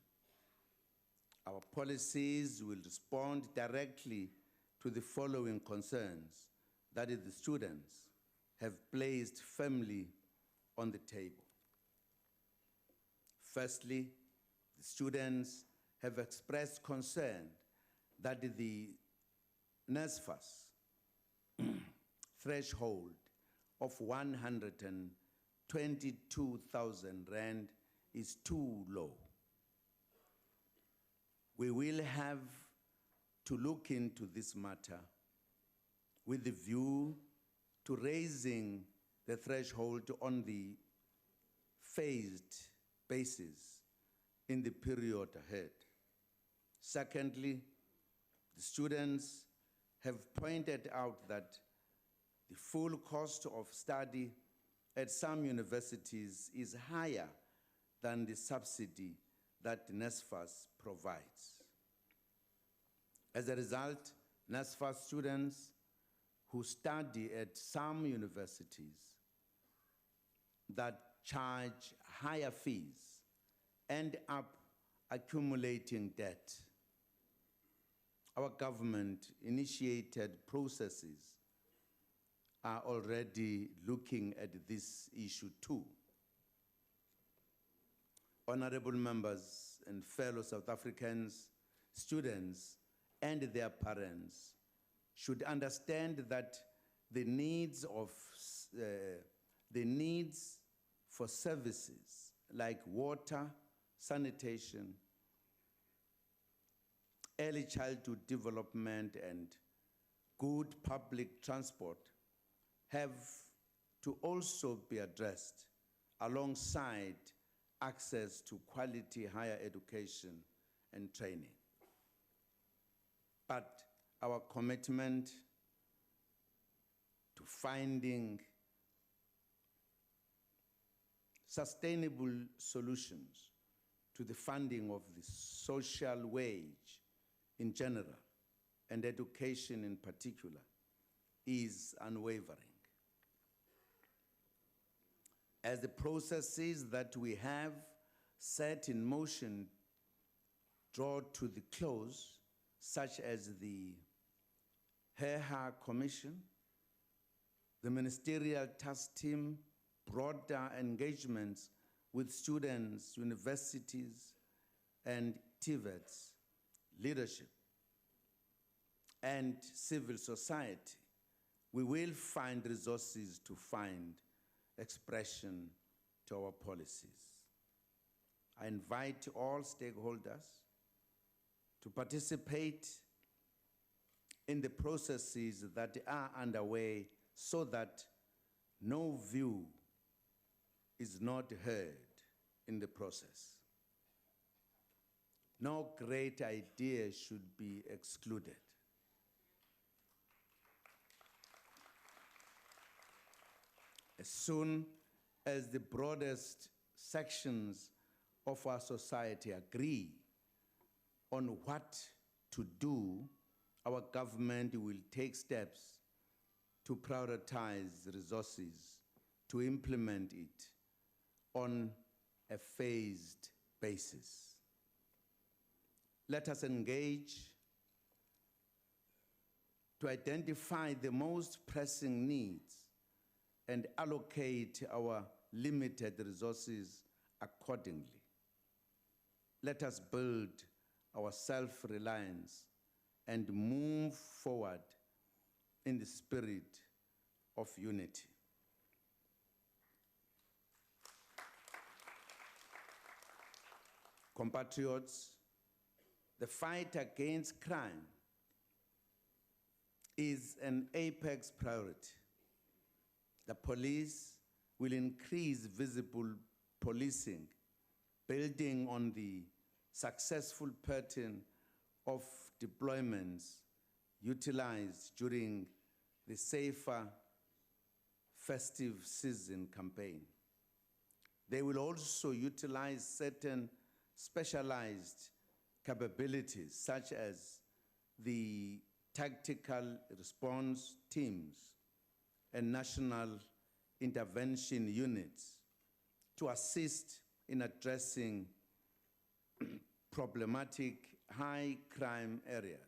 our policies will respond directly to the following concerns that the students have placed firmly on the table. Firstly, the students have expressed concern that the NSFAS threshold of 122,000 rand is too low. We will have to look into this matter with the view to raising the threshold on the phased basis in the period ahead. Secondly, the students have pointed out that the full cost of study at some universities is higher than the subsidy that NSFAS provides. As a result, NSFAS students who study at some universities that charge higher fees end up accumulating debt. Our government initiated processes are already looking at this issue too. Honorable members and fellow South Africans, students and their parents should understand that the needs for services like water, sanitation, early childhood development, and good public transport have to also be addressed alongside access to quality higher education and training. But our commitment to finding sustainable solutions to the funding of the social wage in general and education in particular is unwavering. As the processes that we have set in motion draw to the close, such as the HEHA Commission, the Ministerial Task Team, broader engagements with students, universities, and TVET's leadership, and civil society, we will find resources to find expression to our policies. I invite all stakeholders to participate in the processes that are underway so that no view is not heard in the process. No great idea should be excluded. As soon as the broadest sections of our society agree on what to do, our government will take steps to prioritize resources to implement it on a phased basis. Let us engage to identify the most pressing needs and allocate our limited resources accordingly. Let us build our self-reliance and move forward in the spirit of unity. Compatriots, the fight against crime is an apex priority. The police will increase visible policing, building on the successful pattern of deployments utilized during the Safer Festive Season campaign. They will also utilize certain specialized capabilities, such as the tactical response teams and national intervention units, to assist in addressing problematic high crime areas.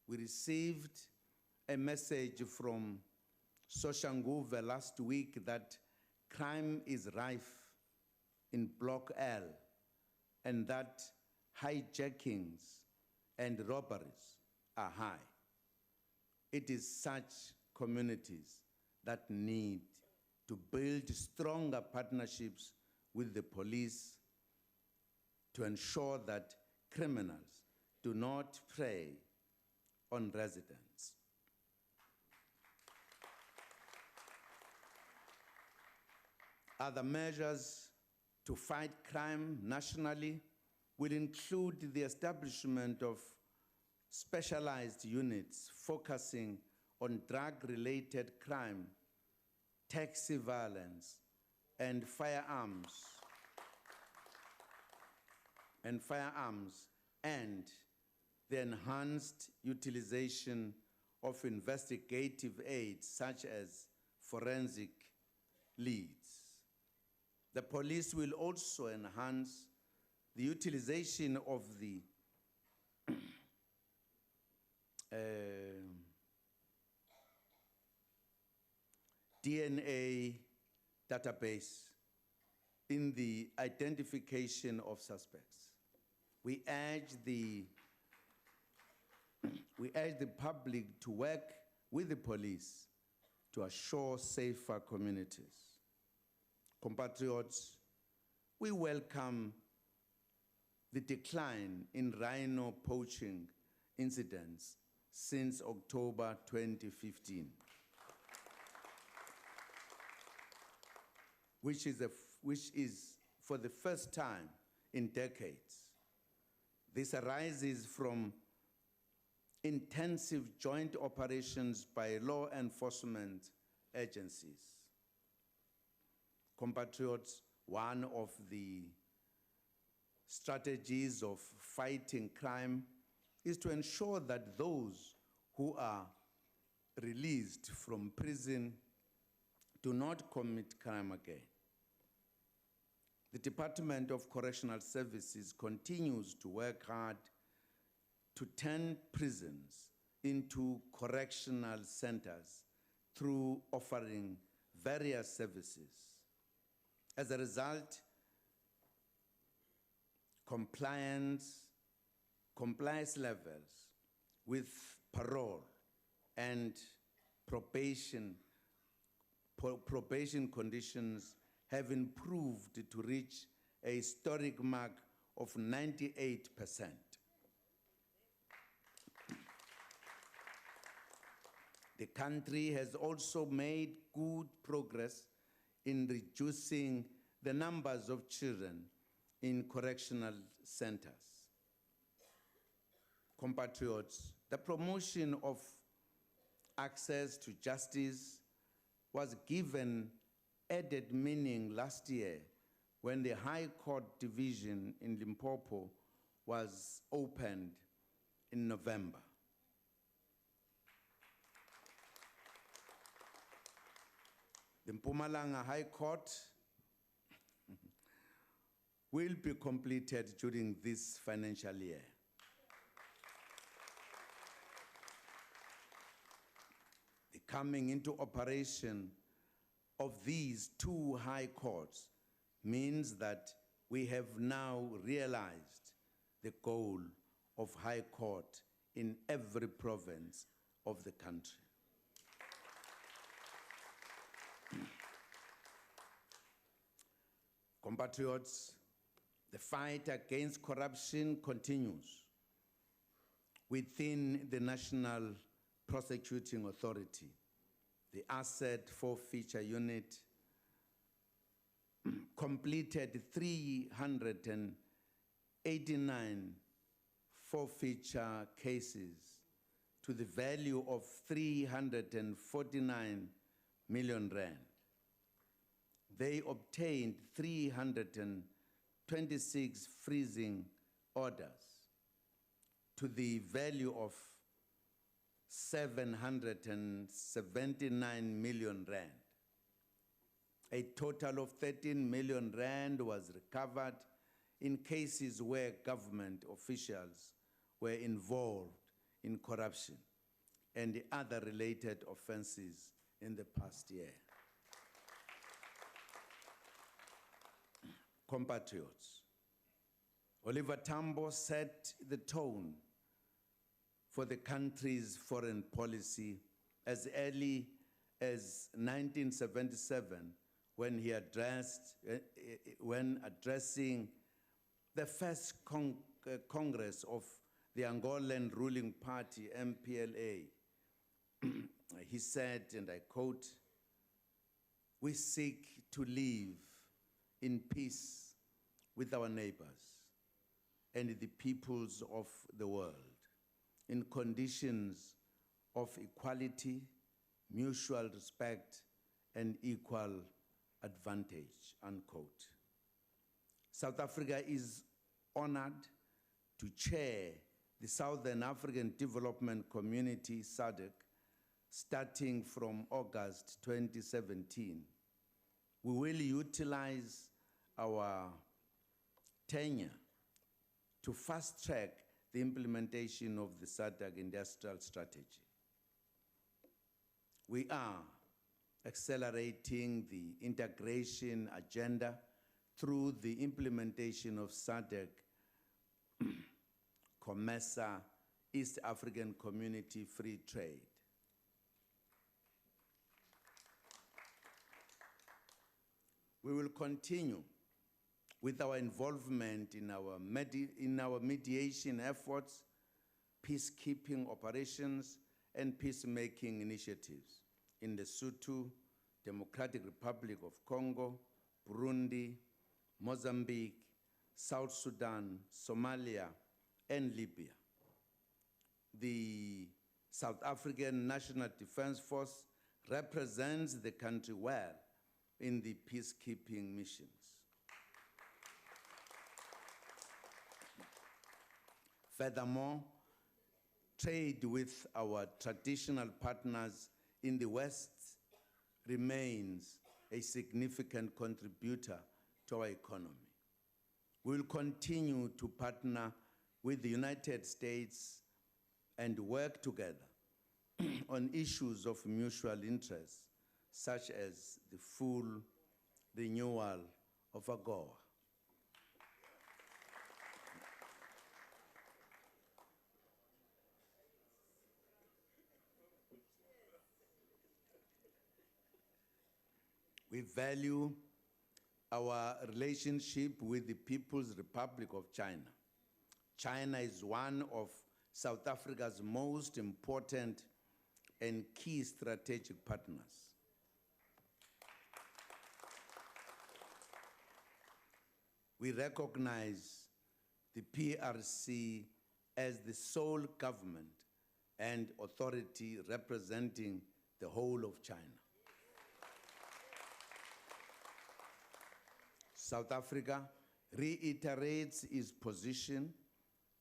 We received a message from Soshanguve last week that crime is rife in Block L and that hijackings and robberies are high. It is such communities that need to build stronger partnerships with the police to ensure that criminals do not prey on residents. Other measures to fight crime nationally will include the establishment of specialized units focusing on drug-related crime, taxi violence, and firearms, and the enhanced utilization of investigative aids such as forensic leads. The police will also enhance the utilization of the DNA database in the identification of suspects. We urge the public to work with the police to assure safer communities. Compatriots, we welcome the decline in rhino poaching incidents since October 2015, which is for the first time in decades. This arises from intensive joint operations by law enforcement agencies. Compatriots, one of the strategies of fighting crime is to ensure that those who are released from prison do not commit crime again. The Department of Correctional Services continues to work hard to turn prisons into correctional centers through offering various services. As a result, compliance levels with parole and probation conditions have improved to reach a historic mark of 98%. The country has also made good progress in reducing the numbers of children in correctional centers. Compatriots, the promotion of access to justice was given added meaning last year when the High Court division in Limpopo was opened in November. The Mpumalanga High Court will be completed during this financial year. The coming into operation of these two high courts means that we have now realized the goal of high court in every province of the country. Compatriots, the fight against corruption continues within the National Prosecuting Authority. The Asset Forfeiture Unit completed 389 forfeiture cases to the value of 349 million rand. They obtained 326 freezing orders to the value of 779 million rand. A total of 13 million rand was recovered in cases where government officials were involved in corruption and other related offenses in the past year. Compatriots, Oliver Tambo set the tone for the country's foreign policy as early as 1977 when he addressing the first Congress of the Angolan ruling party, MPLA. He said, and I quote, "We seek to live in peace with our neighbors and the peoples of the world in conditions of equality, mutual respect, and equal advantage," unquote. South Africa is honored to chair the Southern African Development Community, SADC, starting from August 2017. We will utilize our tenure to fast-track the implementation of the SADC industrial strategy. We are accelerating the integration agenda through the implementation of SADC, COMESA, East African Community Free Trade. We will continue with our involvement in our mediation efforts, peacekeeping operations, and peacemaking initiatives in Lesotho, Democratic Republic of Congo, Burundi, Mozambique, South Sudan, Somalia, and Libya. The South African National Defense Force represents the country well in the peacekeeping missions. Furthermore, trade with our traditional partners in the West remains a significant contributor to our economy. We will continue to partner with the United States and work together on issues of mutual interest, such as the full renewal of AGOA. We value our relationship with the People's Republic of China. China is one of South Africa's most important and key strategic partners. We recognize the PRC as the sole government and authority representing the whole of China. South Africa reiterates its position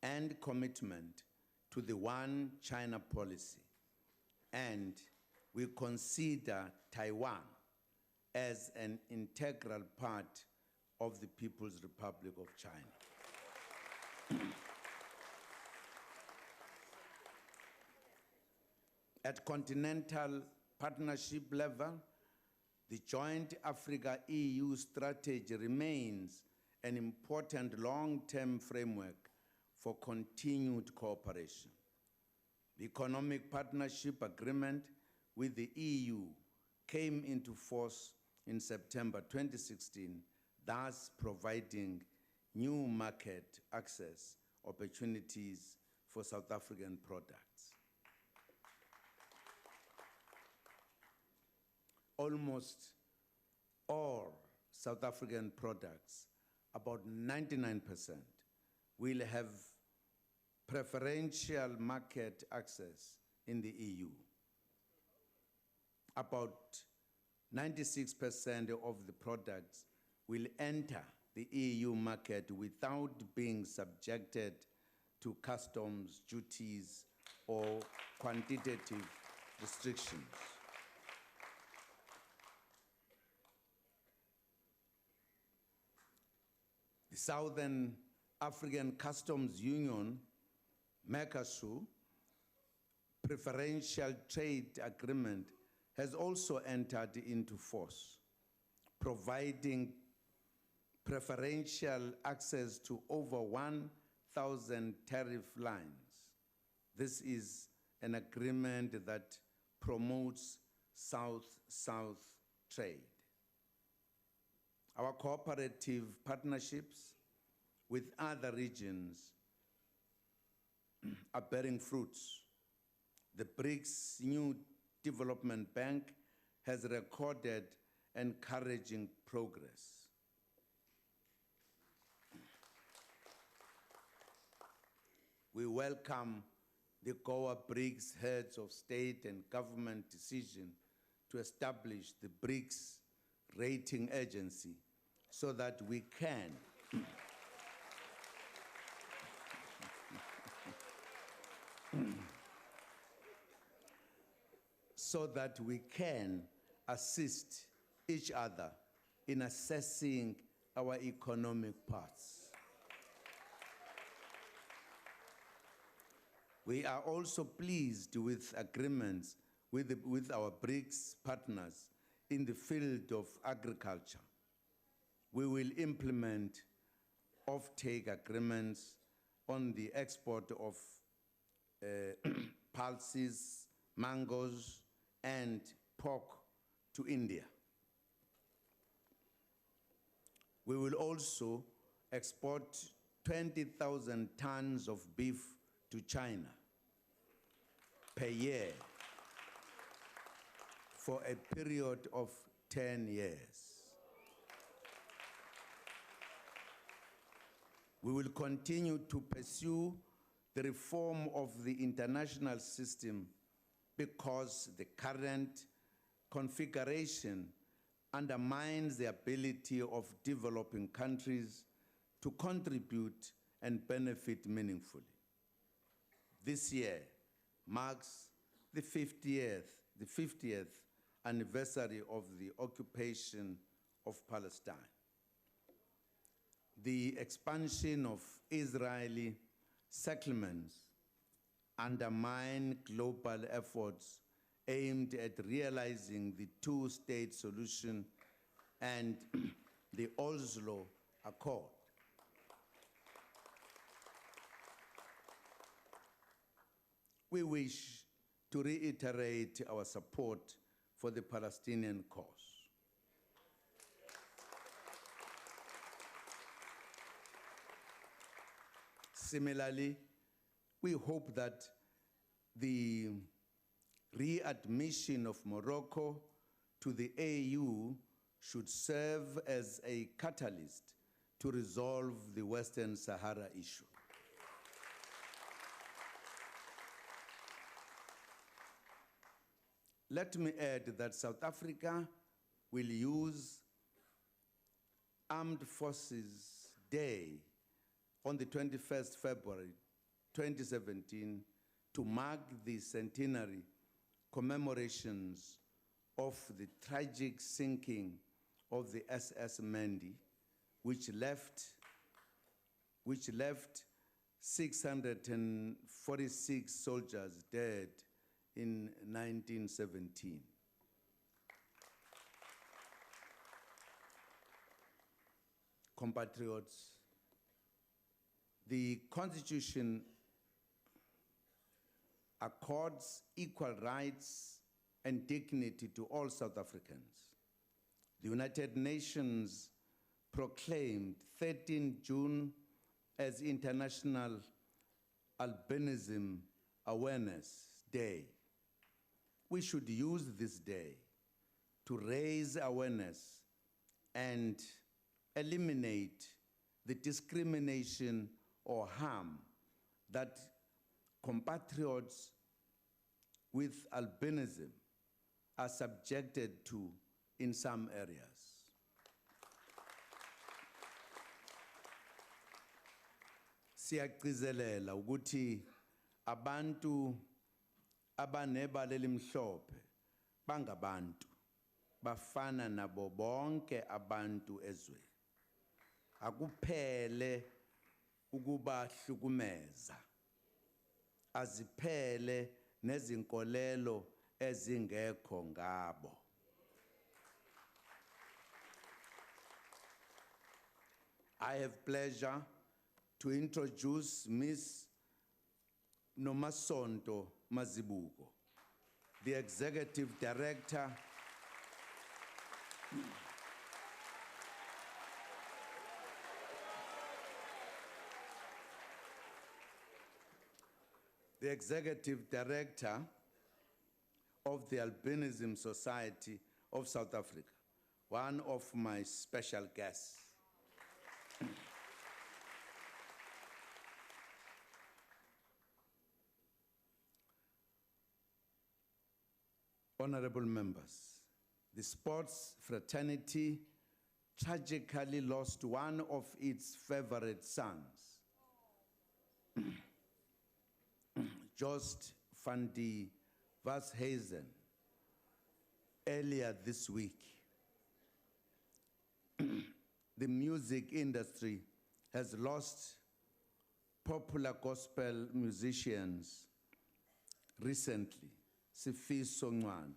and commitment to the One China policy, and we consider Taiwan as an integral part of the People's Republic of China. At continental partnership level, the joint Africa-EU strategy remains an important long-term framework for continued cooperation. The economic partnership agreement with the EU came into force in September 2016, thus providing new market access opportunities for South African products. Almost all South African products, about 99%, will have preferential market access in the EU. About 96% of the products will enter the EU market without being subjected to customs duties or quantitative restrictions. The Southern African Customs Union, Mercosur, preferential trade agreement has also entered into force, providing preferential access to over 1,000 tariff lines. This is an agreement that promotes South-South trade. Our cooperative partnerships with other regions are bearing fruits. The BRICS New Development Bank has recorded encouraging progress. We welcome the Goa BRICS heads of state and government decision to establish the BRICS rating agency so that we can assist each other in assessing our economic paths. We are also pleased with agreements with our BRICS partners in the field of agriculture. We will implement off-take agreements on the export of pulses, mangoes, and pork to India. We will also export 20,000 tons of beef to China per year for a period of 10 years. We will continue to pursue the reform of the international system because the current configuration undermines the ability of developing countries to contribute and benefit meaningfully. This year marks the 50th anniversary of the occupation of Palestine. The expansion of Israeli settlements undermine global efforts aimed at realizing the two-state solution and the Oslo Accord. We wish to reiterate our support for the Palestinian cause. Similarly, we hope that the readmission of Morocco to the AU should serve as a catalyst to resolve the Western Sahara issue. Let me add that South Africa will use Armed Forces Day on the 21st February 2017 to mark the centenary commemorations of the tragic sinking of the SS Mandy, which left 646 soldiers dead in 1917. Compatriots, the Constitution accords equal rights and dignity to all South Africans. The United Nations proclaimed 13 June as International Albinism Awareness Day. We should use this day to raise awareness and eliminate the discrimination or harm that compatriots with albinism are subjected to in some areas. Siyagcizelela ukuthi abantu abanebala elimhlophe bangabantu bafana nabo bonke abantu ezweni. Akuphele ukubahlukumeza. Aziphele nezinkolelo ezingekho ngabo. I have pleasure to introduce Ms. Nomasonto Mazibuko, the Executive Director of the Albinism Society of South Africa, one of my special guests. Honorable members, the sports fraternity tragically lost one of its favorite sons, Joost van die Washuizen, earlier this week. The music industry has lost popular gospel musicians recently, Sifiso Ncwane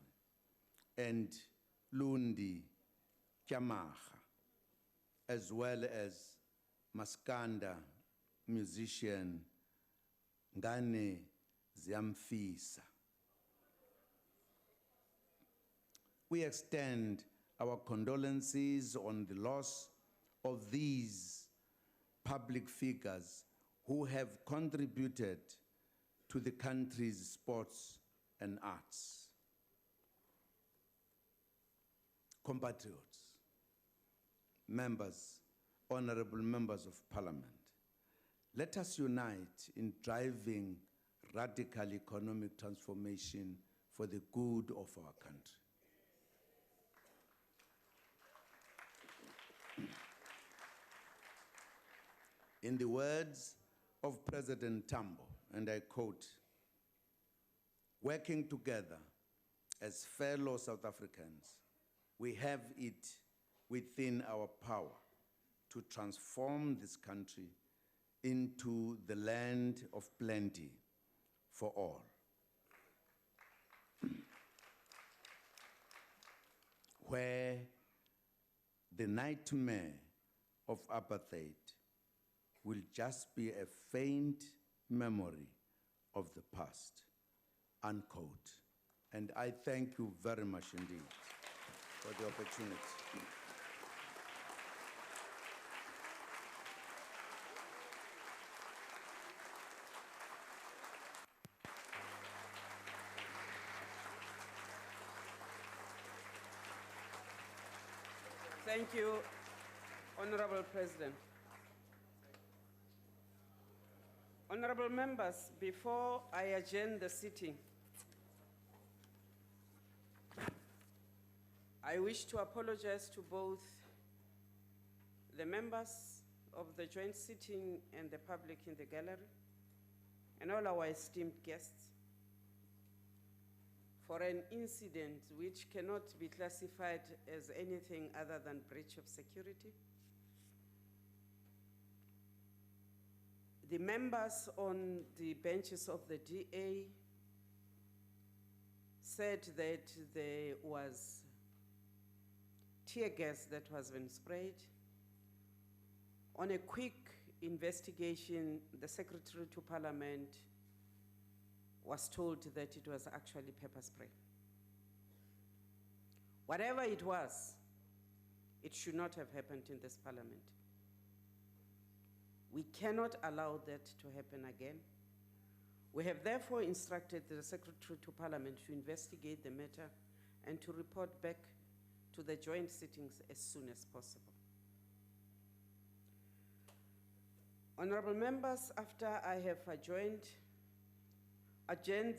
and Lundi Kyamaga, as well as Maskanda musician Ngane Ziyamfisa. We extend our condolences on the loss of these public figures who have contributed to the country's sports and arts. Compatriots, members, honorable members of parliament, let us unite in driving radical economic transformation for the good of our country. In the words of President Tambo, and I quote, "Working together as fellow South Africans, we have it within our power to transform this country into the land of plenty for all." Where the nightmare of apartheid will just be a faint memory of the past, unquote. And I thank you very much indeed for the opportunity. Thank you, Honorable President. Honorable members, before I adjourn the sitting, I wish to apologize to both the members of the joint sitting and the public in the gallery, and all our esteemed guests, for an incident which cannot be classified as anything other than breach of security. The members on the benches of the DA said that there was tear gas that was been sprayed. On a quick investigation, the Secretary to Parliament was told that it was actually pepper spray. Whatever it was, it should not have happened in this Parliament. We cannot allow that to happen again. We have therefore instructed the Secretary to Parliament to investigate the matter and to report back to the joint sittings as soon as possible. Honorable members, after I have adjourned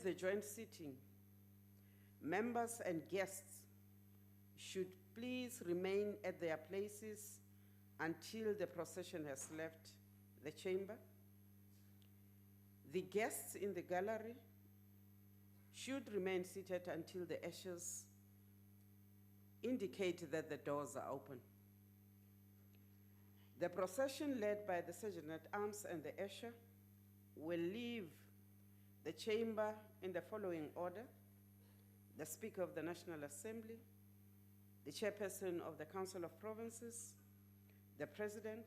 the joint sitting, members and guests should please remain at their places until the procession has left the chamber. The guests in the gallery should remain seated until the ushers indicate that the doors are open. The procession led by the Sergeant-at-Arms and the usher will leave the chamber in the following order: the Speaker of the National Assembly, the Chairperson of the Council of Provinces, the President,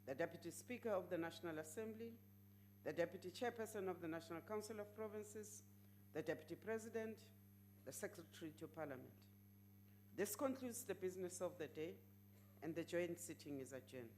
the Deputy Speaker of the National Assembly, the Deputy Chairperson of the National Council of Provinces, the Deputy President, the Secretary to Parliament. This concludes the business of the day, and the joint sitting is adjourned.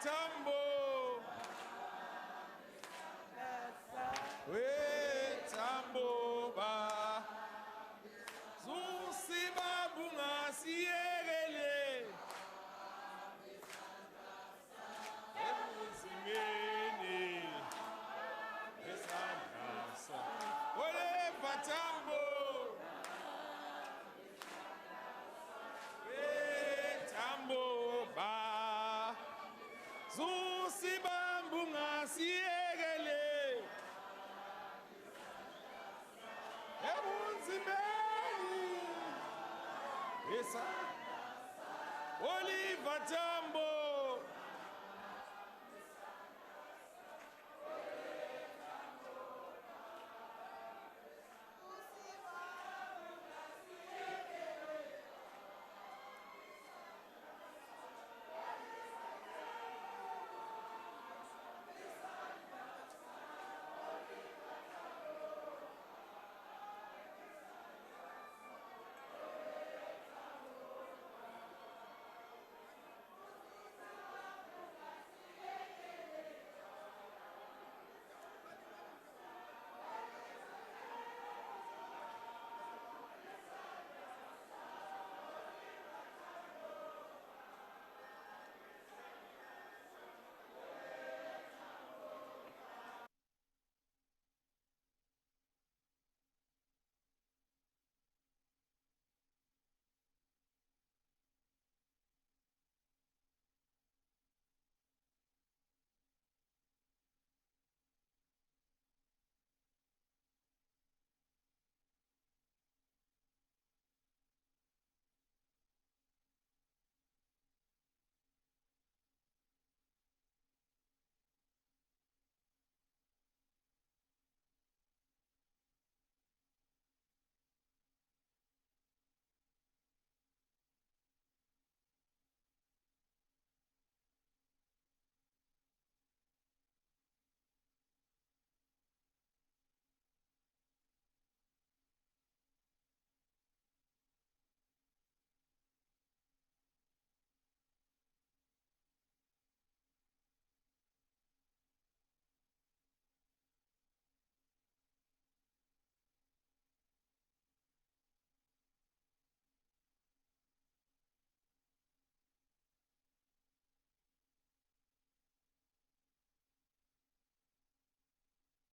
Tambo, we tambo ba, zusiba bunga siyegele, emusimeni, esandasa, ole patambo, we tambo ba. Zusibambunga siegele Ebunzimeni Esa Oliver Tambo